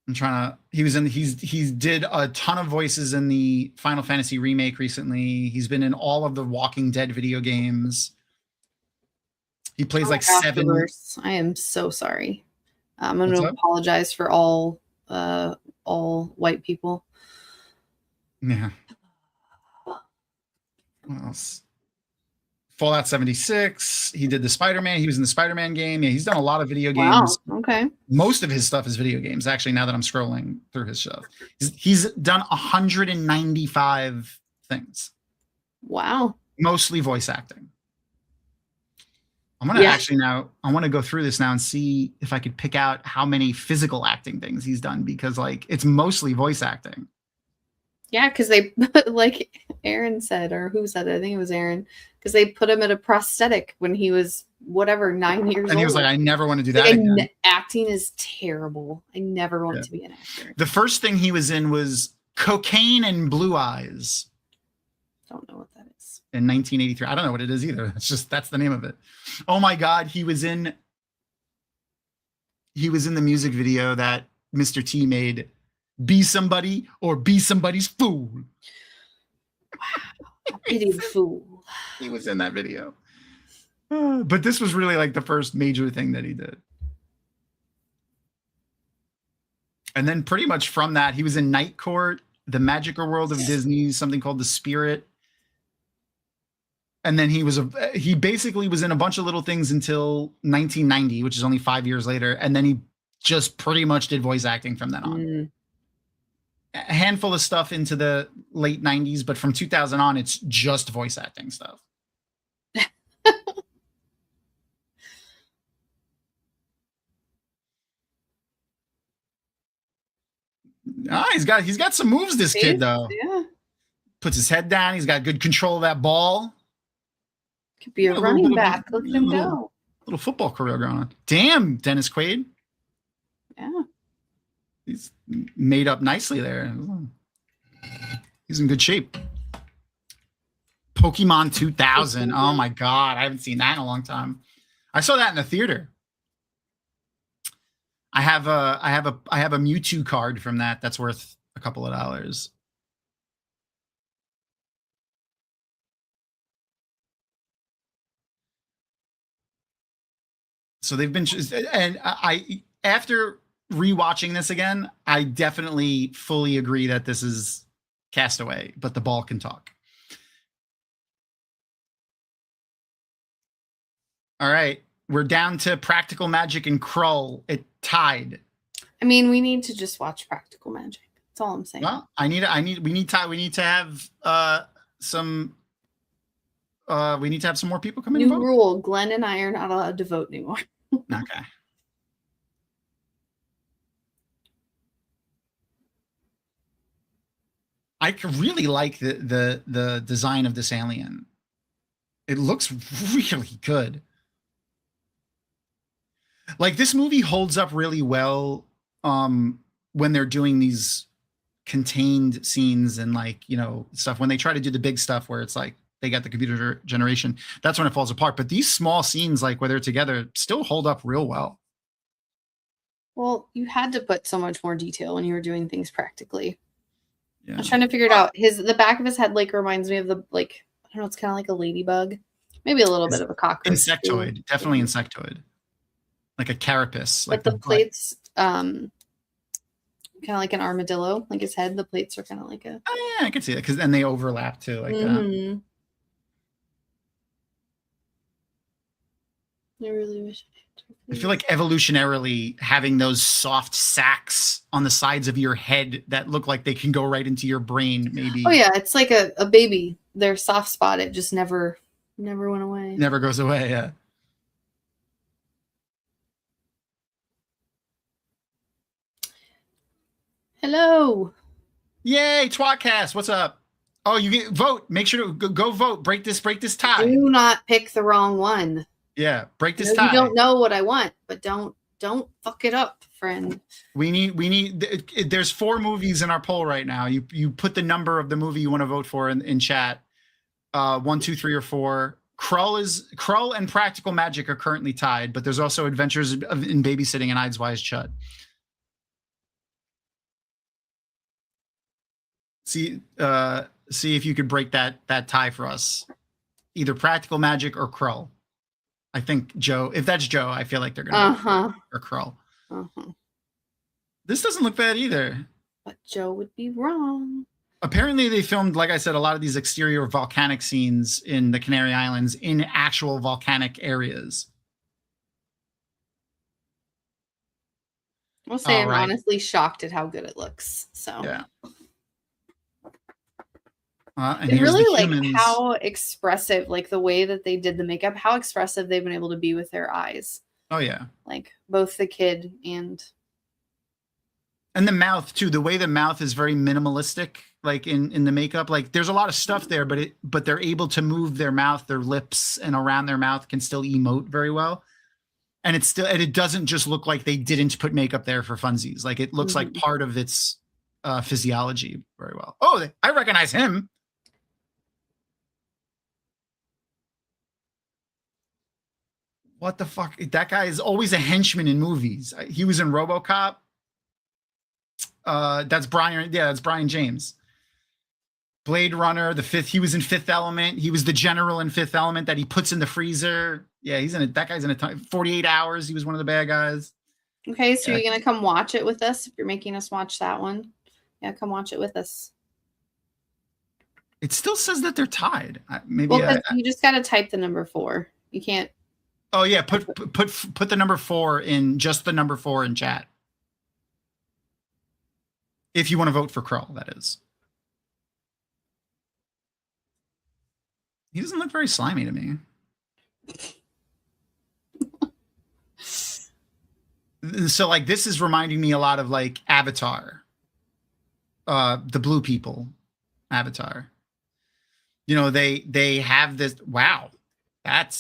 I'm trying to. He did a ton of voices in the Final Fantasy remake recently. He's been in all of the Walking Dead video games. He plays like 7. I am so sorry. I'm going to apologize for all white people. Yeah. What else? Fallout 76. He did the Spider-Man. He was in the Spider-Man game. Yeah, he's done a lot of video games. Wow. Okay. Most of his stuff is video games, actually, now that I'm scrolling through his stuff. He's done 195 things. Wow. Mostly voice acting. I'm going to I want to go through this now and see if I could pick out how many physical acting things he's done, because, like, it's mostly voice acting. Yeah, because they, like Aaron said, or who said it? I think it was Aaron, because they put him in a prosthetic when he was, 9 years old. And he was like, I never want to do that again. Acting is terrible. I never want to be an actor. The first thing he was in was Cocaine and Blue Eyes. Don't know what that is. In 1983. I don't know what it is either. That's the name of it. Oh my God. He was in the music video that Mr. T made, Be Somebody or Be Somebody's Fool. Wow. Idiot fool. He was in that video. But this was really like the first major thing that he did. And then pretty much from that, he was in Night Court, The Magical World of Disney, something called The Spirit. And then he basically was in a bunch of little things until 1990, which is only 5 years later. And then he just pretty much did voice acting from then on. A handful of stuff into the late 90s, but from 2000 on, it's just voice acting stuff. He's got some moves, this kid, though. Yeah. Puts his head down. He's got good control of that ball. Could be a running back. Look at him go. Little football career going on. Damn, Dennis Quaid. Yeah. He's made up nicely there. He's in good shape. Pokemon 2000. Oh my God. I haven't seen that in a long time. I saw that in the theater. I have a Mewtwo card from that. That's worth a couple of dollars. So they've been, and I after rewatching this again, I definitely fully agree that this is Castaway, but the ball can talk. All right, we're down to Practical Magic and Krull. It tied. I mean, we need to just watch Practical Magic. That's all I'm saying. Well, we need to have some more people come in and New vote. rule: Glenn and I are not allowed to vote anymore. Okay. I really like the design of this alien. It looks really good. Like, this movie holds up really well when they're doing these contained scenes and, like, you know, stuff. When they try to do the big stuff where it's like they got the computer generation, that's when it falls apart. But these small scenes, like where they're together, still hold up real well. Well, you had to put so much more detail when you were doing things practically. Yeah. I was trying to figure it out. The back of his head like reminds me of the, like, I don't know, it's kind of like a ladybug, maybe a little bit of a cockroach. Insectoid, too. Definitely insectoid, like a carapace. But like the plates, kind of like an armadillo, like his head. The plates are kind of like a. Oh yeah, I can see that because then they overlap too, like that. I really wish. I feel like evolutionarily having those soft sacs on the sides of your head that look like they can go right into your brain, maybe. Oh yeah, it's like a baby. Their soft spot, it just never went away. Never goes away. Yeah. Hello. Yay, Twatcast. What's up? Oh, you get vote. Make sure to go vote. Break this tie. Do not pick the wrong one. Yeah, break this tie. You don't know what I want, but don't fuck it up, friend. We need. There's 4 movies in our poll right now. You put the number of the movie you want to vote for in chat. 1, 2, 3, or 4. Krull and Practical Magic are currently tied, but there's also Adventures in Babysitting and Eyes Wise Shut. See if you could break that tie for us. Either Practical Magic or Krull. I think Joe. If that's Joe, I feel like they're gonna or Krull. This doesn't look bad either. But Joe would be wrong. Apparently, they filmed, like I said, a lot of these exterior volcanic scenes in the Canary Islands in actual volcanic areas. I'll say I'm honestly shocked at how good it looks. So yeah. And I really like how expressive, like the way that they did the makeup, how expressive they've been able to be with their eyes. Oh yeah. Like both the kid and the mouth too. The way the mouth is very minimalistic, like in the makeup. Like there's a lot of stuff there, but they're able to move their mouth, their lips, and around their mouth can still emote very well. And it doesn't just look like they didn't put makeup there for funsies. Like it looks like part of its physiology very well. Oh, I recognize him. What the fuck? That guy is always a henchman in movies. He was in RoboCop. That's Brion. Yeah, that's Brion James. Blade Runner, he was in Fifth Element. He was the general in Fifth Element that he puts in the freezer. Yeah, he's in it. That guy's in a 48 Hours. He was one of the bad guys. Okay, so you're gonna come watch it with us if you're making us watch that one. Yeah, come watch it with us. It still says that they're tied. You just gotta type the number 4. You can't. Oh yeah, put the number 4 in, just the number 4 in chat. If you want to vote for Krull, that is. He doesn't look very slimy to me. So like this is reminding me a lot of like Avatar. The blue people, Avatar. You know, they have this. Wow, that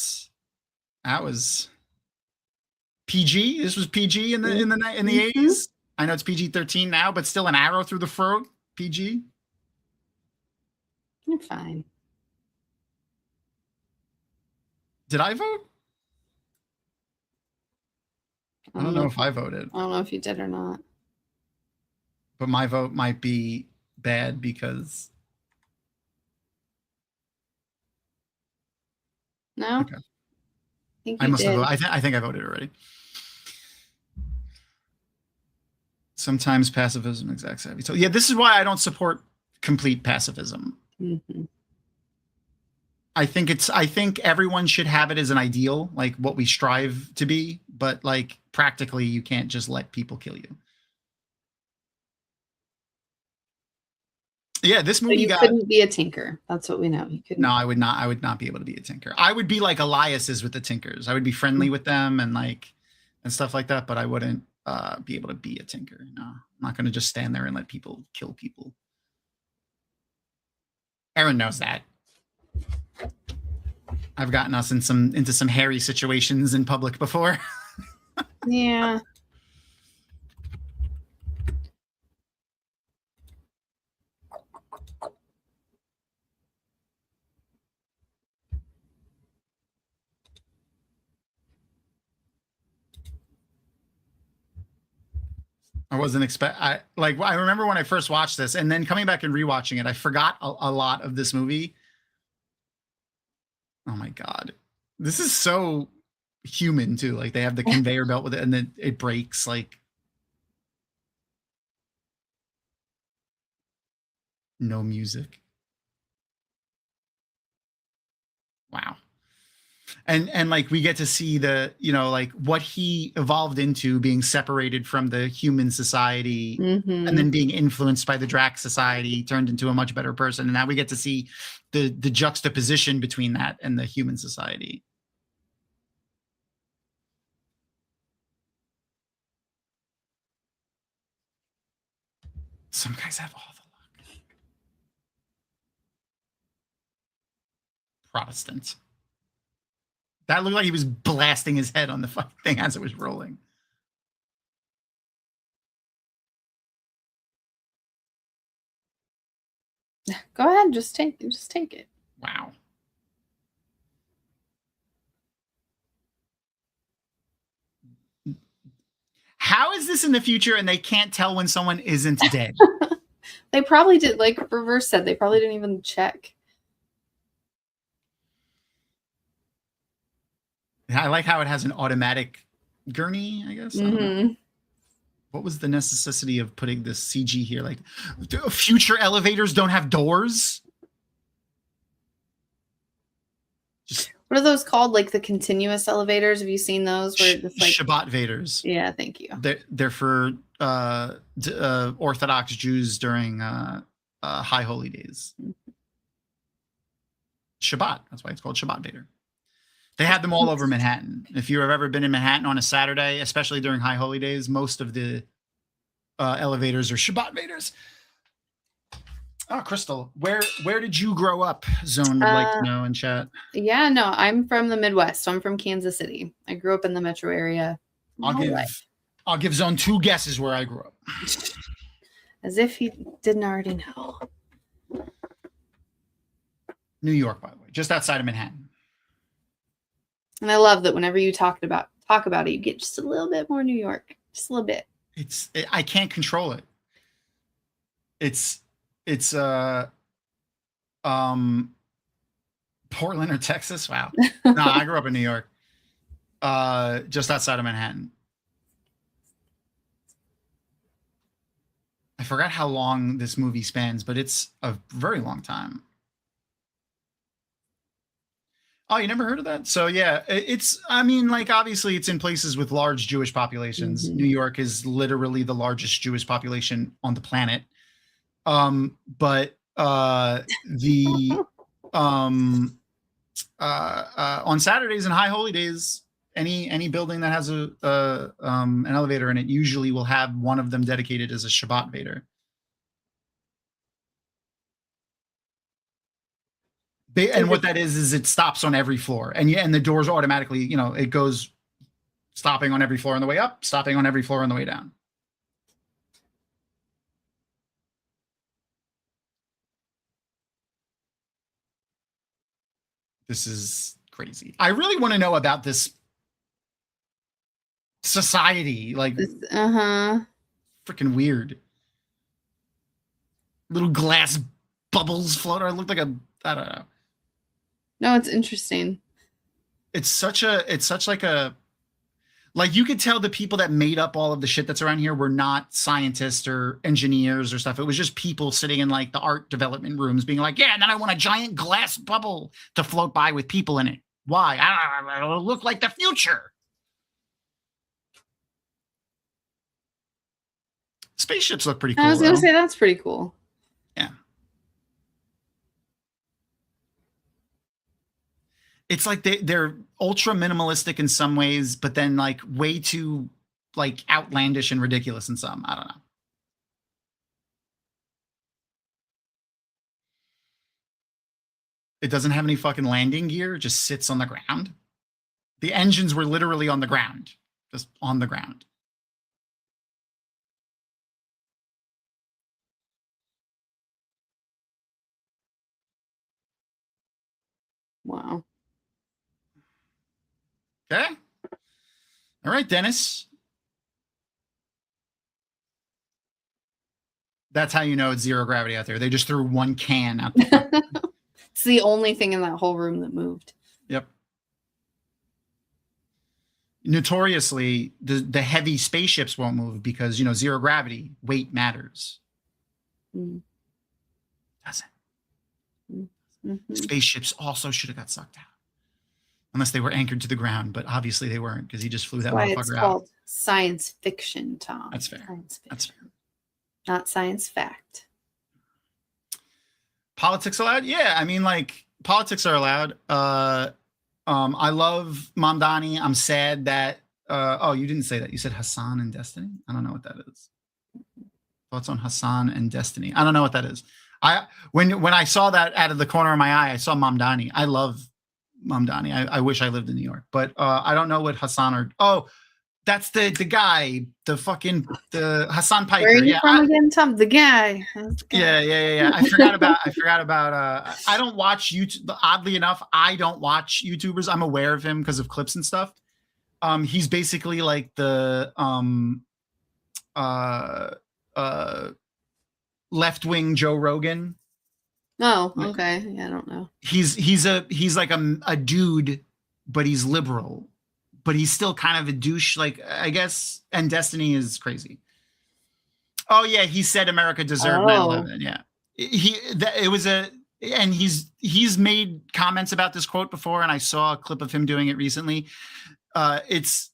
was PG. This was PG in the 80s. I know it's PG-13 now, but still an arrow through the throat. PG. You're fine. Did I vote? I don't know if I voted. I don't know if you did or not. But my vote might be bad because. No. Okay. I must have voted. I think I voted already. Sometimes pacifism exact savvy. So yeah, this is why I don't support complete pacifism. Mm-hmm. I think everyone should have it as an ideal, like what we strive to be, but like practically you can't just let people kill you. Yeah, this movie couldn't be a tinker. That's what we know. You couldn't. No, I would not be able to be a tinker. I would be like Elias is with the tinkers. I would be friendly with them and stuff like that, but I wouldn't be able to be a tinker. No, I'm not going to just stand there and let people kill people. Aaron knows that. I've gotten us into some hairy situations in public before. Yeah. I wasn't I remember when I first watched this and then coming back and rewatching it, I forgot a lot of this movie. Oh my God. This is so human too. Like they have the conveyor belt with it and then it breaks like no music. Wow. And like we get to see the, like what he evolved into being separated from the human society and then being influenced by the Drac society, turned into a much better person. And now we get to see the juxtaposition between that and the human society. Some guys have all the luck. Protestants. That looked like he was blasting his head on the fucking thing as it was rolling. Go ahead, just take it. Wow. How is this in the future and they can't tell when someone isn't dead? They probably did, like Reverse said, they probably didn't even check. I like how it has an automatic gurney, I guess. What was the necessity of putting this CG here? Like, future elevators don't have doors? What are those called? Like the continuous elevators? Have you seen those? Where it's like Shabbat vaders. Yeah, thank you. They're for Orthodox Jews during High Holy Days. Shabbat. That's why it's called Shabbat vader. They had them all over Manhattan. If you have ever been in Manhattan on a Saturday, especially during High Holy Days, most of the elevators are Shabbat vaders. Oh, Crystal, where did you grow up? Zone would like to know in chat. Yeah, no, I'm from the Midwest. So I'm from Kansas City. I grew up in the metro area. I'll give Zone 2 guesses where I grew up. As if he didn't already know. New York, by the way, just outside of Manhattan. And I love that whenever you talk about it, you get just a little bit more New York, just a little bit. I can't control it. It's Portland or Texas. Wow. No, I grew up in New York, just outside of Manhattan. I forgot how long this movie spans, but it's a very long time. Oh, you never heard of that? So yeah, obviously it's in places with large Jewish populations. New York is literally the largest Jewish population on the planet. But on Saturdays and High Holy Days, any building that has an elevator in it usually will have one of them dedicated as a Shabbat vader. And what that is it stops on every floor, and the doors automatically, it goes stopping on every floor on the way up, stopping on every floor on the way down. This is crazy. I really want to know about this society. Like, freaking weird. Little glass bubbles floating. It looked like I don't know. No, it's interesting. It's such like a Like you could tell the people that made up all of the shit that's around here were not scientists or engineers or stuff. It was just people sitting in like the art development rooms being like, yeah, and then I want a giant glass bubble to float by with people in it. Why? I don't know, it'll look like the future. Spaceships look pretty cool. I was going to say that's pretty cool. Yeah. It's like they're ultra minimalistic in some ways, but then like way too like outlandish and ridiculous in some. I don't know. It doesn't have any fucking landing gear. It just sits on the ground. The engines were literally on the ground, just on the ground. Wow. Okay. All right, Dennis. That's how you know it's zero gravity out there. They just threw one can out there. It's the only thing in that whole room that moved. Yep. Notoriously, the heavy spaceships won't move because, you know, zero gravity, weight matters. Mm. Doesn't. Mm-hmm. Spaceships also should have got sucked out. Unless they were anchored to the ground, but obviously they weren't because he just flew that motherfucker out. It's called science fiction, Tom. That's fair. Science fiction. That's fair. Not science fact. Politics allowed? Yeah, I mean, like politics are allowed. I love Mamdani. I'm sad that. Oh, you didn't say that. You said Hassan and Destiny. I don't know what that is. Thoughts on Hassan and Destiny? I don't know what that is. When I saw that out of the corner of my eye, I saw Mamdani. I love Mamdani. I wish I lived in New York, but I don't know what Hassan or that's the guy, the Hassan Piker. Where are you from again, Tom? The guy. Yeah. I forgot about. I don't watch YouTube. Oddly enough, I don't watch YouTubers. I'm aware of him because of clips and stuff. He's basically like the left-wing Joe Rogan. Oh, okay. Yeah, I don't know. He's like a dude, but he's liberal, but he's still kind of a douche, like I guess. And Destiny is crazy. Oh yeah, he said America deserved 9/11. Yeah, and he's made comments about this quote before, and I saw a clip of him doing it recently. It's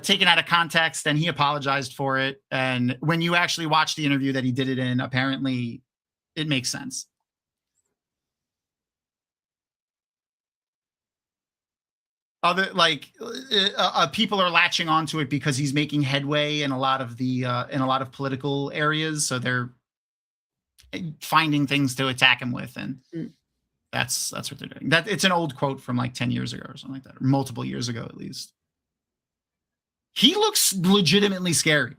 taken out of context, and he apologized for it. And when you actually watch the interview that he did it in, apparently it makes sense. People are latching onto it because he's making headway in a lot of political areas, so they're finding things to attack him with, and that's what they're doing. That it's an old quote from like 10 years ago or something like that, or multiple years ago at least. He looks legitimately scary.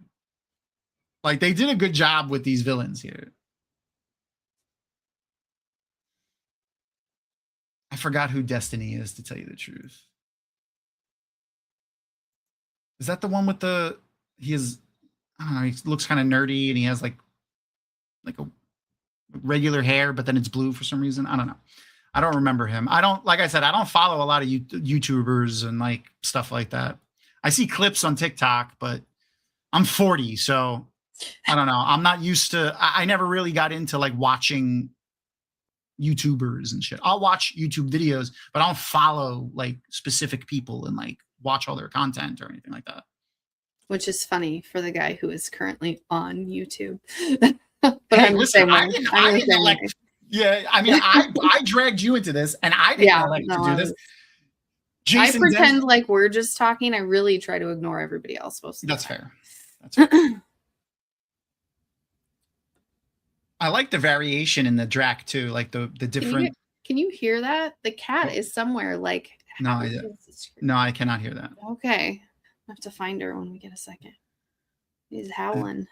Like they did a good job with these villains here. I forgot who Destiny is, to tell you the truth. Is that the one with I don't know, he looks kind of nerdy and he has like a regular hair, but then it's blue for some reason. I don't know. I don't remember him. Like I said, I don't follow a lot of YouTubers and like stuff like that. I see clips on TikTok, but I'm 40, so I don't know. I'm not used to, I never really got into like watching YouTubers and shit. I'll watch YouTube videos, but I don't follow like specific people and like watch all their content or anything like that. Which is funny for the guy who is currently on YouTube. But hey, I'm listen, I mean, I dragged you into this, and I didn't elect to do this. Jason, I pretend like we're just talking. I really try to ignore everybody else. That's fair. That's fair. I like the variation in the Drac too, like the different. Can you hear that? The cat is somewhere like. No, I cannot hear that. Okay, I have to find her when we get a second. He's howling.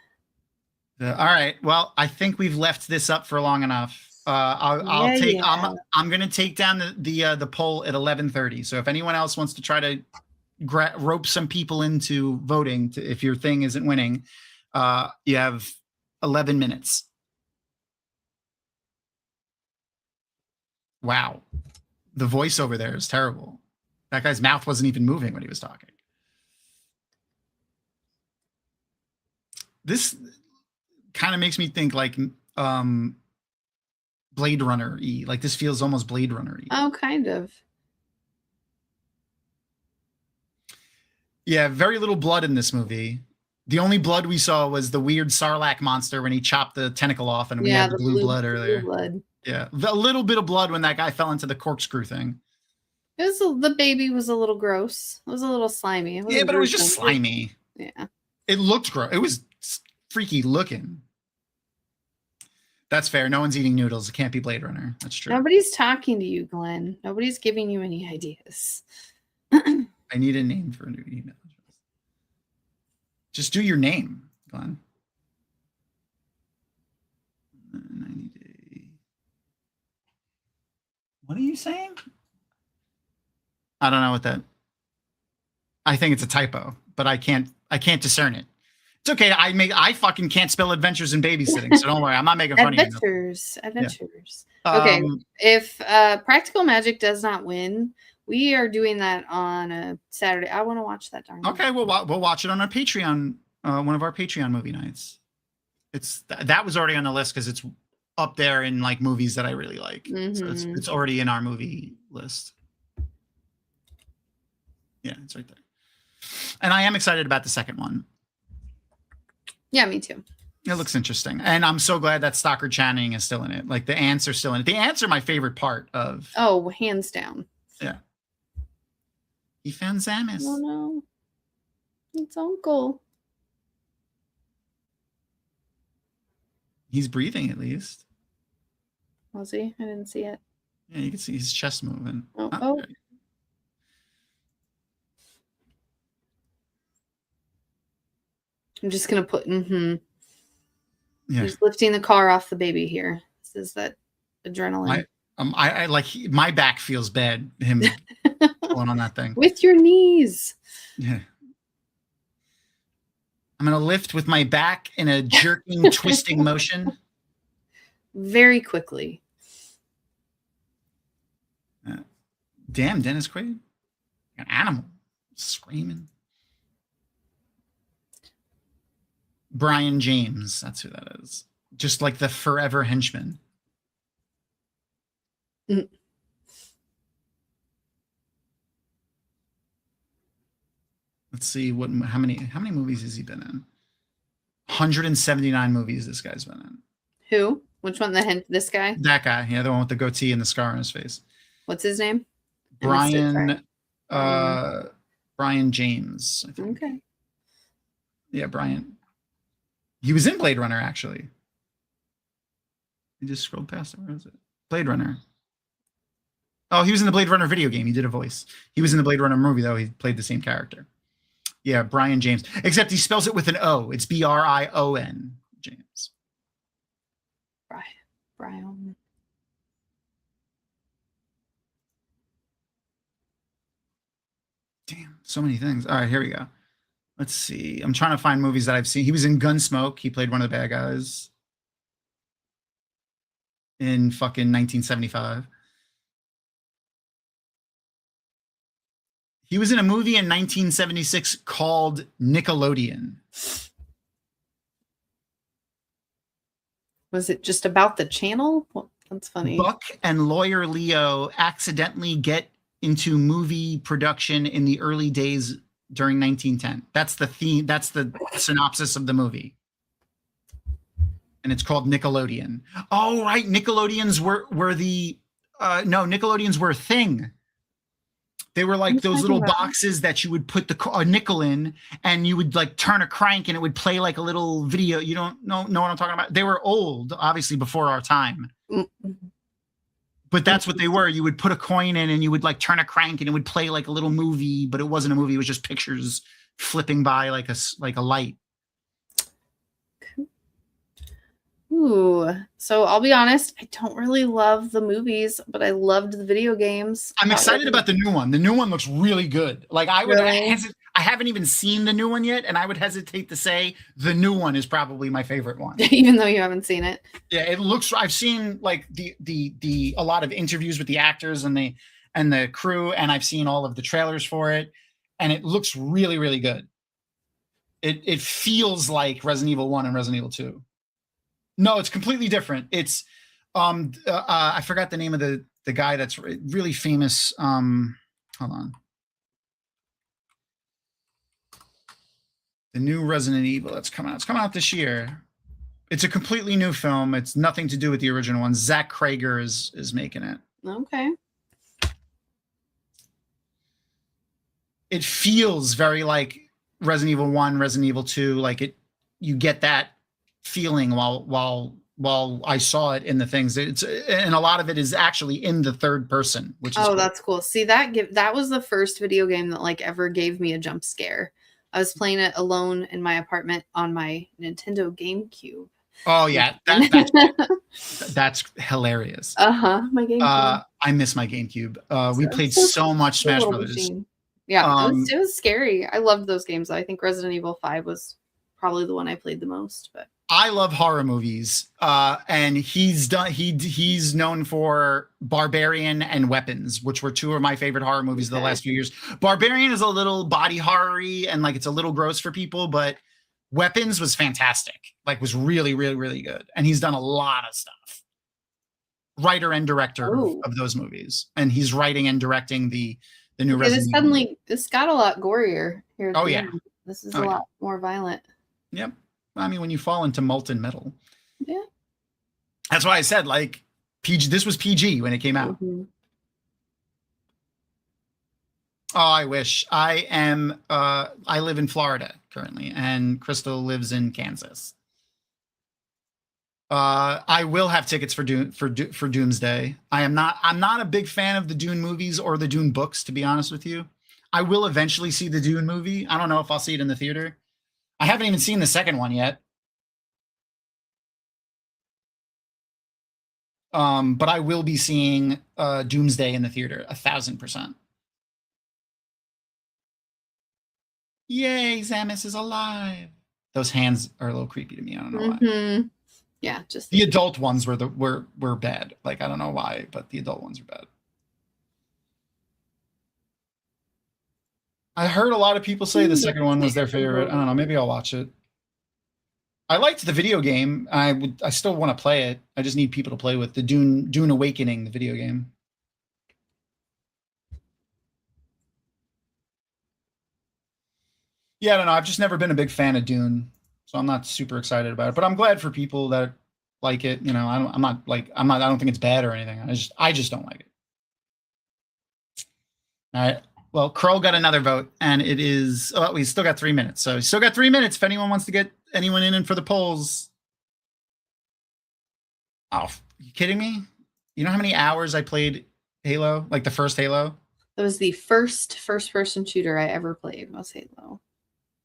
All right. Well, I think we've left this up for long enough. I'm going to take down the poll at 11:30. So if anyone else wants to try to rope some people into voting, if your thing isn't winning, you have 11 minutes. Wow. The voice over there is terrible. That guy's mouth wasn't even moving when he was talking. This kind of makes me think like Blade Runner-y. Like this feels almost Blade Runner-y. Oh, kind of. Yeah, very little blood in this movie. The only blood we saw was the weird Sarlacc monster when he chopped the tentacle off, and we had the blue blood earlier. Blood. Yeah, a little bit of blood when that guy fell into the corkscrew thing. It was the baby was a little gross. It was a little slimy. Yeah, but it was just slimy. Yeah. It looked gross. It was freaky looking. That's fair. No one's eating noodles. It can't be Blade Runner. That's true. Nobody's talking to you, Glenn. Nobody's giving you any ideas. I need a name for a new email address. Just do your name, Glenn. 90 day. What are you saying? I don't know what that. I think it's a typo, but I can't discern it. It's okay. I fucking can't spell adventures in babysitting, so don't worry. I'm not making fun of you. Adventures. Yeah. Okay. If Practical Magic does not win, we are doing that on a Saturday. I want to watch that darn. Okay, we'll watch it on our Patreon, one of our Patreon movie nights. That was already on the list because it's up there in like movies that I really like. So it's already in our movie list. Yeah, it's right there. And I am excited about the second one. Yeah, me too. It looks interesting. And I'm so glad that Stockard Channing is still in it. Like the ants are still in it. The ants are my favorite part of. Oh, hands down. Yeah. He found Zamis. Oh no. It's Uncle. He's breathing at least. Was he? I didn't see it. Yeah, you can see his chest moving. Oh. Okay. I'm just gonna put Yeah. He's lifting the car off the baby here. This is that adrenaline. I like my back feels bad. Him pulling on that thing with your knees. Yeah. I'm gonna lift with my back in a jerking, twisting motion. Very quickly. Damn, Dennis Quaid, an animal screaming. Brion James, that's who that is. Just like the forever henchman. Mm. Let's see how many movies has he been in? 179 movies this guy's been in. Who? Which one? This guy? That guy, yeah, the one with the goatee and the scar on his face. What's his name? Brion James, I think. Okay. Yeah, Brion. He was in Blade Runner, actually. He just scrolled past it. Where is it? Blade Runner. Oh, he was in the Blade Runner video game. He did a voice. He was in the Blade Runner movie, though. He played the same character. Yeah, Brion James. Except he spells it with an O. It's Brion James. Brion. Damn, so many things. All right, here we go. Let's see. I'm trying to find movies that I've seen. He was in Gunsmoke. He played one of the bad guys in fucking 1975. He was in a movie in 1976 called Nickelodeon. Was it just about the channel? Well, that's funny. Buck and lawyer Leo accidentally get into movie production in the early days during 1910. That's the theme. That's the synopsis of the movie. And it's called Nickelodeon. Oh, right. Nickelodeons were Nickelodeons were a thing. They were like those little boxes that you would put a nickel in, and you would like turn a crank and it would play like a little video. You don't know what I'm talking about? They were old, obviously before our time. Mm-hmm. But that's what they were. You would put a coin in and you would like turn a crank and it would play like a little movie, but it wasn't a movie. It was just pictures flipping by like a light. Ooh. So I'll be honest, I don't really love the movies, but I loved the video games. I'm excited about the new one. The new one looks really good. Like I haven't even seen the new one yet, and I would hesitate to say the new one is probably my favorite one. Even though you haven't seen it. Yeah, it looks. I've seen like the a lot of interviews with the actors and the crew, and I've seen all of the trailers for it, and it looks really, really good. It feels like Resident Evil 1 and Resident Evil 2. No, it's completely different. It's I forgot the name of the guy that's really famous. Hold on. The new Resident Evil that's coming out. It's coming out this year. It's a completely new film. It's nothing to do with the original one. Zach Krager is making it. Okay. It feels very like Resident Evil 1, Resident Evil 2. Like you get that feeling while I saw it in the things. And a lot of it is actually in the third person, which is cool. That's cool. See, that was the first video game that like ever gave me a jump scare. I was playing it alone in my apartment on my Nintendo GameCube. Oh yeah, that's hilarious. My GameCube. I miss my GameCube. We played so much Smash Brothers. Machine. Yeah, it was scary. I loved those games. I think Resident Evil 5 was probably the one I played the most. But I love horror movies, and he's known for Barbarian and Weapons, which were two of my favorite horror movies of the last few years. Barbarian is a little body horror-y and like it's a little gross for people, but Weapons was fantastic. Like was really, really, really good. And he's done a lot of stuff. Writer and director of those movies, and he's writing and directing the new Resident Evil. This got a lot gorier here. Oh yeah, this is a lot more violent. Yep. I mean, when you fall into molten metal. Yeah. That's why I said like PG. This was PG when it came out. Mm-hmm. Oh, I wish. I live in Florida currently, and Crystal lives in Kansas. I will have tickets for Doomsday. I'm not a big fan of the Dune movies or the Dune books, to be honest with you. I will eventually see the Dune movie. I don't know if I'll see it in the theater. I haven't even seen the second one yet. But I will be seeing Doomsday in the theater, 1000%. Yay, Zamis is alive. Those hands are a little creepy to me. I don't know why. Yeah, just the adult ones were bad. Like I don't know why, but the adult ones are bad. I heard a lot of people say the second one was their favorite. I don't know. Maybe I'll watch it. I liked the video game. I still want to play it. I just need people to play with the Dune Awakening, the video game. Yeah, I don't know. I've just never been a big fan of Dune, so I'm not super excited about it. But I'm glad for people that like it. You know, I don't think it's bad or anything. I just don't like it. All right. Well, Kroll got another vote, and it is. Oh, we still got 3 minutes, so we still got 3 minutes. If anyone wants to get anyone in for the polls. Oh, are you kidding me? You know how many hours I played Halo? Like the first Halo. That was the first-person shooter I ever played. Was Halo.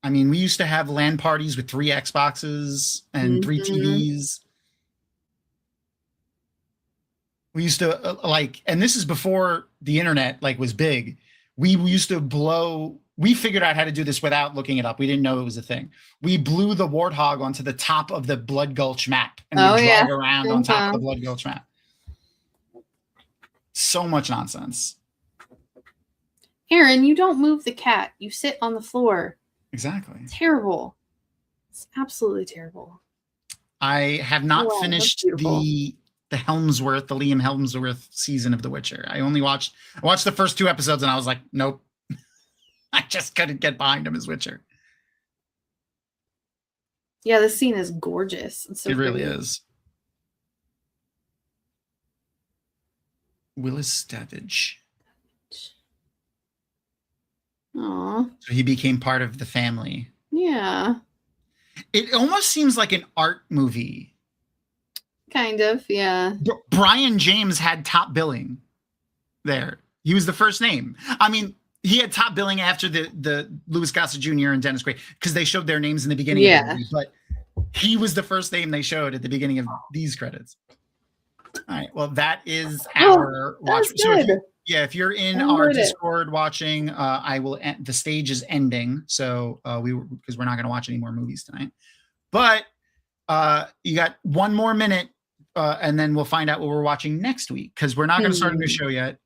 I mean, we used to have LAN parties with 3 Xboxes and 3 TVs. We used to and this is before the internet was big. We used to we figured out how to do this without looking it up. We didn't know it was a thing. We blew the Warthog onto the top of the Blood Gulch map and we drive around on top of the Blood Gulch map. So much nonsense. Aaron, you don't move the cat. You sit on the floor. Exactly. Terrible. It's absolutely terrible. I have not finished the Helmsworth, the Liam Helmsworth season of The Witcher. I watched the first 2 episodes and I was like, nope. I just couldn't get behind him as Witcher. Yeah, this scene is gorgeous. It's so it really is. Willis Stavage. Aww. So he became part of the family. Yeah. It almost seems like an art movie. Kind of, yeah. Brion James had top billing there. He was the first name. I mean, he had top billing after the Louis Gossett Jr. and Dennis Quaid because they showed their names in the beginning of the movie, but he was the first name they showed at the beginning of these credits. All right. Well, that is our watch. So if you're in our Discord watching, I will end, the stage is ending. So because we're not going to watch any more movies tonight, but you got 1 more minute and then we'll find out what we're watching next week because we're not going to start a new show yet.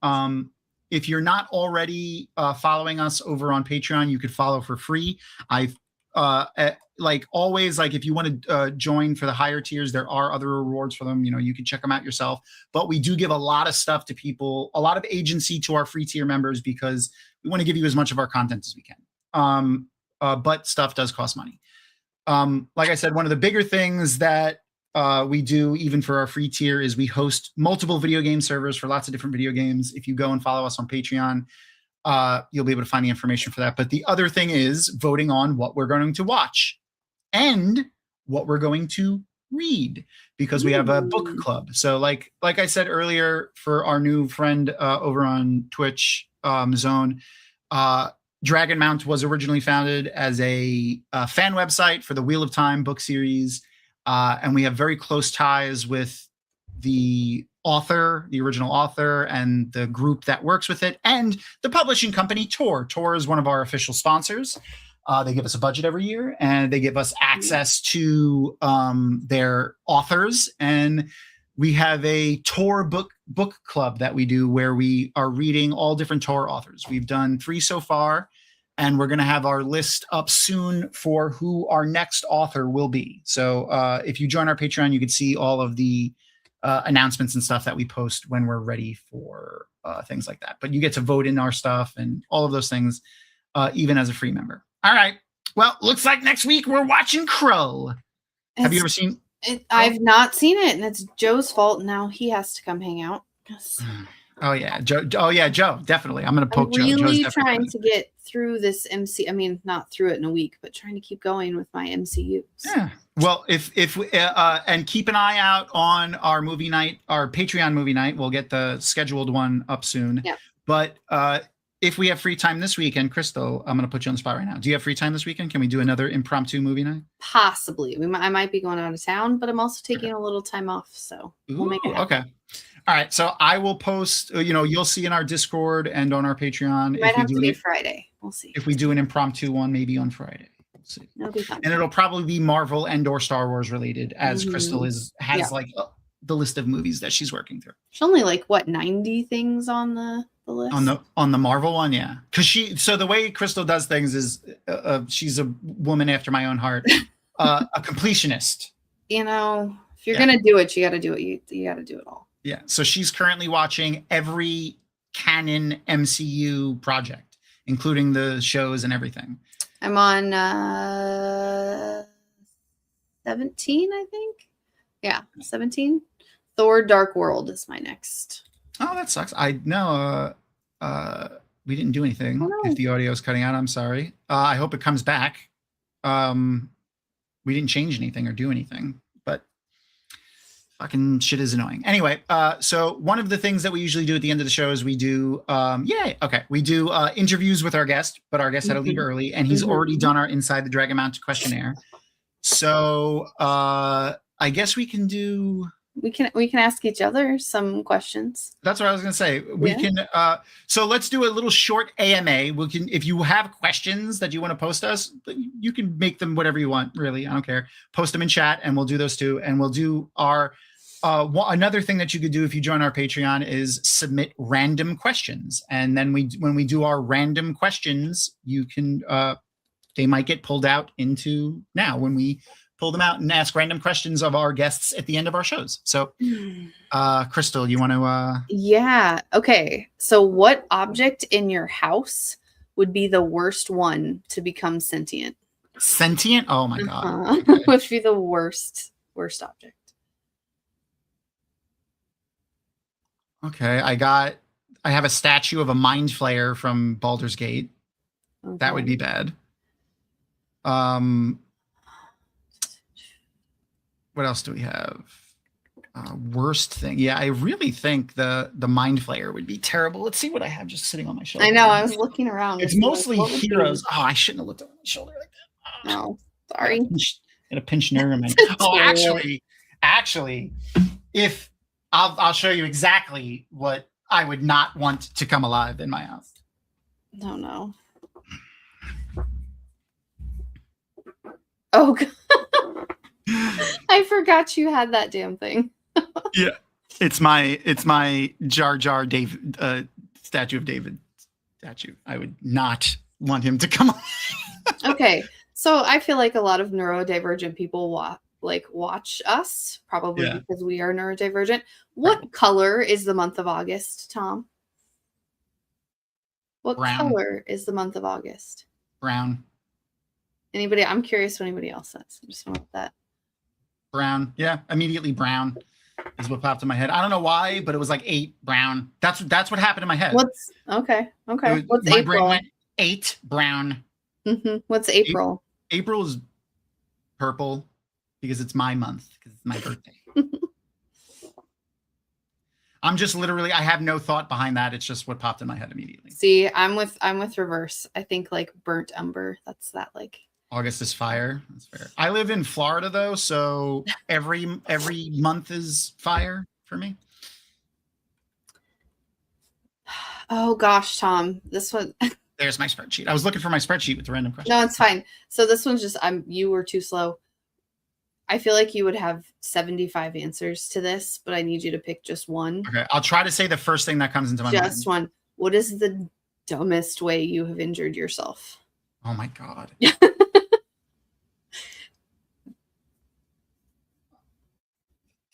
If you're not already following us over on Patreon, you could follow for free. I've like always, like if you want to join for the higher tiers, there are other rewards for them. You can check them out yourself. But we do give a lot of stuff to people, a lot of agency to our free tier members, because we want to give you as much of our content as we can. But stuff does cost money. Like I said, one of the bigger things that we do, even for our free tier, is we host multiple video game servers for lots of different video games. If you go and follow us on Patreon, you'll be able to find the information for that. But the other thing is voting on what we're going to watch and what we're going to read, because we have a book club. So like I said earlier, for our new friend over on Twitch, Zone, Dragonmount was originally founded as a fan website for the Wheel of Time book series. And we have very close ties with the author, the original author, and the group that works with it, and the publishing company, Tor. Tor is one of our official sponsors. They give us a budget every year, and they give us access to their authors. And we have a Tor book club that we do, where we are reading all different Tor authors. We've done 3 so far, and we're going to have our list up soon for who our next author will be. So if you join our Patreon, you can see all of the announcements and stuff that we post when we're ready for things like that. But you get to vote in our stuff and all of those things, even as a free member. All right. Well, looks like next week we're watching Crow. Have you ever seen it? I've not seen it, and it's Joe's fault. Now he has to come hang out. Oh yeah, Joe. Oh yeah, Joe. Definitely. I'm going to poke Joe. I'm really trying to get through this MC. I mean, not through it in a week, but trying to keep going with my MCUs. Yeah. Well, if and keep an eye out on our movie night, our Patreon movie night. We'll get the scheduled one up soon. Yeah. But if we have free time this weekend, Crystal, I'm going to put you on the spot right now. Do you have free time this weekend? Can we do another impromptu movie night? Possibly. I might be going out of town, but I'm also taking a little time off, so we'll make it happen. Okay. All right. So I will post. You'll see in our Discord and on our Patreon. It might have to be Friday. We'll see. If we do an impromptu one, maybe on Friday. We'll see. That'll be fun. And it'll probably be Marvel and/or Star Wars related, as Crystal has the list of movies that she's working through. There's only 90 things on the list. On the Marvel one, yeah. Because the way Crystal does things is she's a woman after my own heart, a completionist. If you're gonna do it, you got to do it. You got to do it all. Yeah. So she's currently watching every canon MCU project, including the shows and everything. I'm on 17, I think. Yeah, 17. Thor: Dark World is my next. Oh, that sucks. I know. We didn't do anything. Oh, no. If the audio is cutting out, I'm sorry. I hope it comes back. We didn't change anything or do anything, but fucking shit is annoying. Anyway, so one of the things that we usually do at the end of the show is we do, we do interviews with our guest, but our guest had to leave early, and he's already done our Inside the Dragonmount questionnaire. So I guess we can do. We can ask each other some questions. That's what I was going to say. We can. So let's do a little short AMA. We can, if you have questions that you want to post us, you can make them whatever you want. Really, I don't care. Post them in chat, and we'll do those too. And we'll do our. Another thing that you could do if you join our Patreon is submit random questions, and then when we do our random questions, you can. They might get pulled out into now when we pull them out and ask random questions of our guests at the end of our shows. So, Crystal, you want to? Yeah. Okay. So what object in your house would be the worst one to become sentient? Sentient? Oh my God. Okay. Would be the worst object. Okay. I have a statue of a mind flayer from Baldur's Gate. Okay. That would be bad. What else do we have? Worst thing. Yeah, I really think the mind flayer would be terrible. Let's see what I have just sitting on my shoulder. I know. I was looking around. It's mostly heroes. Oh, I shouldn't have looked over my shoulder like that. No, sorry. Got a pinched nerve in my. Oh, actually, if I'll show you exactly what I would not want to come alive in my house. No. Oh God. I forgot you had that damn thing. Yeah, it's my Jar Jar David statue of David statue. I would not want him to come on. Okay, So I feel like a lot of neurodivergent people watch us, probably Yeah. because we are neurodivergent. What Probably. color is the month of August, Tom? What Brown. color is the month of August? Brown. Anybody? I'm curious what anybody else says. I just want that. Brown. Yeah, immediately brown is what popped in my head. I don't know why, but it was like 8 brown. That's what happened in my head. What's okay? Okay. What's my brain April? went 8 brown. What's April? April is purple because it's my month, because it's my birthday. I'm just literally, I have no thought behind that. It's just what popped in my head immediately. See, I'm with reverse. I think like burnt umber. That's that like. August is fire. That's fair. I live in Florida though, so every month is fire for me. Oh gosh, Tom, this one. There's my spreadsheet. I was looking for my spreadsheet with the random questions. No, it's fine. So this one's just you were too slow. I feel like you would have 75 answers to this, but I need you to pick just one. Okay, I'll try to say the first thing that comes into my mind. Just one. What is the dumbest way you have injured yourself? Oh my God.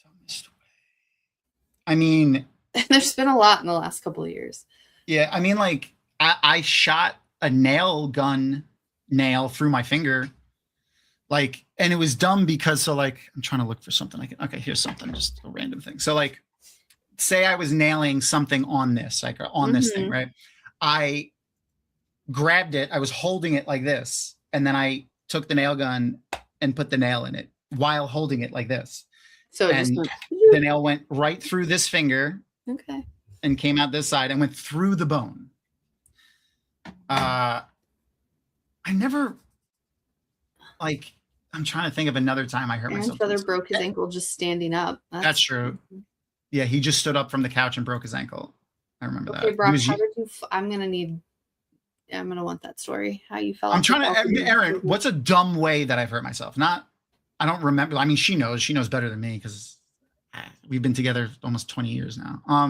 Dumbest way. I mean, There's been a lot in the last couple of years. yeah, I mean, like I shot a nail gun nail through my finger. Like, and it was dumb because so like I'm trying to look for something. Okay, here's something, just a random thing. So like, say I was nailing something on this, like on this thing, right? I grabbed it, I was holding it like this, and then I took the nail gun and put the nail in it while holding it like this. So it And just went, the nail went right through this finger okay. and came out this side and went through the bone. I never, like, I'm trying to think of another time I hurt Aaron's myself. brother broke his ankle just standing up. That's true. Yeah, he just stood up from the couch and broke his ankle. I remember Okay, that. Brock, He was- how did you? I'm gonna want that story. How you felt? I'm trying to, Aaron, what's a dumb way that I've hurt myself? I don't remember. I mean, she knows better than me because we've been together almost 20 years now. I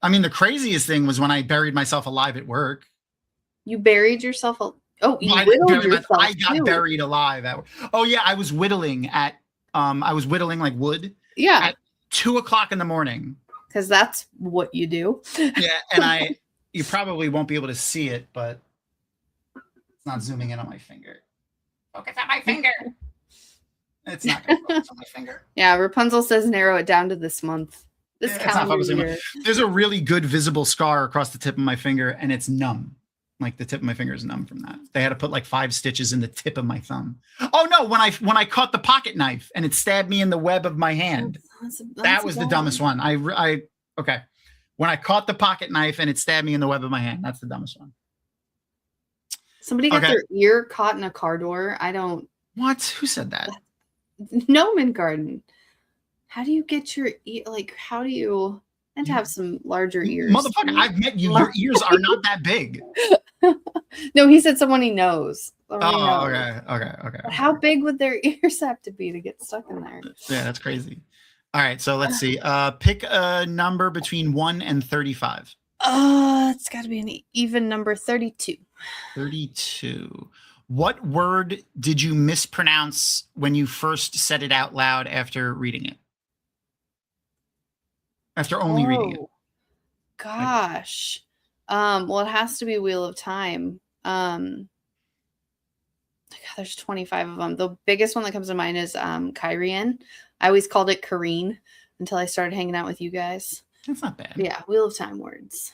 mean, the craziest thing was when I buried myself alive at work. You buried yourself. You I whittled yourself. I got too. buried alive at work. Oh yeah, I was whittling like wood Yeah, at 2:00 in the morning. because that's what you do. Yeah, and you probably won't be able to see it, but it's not zooming in on my finger. Focus on my finger. It's not going to focus on my finger. Yeah, Rapunzel says narrow it down to this month. This Yeah, it's not calendar focusing. year. There's a really good visible scar across the tip of my finger, and it's numb. Like the tip of my finger is numb from that. They had to put like 5 stitches in the tip of my thumb. Oh no! When I caught the pocket knife and it stabbed me in the web of my hand. That was the dumbest one. Okay. When I caught the pocket knife and it stabbed me in the web of my hand. That's the dumbest one. Somebody got Okay. their ear caught in a car door. I don't. What? Who said that? Gnomon Garden. How do you get your ear? Like, how do you? And to have some larger ears. Motherfucker, I've met you. Your ears are not that big. No, he said someone he knows. Oh, okay. But how big would their ears have to be to get stuck in there? Yeah, that's crazy. All right, so let's see. Pick a number between 1 and 35. It's got to be an even number, 32. 32. What word did you mispronounce when you first said it out loud after reading it? After only reading it. Gosh. Well, it has to be Wheel of Time. God, there's 25 of them. The biggest one that comes to mind is Kyrian. I always called it Kareen until I started hanging out with you guys. That's not bad. Yeah, Wheel of Time words.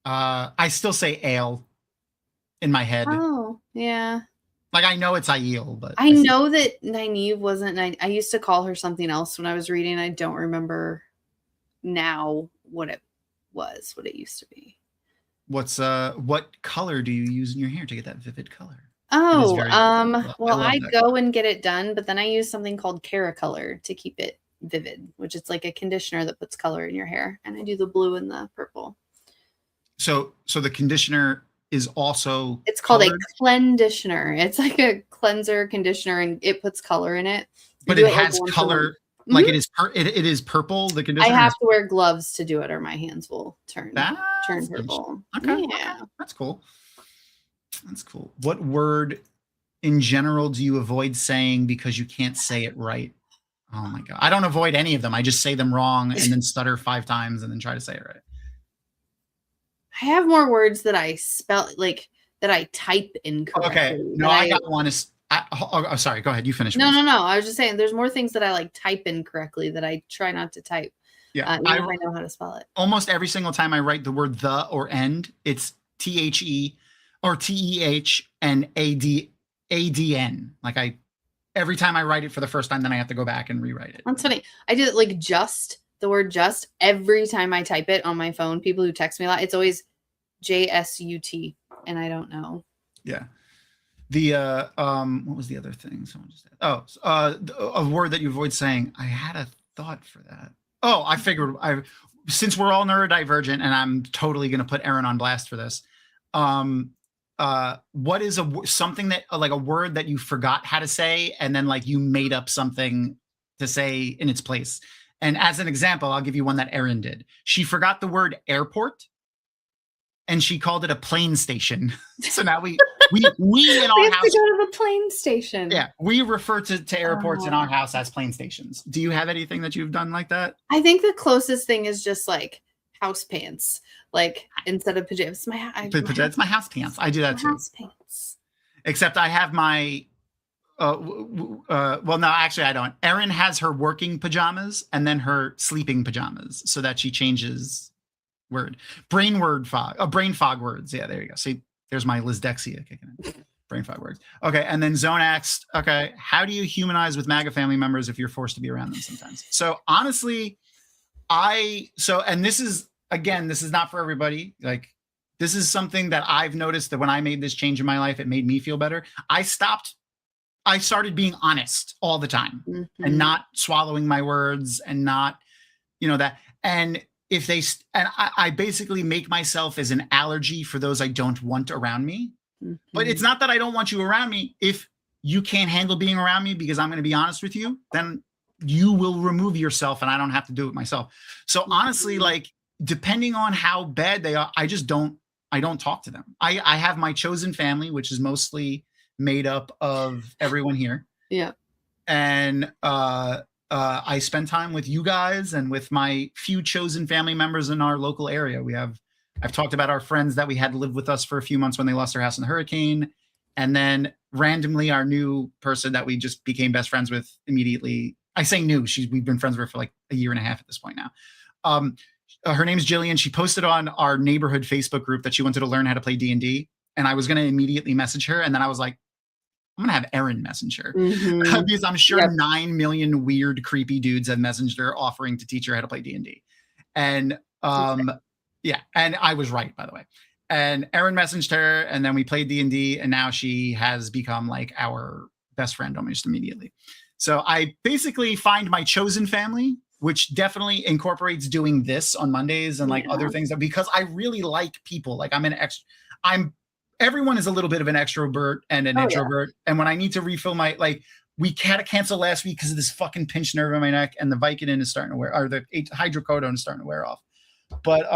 I still say ale in my head. Oh, yeah. Like I know it's Aiel, but I know that Nynaeve wasn't. I used to call her something else when I was reading. I don't remember now what it was, what it used to be. What color do you use in your hair to get that vivid color? Oh, very- well, I I love that go and get it done, but then I use something called Caracolor to keep it vivid, which is like a conditioner that puts color in your hair. And I do the blue and the purple. So the conditioner is also It's called colored, a clenditioner. It's like a cleanser conditioner and it puts color in it. but I do it like has once a color. month. Like Mhm. it is purple. The I conditioner. have is- to wear gloves to do it or my hands will turn That's purple. Okay, Yeah. that's cool. That's cool. What word in general do you avoid saying because you can't say it right? Oh my God. I don't avoid any of them. I just say them wrong and then stutter 5 times and then try to say it right. I have more words that I spell, like, that I type incorrectly. Okay. No, I got one. Sorry. Go ahead. You finish. No. I was just saying there's more things that I like type incorrectly that I try not to type. Yeah. Even if I know how to spell it. Almost every single time I write the word the or end, it's THE or TEH and ADN. Like every time I write it for the first time, then I have to go back and rewrite it. That's funny. I did it like the word just, every time I type it on my phone. People who text me a lot, it's always JSUT, and I don't know. Yeah. The what was the other thing? Someone just said, a word that you avoid saying. I had a thought for that. Oh, I figured since we're all neurodivergent, and I'm totally gonna put Aaron on blast for this. What is something that like a word that you forgot how to say, and then like you made up something to say in its place? And as an example, I'll give you one that Erin did. She forgot the word airport, and she called it a plane station. So now we in our house to go to the plane station. Yeah, we refer to airports in our house as plane stations. Do you have anything that you've done like that? I think the closest thing is just like house pants. Like instead of pajamas, it's my house pants. I do that too. House pants. Except I have my. Well, no, actually, I don't. Erin has her working pajamas and then her sleeping pajamas, so that she changes brain fog words. Yeah, there you go. See, there's my Lisdexia kicking in. Brain fog words. Okay, and then Zone asked, okay, how do you humanize with MAGA family members if you're forced to be around them sometimes? So honestly, and this is not for everybody. Like, this is something that I've noticed that when I made this change in my life, it made me feel better. I started being honest all the time and not swallowing my words and not, that. And I basically make myself as an allergy for those I don't want around me. But it's not that I don't want you around me. If you can't handle being around me because I'm going to be honest with you, then you will remove yourself and I don't have to do it myself. So honestly, like, depending on how bad they are, I don't talk to them. I have my chosen family, which is mostly made up of everyone here. Yeah. And I spend time with you guys and with my few chosen family members in our local area. I've talked about our friends that we had live with us for a few months when they lost their house in the hurricane. And then randomly our new person that we just became best friends with immediately. I say new, we've been friends with her for like a year and a half at this point now. Her name's Jillian. She posted on our neighborhood Facebook group that she wanted to learn how to play D&D. And I was going to immediately message her. And then I was like, I'm going to have Erin message her because I'm sure 9 million weird, creepy dudes have messaged her offering to teach her how to play D&D. And yeah, and I was right, by the way. And Erin messaged her and then we played D&D and now she has become like our best friend almost immediately. So I basically find my chosen family, which definitely incorporates doing this on Mondays and like other things because I really like people. Like everyone is a little bit of an extrovert and an introvert. Yeah. And when I need to refill we had to cancel last week because of this fucking pinched nerve in my neck and the Vicodin is starting to wear, or the hydrocodone is starting to wear off. But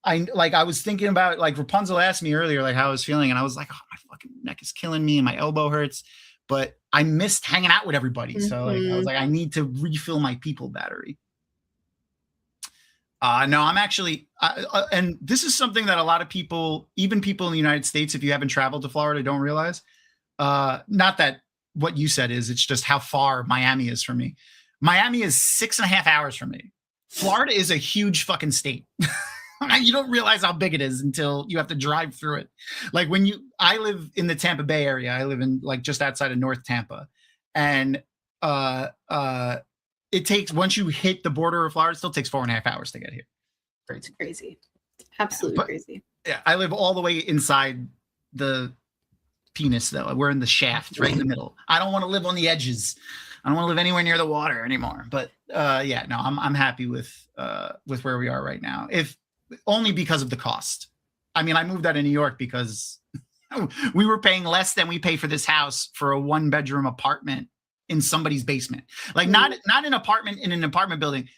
I was thinking about, like, Rapunzel asked me earlier, like, how I was feeling. And I was like, oh, my fucking neck is killing me and my elbow hurts. But I missed hanging out with everybody. So like, I was like, I need to refill my people battery. No, I'm actually, and this is something that a lot of people, even people in the United States, if you haven't traveled to Florida, don't realize. Not that what you said is, it's just how far Miami is from me. Miami is 6.5 hours from me. Florida is a huge fucking state. You don't realize how big it is until you have to drive through it. Like I live in the Tampa Bay area. I live in like just outside of North Tampa. And it takes, once you hit the border of Florida, it still takes 4.5 hours to get here. It's crazy. Absolutely crazy. Yeah, I live all the way inside the penis, though. We're in the shaft, right in the middle. I don't want to live on the edges. I don't want to live anywhere near the water anymore. But yeah, no, I'm happy with where we are right now. If only because of the cost. I mean, I moved out of New York because we were paying less than we pay for this house for a 1-bedroom apartment in somebody's basement. Like not an apartment in an apartment building,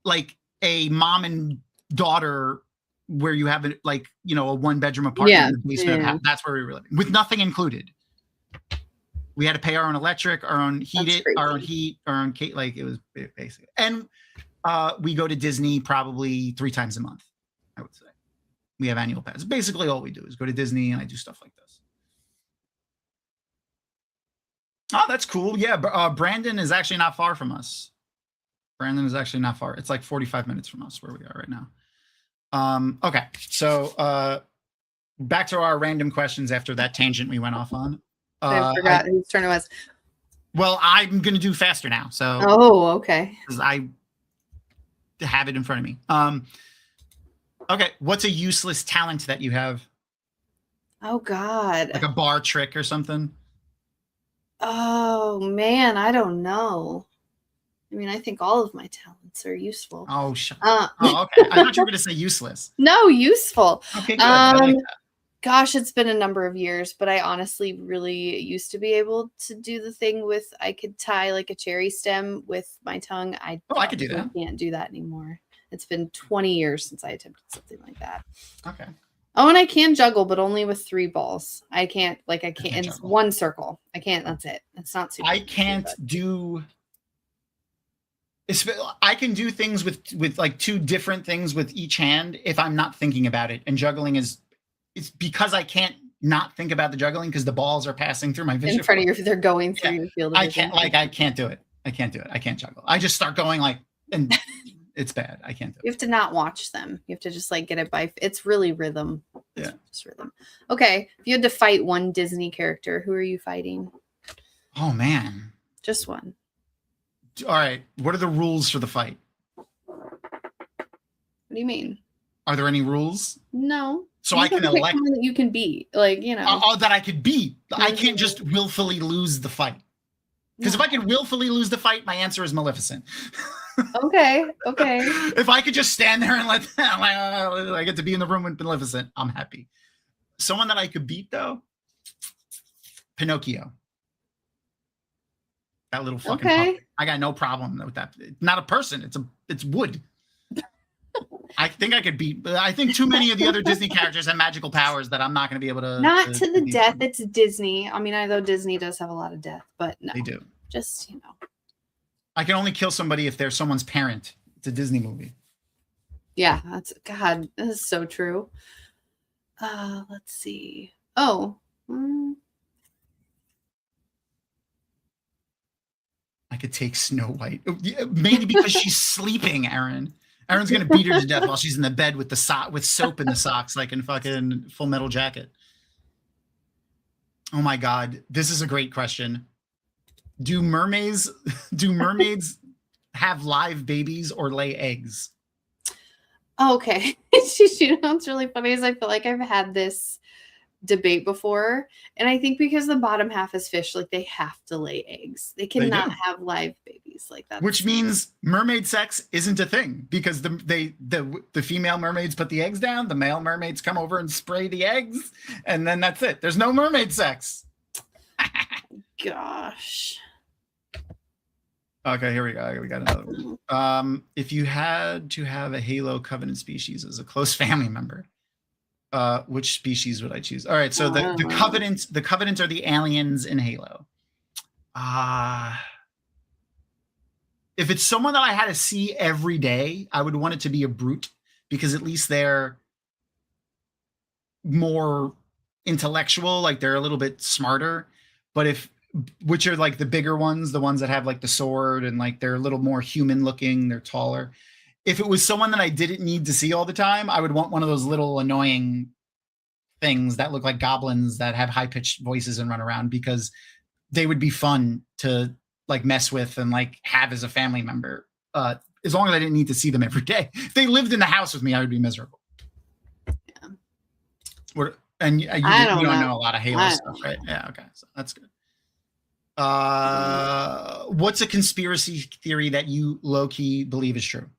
like a mom and daughter where you have it like, you know, a 1-bedroom apartment in the basement. Yeah. That's where we were living with nothing included. We had to pay our own electric, our own heat, our own like it was basic. And we go to Disney probably 3 times a month, I would say. We have annual pass. Basically all we do is go to Disney, and I do stuff like this. Oh, that's cool. Yeah, Brandon is actually not far from us. Brandon is actually not far. It's like 45 minutes from us where we are right now. Okay, so back to our random questions after that tangent we went off on. I forgot whose turn it was. Well, I'm going to do faster now. So, okay. Because I have it in front of me. Okay, what's a useless talent that you have? Oh, God. Like a bar trick or something? Oh, man, I don't know. I mean, I think all of my talents are useful. Oh, okay. I thought you were going to say useless. No, useful. Okay, good. I like that. Gosh, it's been a number of years, but I honestly really used to be able to do the thing with I could tie like a cherry stem with my tongue. I could do that. I can't do that anymore. It's been 20 years since I attempted something like that. Okay. Oh, and I can juggle, but only with 3 balls. I can't it's juggle. 1 circle. I can't, that's it. It's not super. I can't do. I can do things with like 2 different things with each hand if I'm not thinking about it. And juggling it's because I can't not think about the juggling because the balls are passing through my vision. In front of your, they're going through your field of vision. I can't do it. I can't do it. I can't juggle. I just start going like, and it's bad. I can't do it. You have to not watch them. You have to just like get it by. It's really rhythm. Yeah. Just rhythm. Okay. If you had to fight one Disney character, who are you fighting? Oh, man. Just one. All right. What are the rules for the fight? What do you mean? Are there any rules? No. So you I can pick elect someone that you can beat. Like, you know. that I could beat. I can't just willfully lose the fight. Because if I could willfully lose the fight, my answer is Maleficent. Okay. If I could just stand there and let I get to be in the room with Maleficent, I'm happy. Someone that I could beat though, Pinocchio. That little fucking puppet. I got no problem with that. It's not a person. It's wood. I think I could beat. I think too many of the other Disney characters have magical powers that I'm not going to be able to. Not to the death. It's Disney. I mean, I know Disney does have a lot of death, but no. They do. Just, you know. I can only kill somebody if they're someone's parent. It's a Disney movie. Yeah, that's God. This is so true. Let's see. Oh. I could take Snow White. Mainly because she's sleeping, Aaron. Aaron's gonna beat her to death while she's in the bed with with soap in the socks, like in fucking Full Metal Jacket. Oh my God, this is a great question. Do mermaids have live babies or lay eggs? Okay. You know what's really funny is I feel like I've had this debate before, and I think because the bottom half is fish, like they have to lay eggs. They cannot have live babies like that. Which means mermaid sex isn't a thing because the female mermaids put the eggs down, the male mermaids come over and spray the eggs, and then that's it. There's no mermaid sex. Gosh. Okay, here we go. We got another one. If you had to have a Halo Covenant species as a close family member, which species would I choose? All right, so the Covenant are the aliens in Halo. If it's someone that I had to see every day, I would want it to be a brute because at least they're more intellectual, like they're a little bit smarter. But which are like the bigger ones, the ones that have like the sword and like they're a little more human looking, they're taller. If it was someone that I didn't need to see all the time, I would want one of those little annoying things that look like goblins that have high-pitched voices and run around because they would be fun to like mess with and like have as a family member. As long as I didn't need to see them every day. If they lived in the house with me, I would be miserable. Yeah. And you don't know a lot of Halo stuff, right? Yeah, okay. So that's good. What's a conspiracy theory that you low-key believe is true?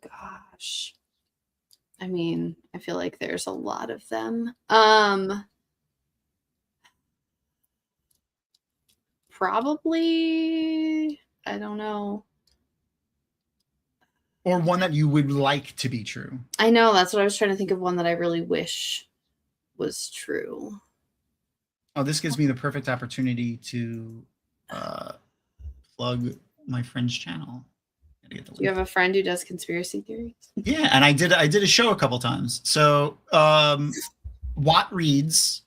Gosh. I mean, I feel like there's a lot of them. Probably, I don't know. Or one that you would like to be true. I know, that's what I was trying to think of, one that I really wish was true. Oh, this gives me the perfect opportunity to plug my friend's channel. Do you have a friend who does conspiracy theories? Yeah, and I did a show a couple times. So Watt Reads,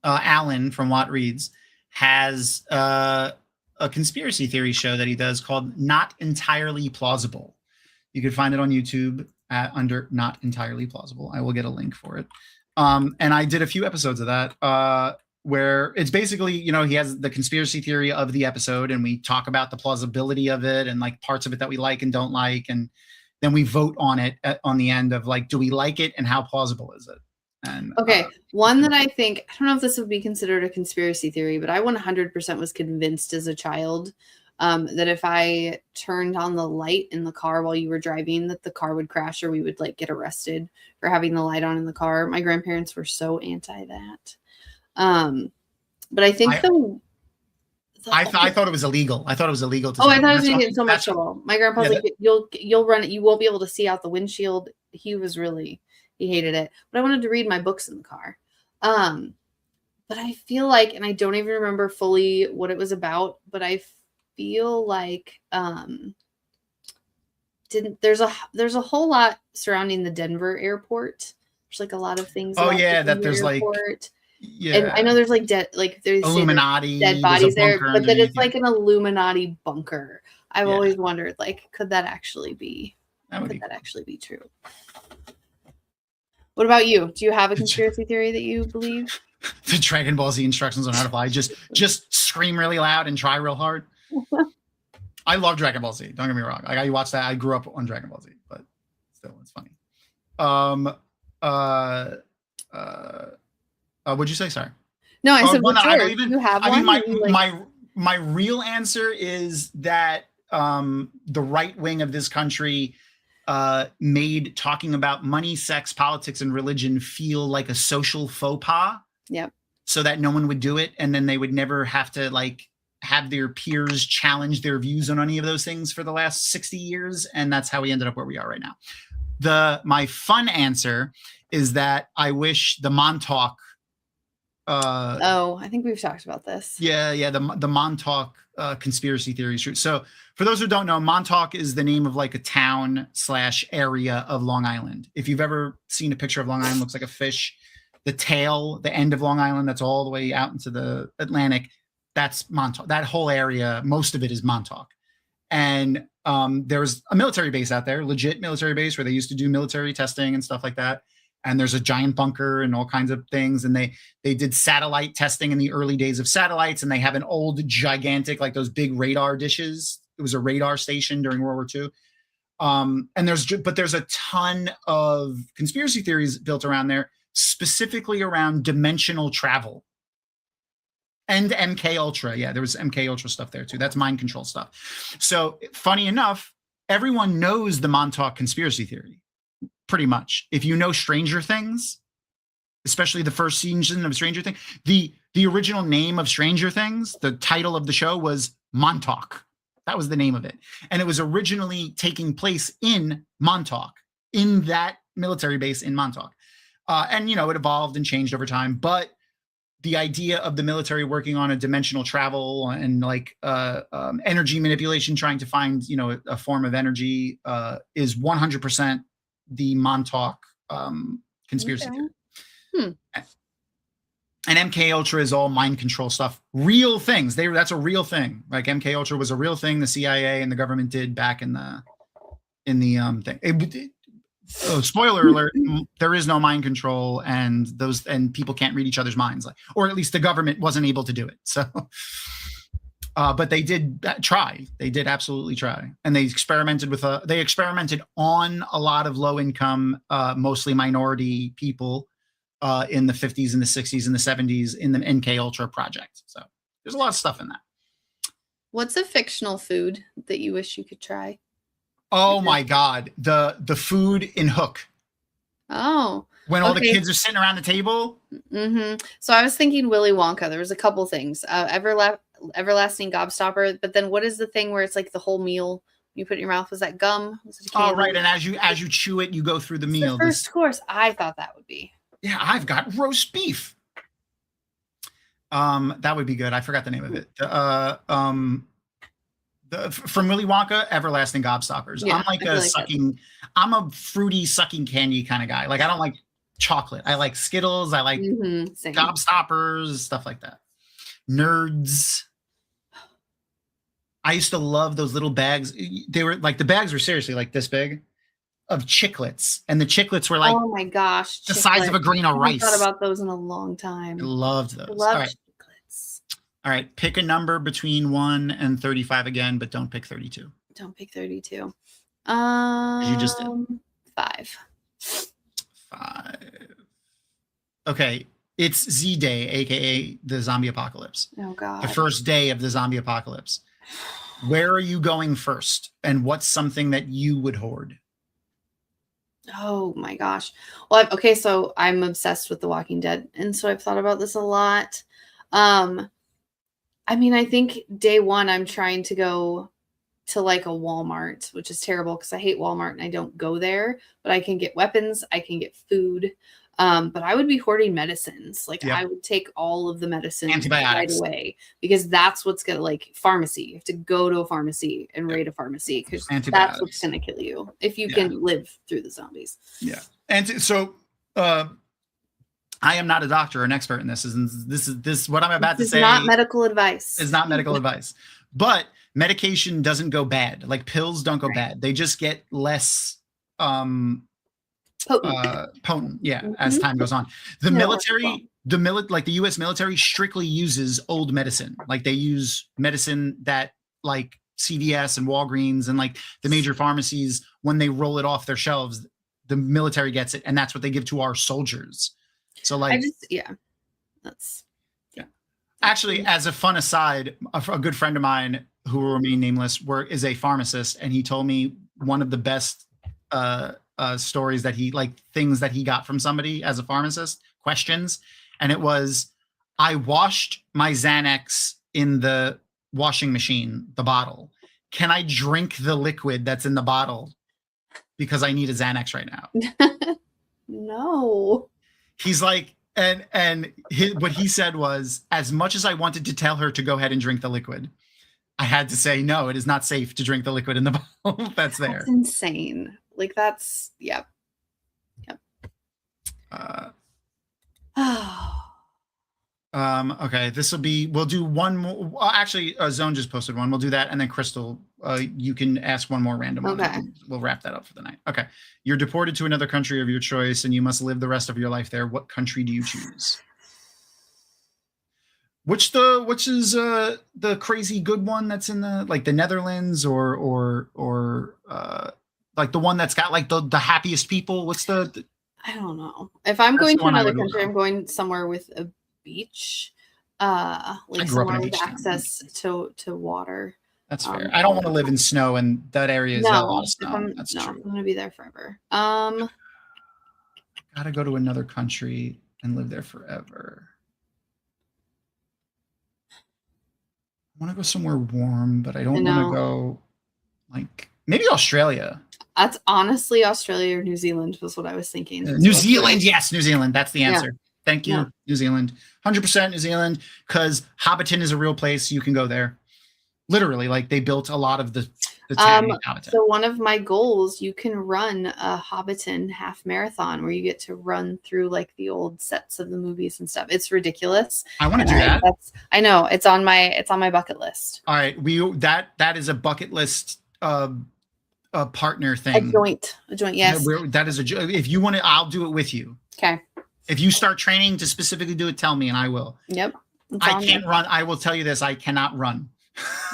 Alan from Watt Reads, has a conspiracy theory show that he does called Not Entirely Plausible. You can find it on YouTube under Not Entirely Plausible. I will get a link for it. And I did a few episodes of that where it's basically, you know, he has the conspiracy theory of the episode and we talk about the plausibility of it and like parts of it that we like and don't like. And then we vote on it on the end of like, do we like it and how plausible is it? And okay, one that I think, I don't know if this would be considered a conspiracy theory, but I 100% was convinced as a child that if I turned on the light in the car while you were driving, that the car would crash or we would like get arrested for having the light on in the car. My grandparents were so anti that. But I think I thought it was illegal. I thought it was illegal to I thought I was going to get in so much trouble. My grandpa's like, you'll run it. You won't be able to see out the windshield. He hated it. But I wanted to read my books in the car. But I feel like, and I don't even remember fully what it was about, but I feel like there's a whole lot surrounding the Denver airport. There's like a lot of things. Oh yeah, that there's airport. Like yeah. And I know there's like there's Illuminati dead bodies there, but then it's like an Illuminati bunker. I've always wondered, like, could that actually be? Actually be true? What about you? Do you have a conspiracy theory that you believe? The Dragon Ball Z instructions on how to fly. Just scream really loud and try real hard. I love Dragon Ball Z. Don't get me wrong. Like, I watched that. I grew up on Dragon Ball Z, but still, it's funny. What'd you say? Sorry. No, I said one. I don't even. You have I one? mean, my real answer is that the right wing of this country made talking about money, sex, politics, and religion feel like a social faux pas. Yep. So that no one would do it, and then they would never have to like have their peers challenge their views on any of those things for the last 60 years, and that's how we ended up where we are right now. My fun answer is that I wish the Montauk. I think we've talked about this. Yeah, the Montauk conspiracy theory is true. So for those who don't know, Montauk is the name of like a town / area of Long Island. If you've ever seen a picture of Long Island, it looks like a fish. The tail, the end of Long Island, that's all the way out into the Atlantic. That's Montauk. That whole area, most of it is Montauk. And there's a military base out there, legit military base where they used to do military testing and stuff like that. And there's a giant bunker and all kinds of things. And they did satellite testing in the early days of satellites. And they have an old gigantic, like those big radar dishes. It was a radar station during World War II. And there's a ton of conspiracy theories built around there, specifically around dimensional travel. And MK Ultra. Yeah, there was MK Ultra stuff there too. That's mind control stuff. So funny enough, everyone knows the Montauk conspiracy theory. Pretty much. If you know Stranger Things, especially the first season of Stranger Things, the original name of Stranger Things, the title of the show was Montauk. That was the name of it. And it was originally taking place in Montauk, in that military base in Montauk. And, you know, it evolved and changed over time. But the idea of the military working on a dimensional travel and like energy manipulation, trying to find, you know, a form of energy is 100% the Montauk conspiracy theory. And MK Ultra is all mind control stuff, real things. That's a real thing. Like MK Ultra was a real thing the CIA and the government did back in the thing. Spoiler alert, there is no mind control, and people can't read each other's minds, like, or at least the government wasn't able to do it. So but they did try. They did absolutely try. And they experimented on a lot of low income, mostly minority people in the 50s and the 60s and the 70s in the MK Ultra project. So there's a lot of stuff in that. What's a fictional food that you wish you could try? Oh my God. The food in Hook. Oh. When all the kids are sitting around the table. Mm-hmm. So I was thinking Willy Wonka. There was a couple things. Everlasting Gobstopper. But then what is the thing where it's like the whole meal you put in your mouth. Was that gum? Was it a Oh, candy? right. And as you chew it, you go through the It's meal. the first course. I thought that would be. Yeah, I've got roast beef. That would be good. I forgot the name of it. From Willy Wonka, Everlasting Gobstoppers. Yeah, I'm like I feel like I'm a fruity sucking candy kind of guy. Like I don't like chocolate. I like Skittles. I like Same. Gobstoppers, stuff like that. Nerds. I used to love those little bags. They were like the bags were seriously like this big of chiclets, and the chiclets were like oh my gosh, the size of a grain of I rice. haven't thought about those in a long time. I loved those. I love All right. chiclets. All right, pick a number between 1 and 35 again, but don't pick 32. Don't pick 32. You just did. 5. 5. Okay, it's Z Day, aka the zombie apocalypse. Oh God. The first day of the zombie apocalypse. Where are you going first? And what's something that you would hoard? Oh my gosh. Well, okay, so I'm obsessed with The Walking Dead, and so I've thought about this a lot. I mean, I think day one I'm trying to go to like a Walmart, which is terrible because I hate Walmart and I don't go there, but I can get weapons, I can get food. But I would be hoarding medicines. Like I would take all of the medicines right away because that's what's gonna like pharmacy. You have to go to a pharmacy and raid a pharmacy because that's what's gonna kill you if you can live through the zombies. Yeah. And so I am not a doctor or an expert in this. This what I'm about to say. It's not medical advice. It's not medical advice. But medication doesn't go bad. Like pills don't go bad. They just get less potent, as time goes on. The military, like the US military strictly uses old medicine. Like they use medicine that like CVS and Walgreens and like the major pharmacies, when they roll it off their shelves, the military gets it, and that's what they give to our soldiers. So like that's actually, as a fun aside, a good friend of mine who will remain nameless is a pharmacist, and he told me one of the best stories that he like things that he got from somebody as a pharmacist, questions, and it was, I washed my Xanax in the washing machine, the bottle. Can I drink the liquid that's in the bottle because I need a Xanax right now? No. He's like, what he said was, as much as I wanted to tell her to go ahead and drink the liquid, I had to say, no, it is not safe to drink the liquid in the bottle that's there. That's insane. Like that's, yep. Okay, we'll do one more. Actually, Zone just posted one. We'll do that. And then Crystal, you can ask one more random one. Okay. We'll wrap that up for the night. Okay. You're deported to another country of your choice and you must live the rest of your life there. What country do you choose? Which is the crazy good one that's in the Netherlands or like the one that's got like the happiest people? What's the I don't know. If I'm going to another country, I'm going somewhere with a beach, like somewhere with access to water. That's fair. I don't want to live in snow, and that area is a lot of snow. That's true. I'm gonna be there forever. Gotta go to another country and live there forever. I want to go somewhere warm, but I don't want to go like maybe Australia. That's honestly Australia or New Zealand was what I was thinking. New Zealand, yes, New Zealand. That's the answer. Yeah. Thank you, New Zealand. 100% New Zealand, because Hobbiton is a real place. You can go there. Literally, like they built a lot of the town in Hobbiton. So one of my goals, you can run a Hobbiton half marathon where you get to run through like the old sets of the movies and stuff. It's ridiculous. I want to do that. I know it's on my bucket list. All right, that is a bucket list partner thing. A joint, yes. That is if you want to, I'll do it with you. Okay. If you start training to specifically do it, tell me and I will. Yep. I can't run. I will tell you this. I cannot run.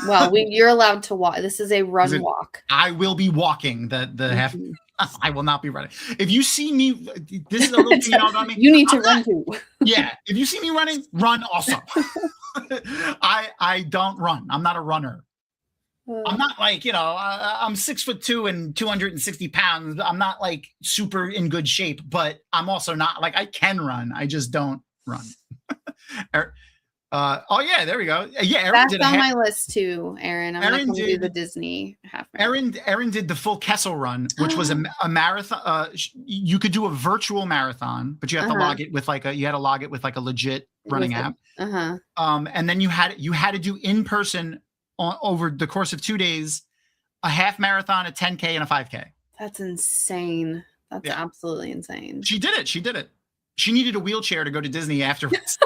Well, you're allowed to walk. This is a walk. I will be walking the half. I will not be running. If you see me, this is a little thing on me. You need to run too. Yeah. If you see me running, run also. I don't run. I'm not a runner. I'm not like, I'm 6'2" and 260 pounds. I'm not like super in good shape, but I'm also not like I can run. I just don't run. Oh yeah, there we go. Yeah, Aaron That's did on my list too, Aaron. I'm Aaron gonna do did- the Disney half marathon. Aaron did the full Kessel run, which was a marathon. You could do a virtual marathon, but you have to log it with like a legit running app. And then you had to do in person over the course of 2 days, a half marathon, a 10K, and a 5K. That's insane. That's absolutely insane. She did it. She needed a wheelchair to go to Disney afterwards.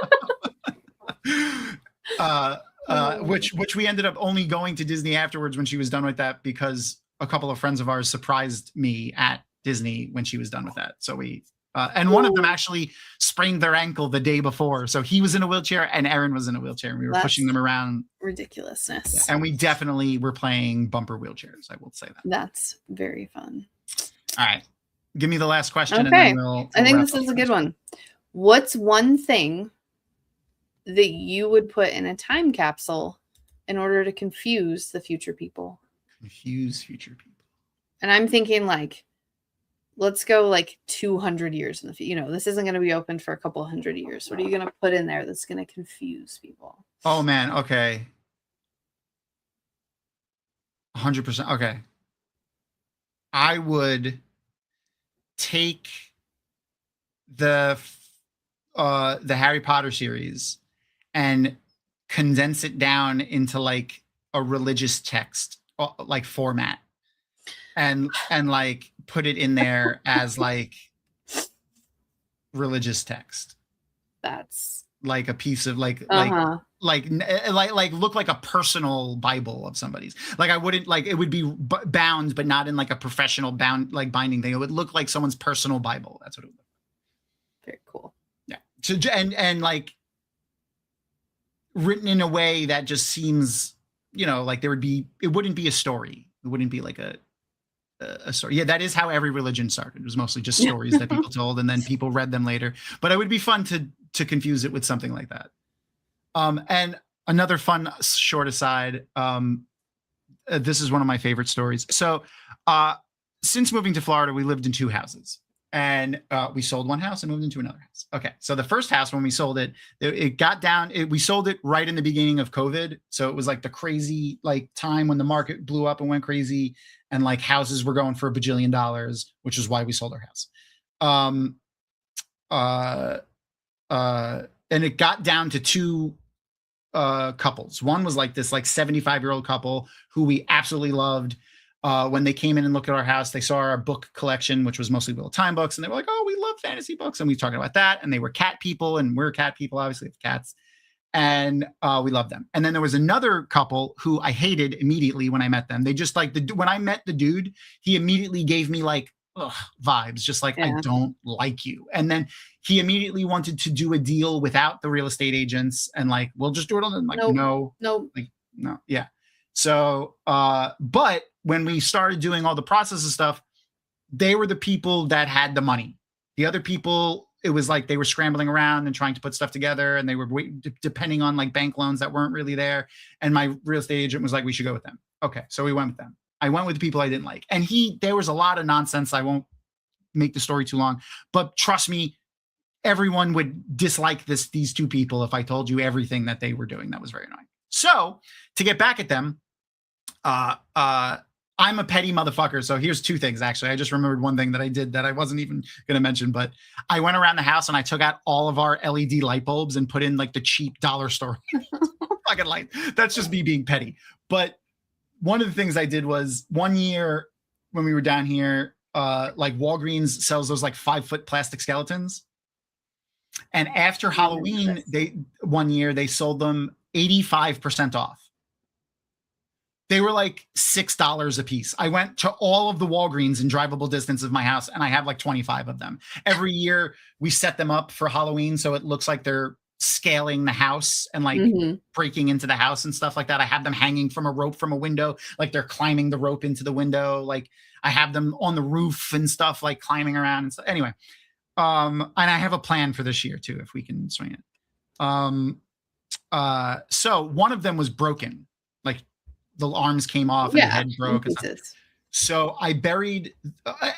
Which we ended up only going to Disney afterwards when she was done with that, because a couple of friends of ours surprised me at Disney when she was done with that. So we and one of them actually sprained their ankle the day before. So he was in a wheelchair and Aaron was in a wheelchair, and we were pushing them around. Ridiculousness. Yeah, and we definitely were playing bumper wheelchairs. I will say that. That's very fun. All right. Give me the last question. Okay. And then we'll I think wrap this up. is a good one. What's one thing that you would put in a time capsule in order to confuse the future people? Confuse future people. And I'm thinking like, let's go like 200 years in the future. This isn't going to be open for a couple hundred years. What are you going to put in there that's going to confuse people? Oh man. Okay. 100%. Okay. I would take the Harry Potter series and condense it down into like a religious text, like format, and like put it in there as like religious text. That's like a piece of like look like a personal Bible of somebody's. Like I wouldn't like, it would be bound, but not in like a professional binding thing. It would look like someone's personal Bible. That's what it would look like. Very cool. Yeah. So and like written in a way that just seems, like it wouldn't be a story. It wouldn't be like a story. Yeah, that is how every religion started. It was mostly just stories that people told, and then people read them later. But it would be fun to confuse it with something like that. And another fun short aside, this is one of my favorite stories. So since moving to Florida, we lived in 2 houses, and we sold one house and moved into another house. Okay. So the first house, when we sold it, we sold it right in the beginning of COVID. So it was like the crazy like time when the market blew up and went crazy, and like houses were going for $1 bajillion, which is why we sold our house. And it got down to 2 couples. One was like this like 75-year-old couple who we absolutely loved. When they came in and looked at our house, they saw our book collection, which was mostly Wheel of Time books, and they were like, "Oh, we love fantasy books," and we were talking about that. And they were cat people, and we're cat people, obviously, with cats, and we loved them. And then there was another couple who I hated immediately when I met them. They just like when I met the dude, he immediately gave me like vibes, just like, I don't like you. And then he immediately wanted to do a deal without the real estate agents, and like, we'll just do it on them. Like, no, like, no, yeah. So, but when we started doing all the process and stuff, they were the people that had the money. The other people, it was like they were scrambling around and trying to put stuff together, and they were depending on like bank loans that weren't really there. And my real estate agent was like, we should go with them. Okay, so we went with them. I went with the people I didn't like. And there was a lot of nonsense. I won't make the story too long, but trust me, everyone would dislike these 2 people if I told you everything that they were doing. That was very annoying. So to get back at them, I'm a petty motherfucker. So here's 2 things, actually. I just remembered one thing that I did that I wasn't even going to mention, but I went around the house and I took out all of our LED light bulbs and put in like the cheap dollar store fucking light. That's just me being petty. But one of the things I did was, one year when we were down here, like Walgreens sells those like 5-foot plastic skeletons. And after Halloween, one year they sold them 85% off. They were like $6 a piece. I went to all of the Walgreens in drivable distance of my house, and I have like 25 of them. Every year we set them up for Halloween, so it looks like they're scaling the house and like breaking into the house and stuff like that. I have them hanging from a rope from a window, like they're climbing the rope into the window. Like I have them on the roof and stuff, like climbing around and stuff. Anyway, and I have a plan for this year too, if we can swing it. So one of them was broken, like the arms came off and the head broke. So I buried,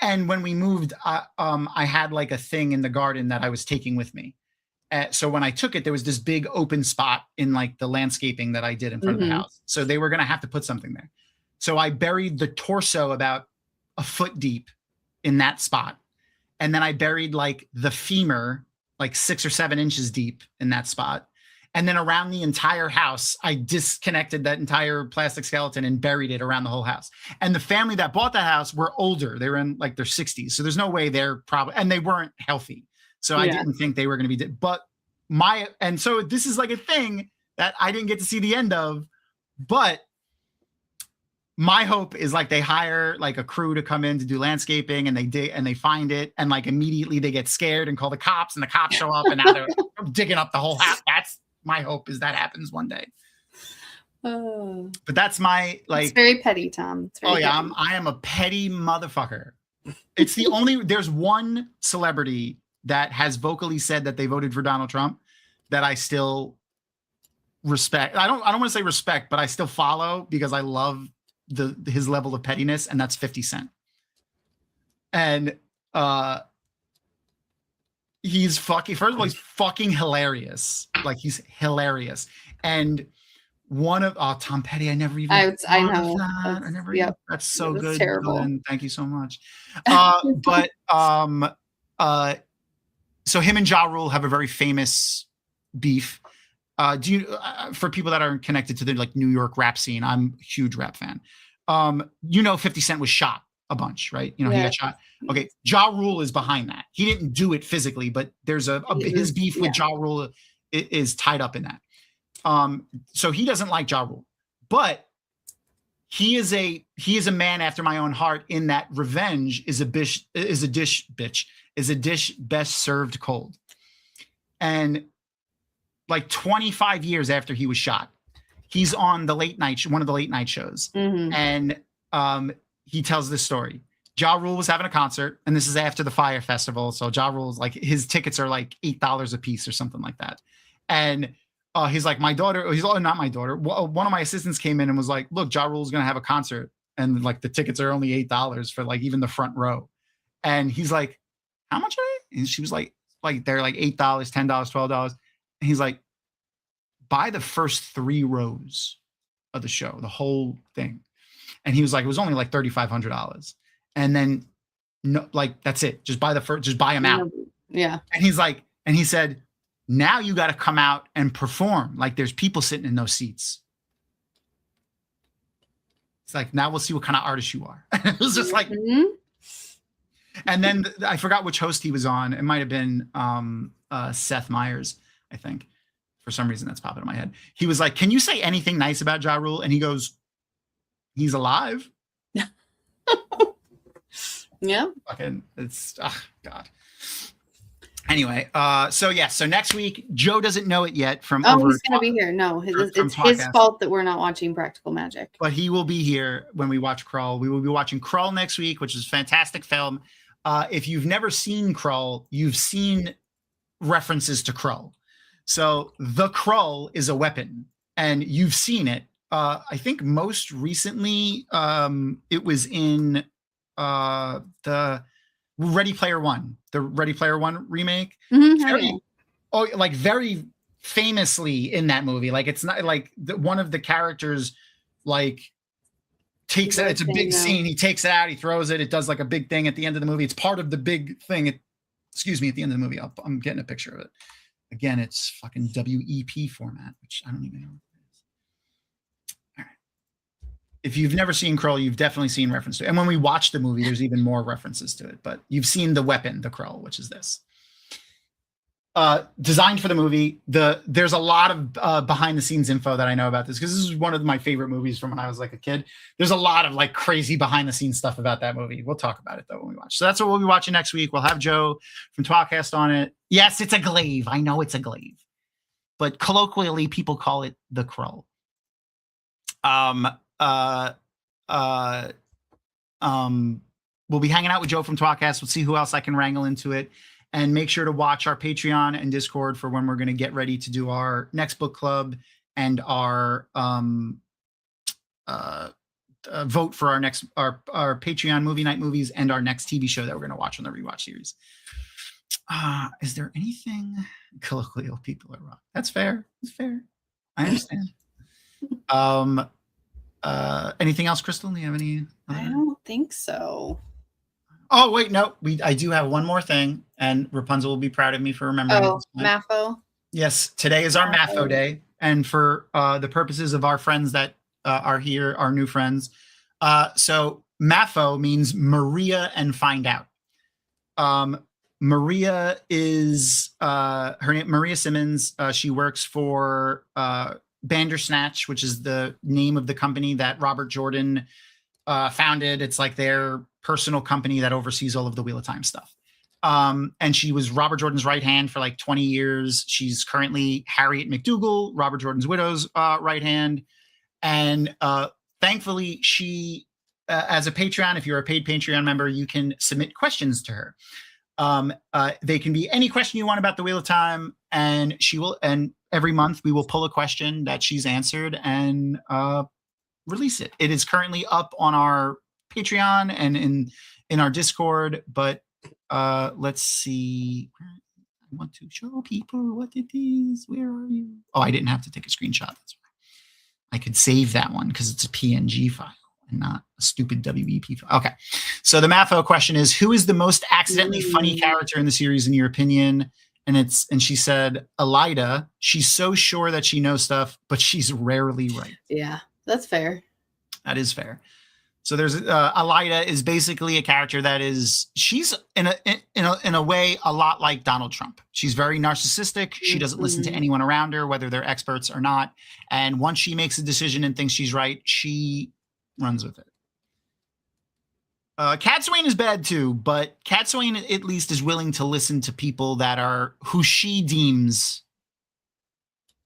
and when we moved, I had like a thing in the garden that I was taking with me. So when I took it, there was this big open spot in like the landscaping that I did in front of the house. So they were going to have to put something there. So I buried the torso about a foot deep in that spot. And then I buried like the femur, like 6 or 7 inches deep in that spot. And then around the entire house, I disconnected that entire plastic skeleton and buried it around the whole house. And the family that bought the house were older. They were in like their 60s. So there's no way they're probably, and they weren't healthy. So I didn't think they were going to be, but and so this is like a thing that I didn't get to see the end of, but my hope is like they hire like a crew to come in to do landscaping and they dig and they find it. And like immediately they get scared and call the cops and the cops show up and now they're digging up the whole house. That's my hope is that happens one day. But that's my like. It's very petty, Tom. It's very petty. I am a petty motherfucker. It's the only, there's one celebrity that has vocally said that they voted for Donald Trump that I still respect. I don't want to say respect, but I still follow because I love his level of pettiness, and that's 50 Cent. And he's fucking, first of all, he's fucking hilarious. Like he's hilarious. And one of Tom Petty, I never even I know that. I never even, that's so good. Terrible. Glenn. Thank you so much. So him and Ja Rule have a very famous beef. Do you, for people that aren't connected to the like New York rap scene, I'm a huge rap fan. 50 Cent was shot a bunch, right? He got shot. Okay, Ja Rule is behind that. He didn't do it physically, but there's his beef with Ja Rule is tied up in that. So he doesn't like Ja Rule, but he is a man after my own heart in that revenge is a dish best served cold. And like 25 years after he was shot, he's on the one of the late night shows. And he tells this story. Ja Rule was having a concert, and this is after the Fire Festival. So Ja Rule's like, his tickets are like $8 a piece or something like that. And he's like, my daughter, not my daughter. One of my assistants came in and was like, look, Ja Rule's going to have a concert. And like the tickets are only $8 for like even the front row. And he's like, how much are they? And she was like they're like $8, $10, $12. And he's like, buy the first 3 rows of the show, the whole thing. And he was like, it was only like $3,500. And then no, like, that's it. Just buy them out. Yeah. And he said, now you got to come out and perform. Like there's people sitting in those seats. It's like, now we'll see what kind of artist you are. It was just like, and then I forgot which host he was on. It might've been Seth Meyers, I think. For some reason that's popping in my head. He was like, can you say anything nice about Ja Rule? And he goes, he's alive. Yeah. Fucking, it's, God. Anyway, so next week, Joe doesn't know it yet from over. He's going to be here. No, it's his fault that we're not watching Practical Magic. But he will be here when we watch Krull. We will be watching Krull next week, which is a fantastic film. If you've never seen Krull, you've seen references to Krull. So the Krull is a weapon, and you've seen it. I think most recently, it was in the Ready Player One, the Ready Player One remake. Very famously in that movie. Like it's not like one of the characters like takes it. It's a big scene. He takes it out. He throws it. It does like a big thing at the end of the movie. It's part of the big thing. At the end of the movie. I'm getting a picture of it. Again, it's fucking WEP format, which I don't even know what it is. All right. If you've never seen Krull, you've definitely seen reference to it. And when we watch the movie, there's even more references to it. But you've seen the weapon, the Krull, which is this. Designed for the movie. There's a lot of behind the scenes info that I know about this because this is one of my favorite movies from when I was like a kid. There's a lot of like crazy behind the scenes stuff about that movie. We'll talk about it though when we watch. So that's what we'll be watching next week. We'll have Joe from Talkcast on it. Yes, it's a glaive. I know it's a glaive, but colloquially people call it the Krull. We'll be hanging out with Joe from Talkcast. We'll see who else I can wrangle into it. And make sure to watch our Patreon and Discord for when we're going to get ready to do our next book club and our vote for our next our Patreon movie night movies and our next TV show that we're going to watch on the rewatch series. Is there anything colloquial people are wrong? That's fair. That's fair. I understand. Anything else, Crystal? Do you have any? I don't think so. Oh wait, no. I do have one more thing, and Rapunzel will be proud of me for remembering. Oh, Mafo. Yes, today is our Mafo Day, and for the purposes of our friends that are here, our new friends. So Mafo means Maria and find out. Maria is her name. Maria Simmons. She works for Bandersnatch, which is the name of the company that Robert Jordan founded. It's like their personal company that oversees all of the Wheel of Time stuff. And she was Robert Jordan's right hand for like 20 years. She's currently Harriet McDougal, Robert Jordan's widow's right hand. And thankfully, she, as a Patreon, if you're a paid Patreon member, you can submit questions to her. They can be any question you want about the Wheel of Time, and she will. And every month we will pull a question that she's answered and release it. It is currently up on our Patreon and in our Discord. But let's see. I want to show people what it is. Where are you? Oh, I didn't have to take a screenshot. That's why. I could save that one because it's a PNG file and not a stupid WEP file. Okay. So the Mafo question is, who is the most accidentally funny character in the series in your opinion? And she said, Elida. She's so sure that she knows stuff, but she's rarely right. Yeah, that's fair. That is fair. So there's Elida is basically a character that she's in a way a lot like Donald Trump. She's very narcissistic. She doesn't listen to anyone around her, whether they're experts or not. And once she makes a decision and thinks she's right, she runs with it. Cat Swain is bad too, but Cat Swain at least is willing to listen to people that are who she deems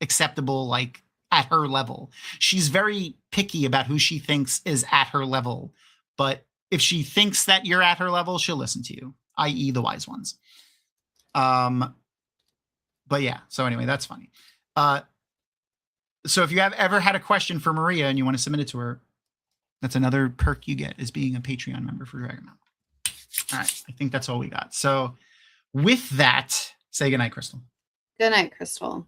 acceptable, like at her level. She's very picky about who she thinks is at her level, but if she thinks that you're at her level, she'll listen to you, i.e. the wise ones. But yeah, so anyway, that's funny. So if you have ever had a question for Maria and you want to submit it to her, that's another perk you get, is being a Patreon member for Dragonmount. All right, I think that's all we got. So with that, say goodnight, Crystal. Good night, Crystal.